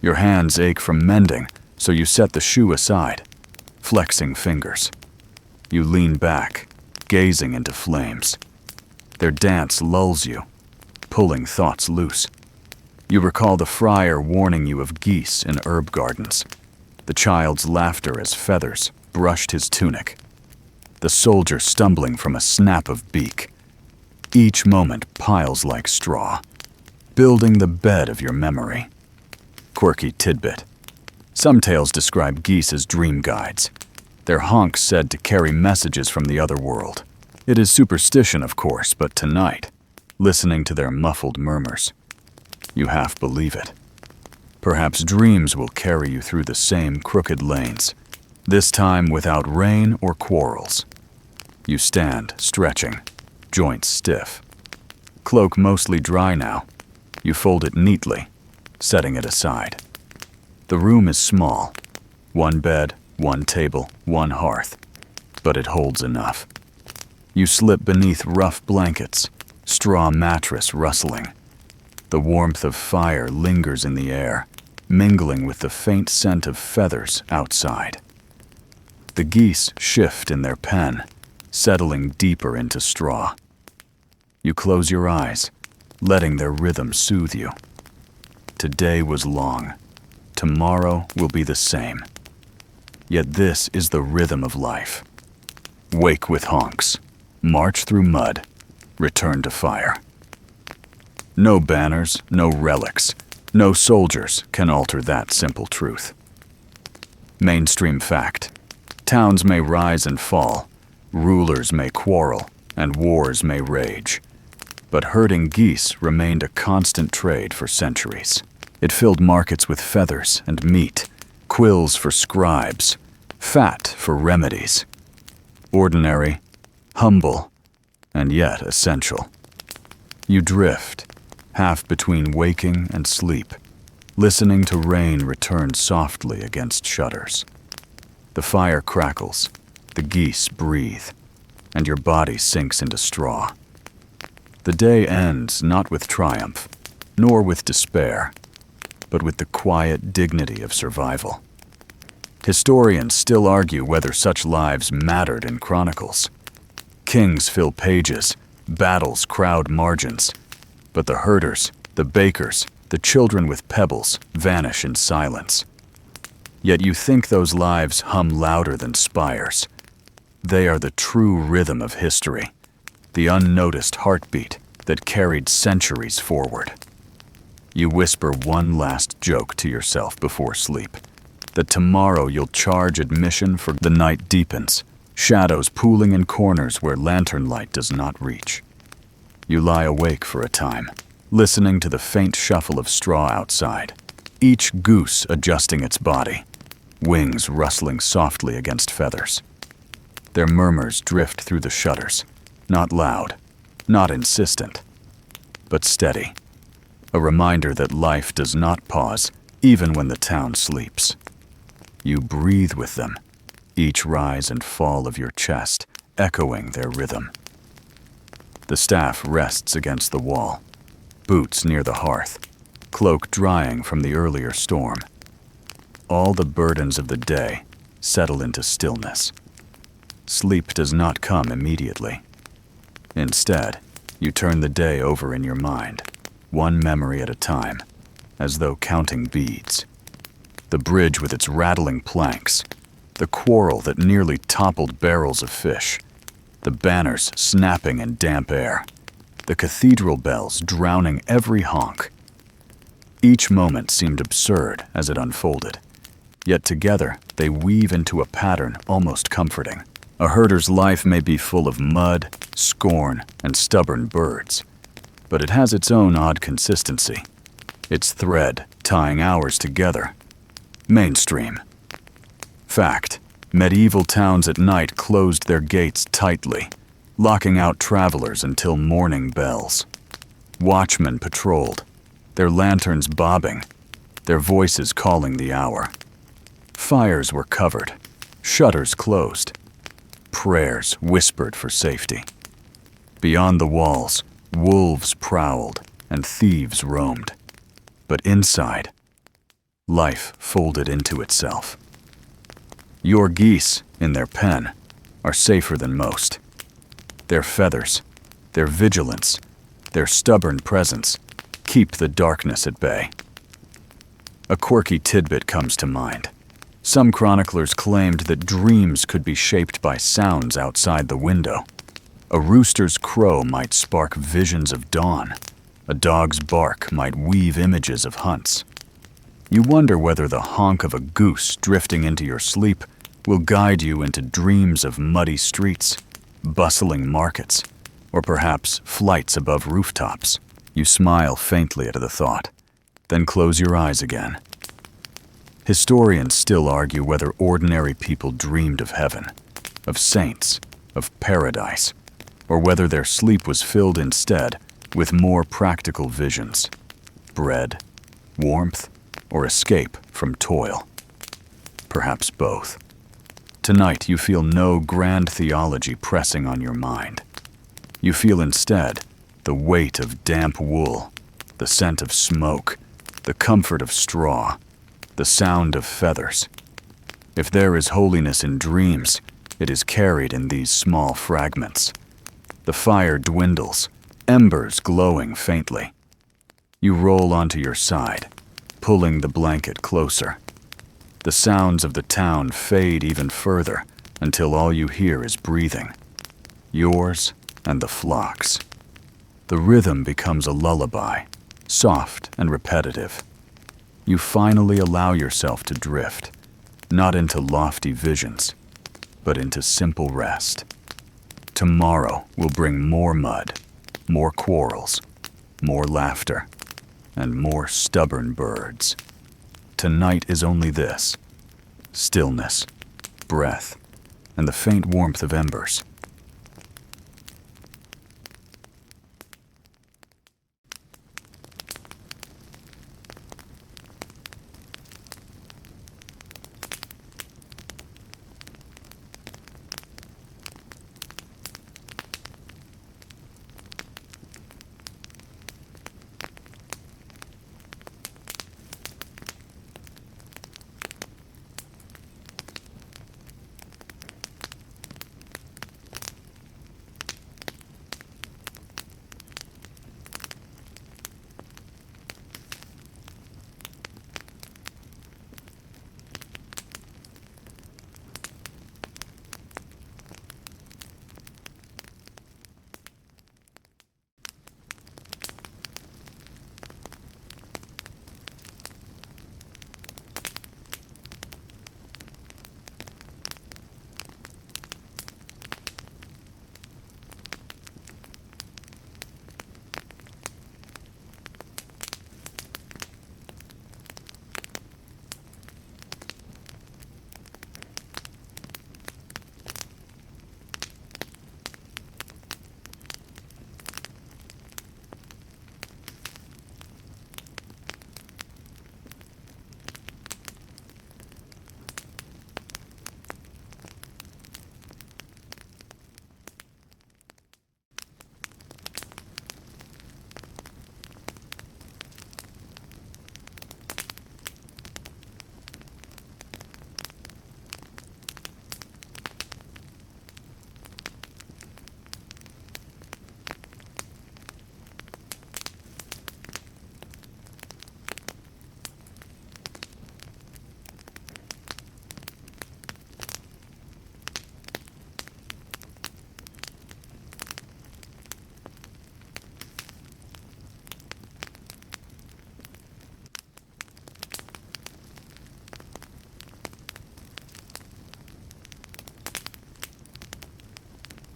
Your hands ache from mending, so you set the shoe aside, flexing fingers. You lean back, gazing into flames. Their dance lulls you, pulling thoughts loose. You recall the friar warning you of geese in herb gardens, the child's laughter as feathers brushed his tunic, the soldier stumbling from a snap of beak. Each moment piles like straw, building the bed of your memory. Quirky tidbit: some tales describe geese as dream guides, their honks said to carry messages from the other world. It is superstition, of course, but tonight, listening to their muffled murmurs, you half believe it. Perhaps dreams will carry you through the same crooked lanes, this time without rain or quarrels. You stand, stretching, joints stiff. Cloak mostly dry now. You fold it neatly, setting it aside. The room is small. One bed, one table, one hearth. But it holds enough. You slip beneath rough blankets, straw mattress rustling. The warmth of fire lingers in the air, mingling with the faint scent of feathers outside. The geese shift in their pen, settling deeper into straw. You close your eyes, letting their rhythm soothe you. Today was long. Tomorrow will be the same. Yet this is the rhythm of life. Wake with honks, march through mud, return to fire. No banners, no relics, no soldiers can alter that simple truth. Mainstream fact: towns may rise and fall, rulers may quarrel, and wars may rage. But herding geese remained a constant trade for centuries. It filled markets with feathers and meat, quills for scribes, fat for remedies. Ordinary, humble, and yet essential. You drift, half between waking and sleep, listening to rain return softly against shutters. The fire crackles, the geese breathe, and your body sinks into straw. The day ends not with triumph, nor with despair, but with the quiet dignity of survival. Historians still argue whether such lives mattered in chronicles. Kings fill pages, battles crowd margins, but the herders, the bakers, the children with pebbles vanish in silence. Yet you think those lives hum louder than spires. They are the true rhythm of history, the unnoticed heartbeat that carried centuries forward. You whisper one last joke to yourself before sleep, that tomorrow you'll charge admission for the night deepens, shadows pooling in corners where lantern light does not reach. You lie awake for a time, listening to the faint shuffle of straw outside, each goose adjusting its body, wings rustling softly against feathers. Their murmurs drift through the shutters, not loud, not insistent, but steady, a reminder that life does not pause even when the town sleeps. You breathe with them, each rise and fall of your chest echoing their rhythm. The staff rests against the wall, boots near the hearth, cloak drying from the earlier storm. All the burdens of the day settle into stillness. Sleep does not come immediately. Instead, you turn the day over in your mind, one memory at a time, as though counting beads. The bridge with its rattling planks, the quarrel that nearly toppled barrels of fish, the banners snapping in damp air, the cathedral bells drowning every honk. Each moment seemed absurd as it unfolded, yet together they weave into a pattern almost comforting. A herder's life may be full of mud, scorn, and stubborn birds, but it has its own odd consistency, its thread tying hours together. Mainstream. Fact: medieval towns at night closed their gates tightly, locking out travelers until morning bells. Watchmen patrolled, their lanterns bobbing, their voices calling the hour. Fires were covered, shutters closed, prayers whispered for safety. Beyond the walls, wolves prowled and thieves roamed. But inside, life folded into itself. Your geese, in their pen, are safer than most. Their feathers, their vigilance, their stubborn presence keep the darkness at bay. A quirky tidbit comes to mind. Some chroniclers claimed that dreams could be shaped by sounds outside the window. A rooster's crow might spark visions of dawn. A dog's bark might weave images of hunts. You wonder whether the honk of a goose drifting into your sleep will guide you into dreams of muddy streets, bustling markets, or perhaps flights above rooftops. You smile faintly at the thought, then close your eyes again. Historians still argue whether ordinary people dreamed of heaven, of saints, of paradise, or whether their sleep was filled instead with more practical visions: bread, warmth, or escape from toil. Perhaps both. Tonight you feel no grand theology pressing on your mind. You feel instead the weight of damp wool, the scent of smoke, the comfort of straw, the sound of feathers. If there is holiness in dreams, it is carried in these small fragments. The fire dwindles, embers glowing faintly. You roll onto your side, pulling the blanket closer. The sounds of the town fade even further until all you hear is breathing, yours and the flock's. The rhythm becomes a lullaby, soft and repetitive. You finally allow yourself to drift, not into lofty visions, but into simple rest. Tomorrow will bring more mud, more quarrels, more laughter, and more stubborn birds. Tonight is only this: stillness, breath, and the faint warmth of embers.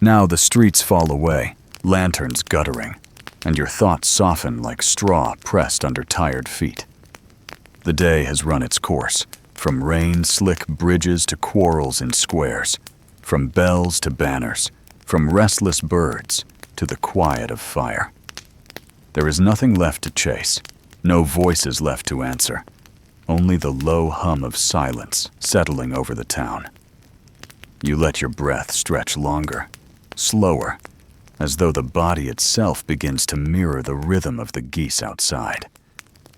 Now the streets fall away, lanterns guttering, and your thoughts soften like straw pressed under tired feet. The day has run its course, from rain-slick bridges to quarrels in squares, from bells to banners, from restless birds to the quiet of fire. There is nothing left to chase, no voices left to answer, only the low hum of silence settling over the town. You let your breath stretch longer, slower, as though the body itself begins to mirror the rhythm of the geese outside,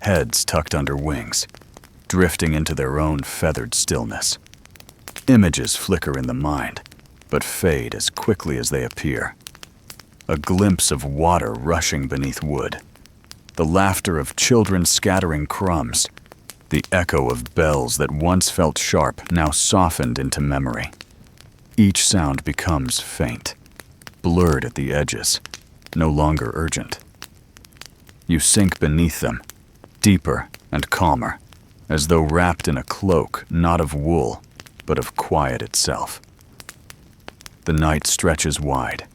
heads tucked under wings, drifting into their own feathered stillness. Images flicker in the mind, but fade as quickly as they appear. A glimpse of water rushing beneath wood, the laughter of children scattering crumbs, the echo of bells that once felt sharp now softened into memory. Each sound becomes faint, blurred at the edges, no longer urgent. You sink beneath them, deeper and calmer, as though wrapped in a cloak not of wool, but of quiet itself. The night stretches wide,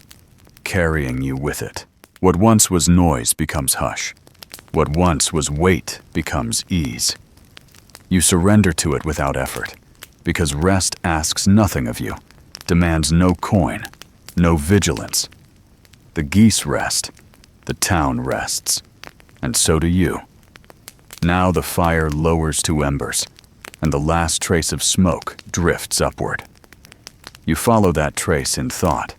carrying you with it. What once was noise becomes hush. What once was weight becomes ease. You surrender to it without effort, because rest asks nothing of you, demands no coin, no vigilance. The geese rest, the town rests, and so do you. Now the fire lowers to embers, and the last trace of smoke drifts upward. You follow that trace in thought,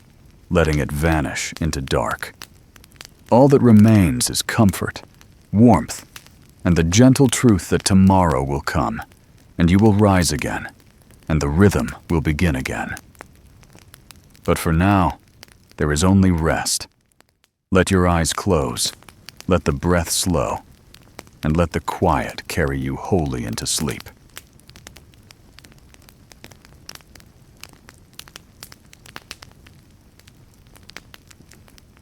letting it vanish into dark. All that remains is comfort, warmth, and the gentle truth that tomorrow will come, and you will rise again, and the rhythm will begin again. But for now, there is only rest. Let your eyes close, let the breath slow, and let the quiet carry you wholly into sleep.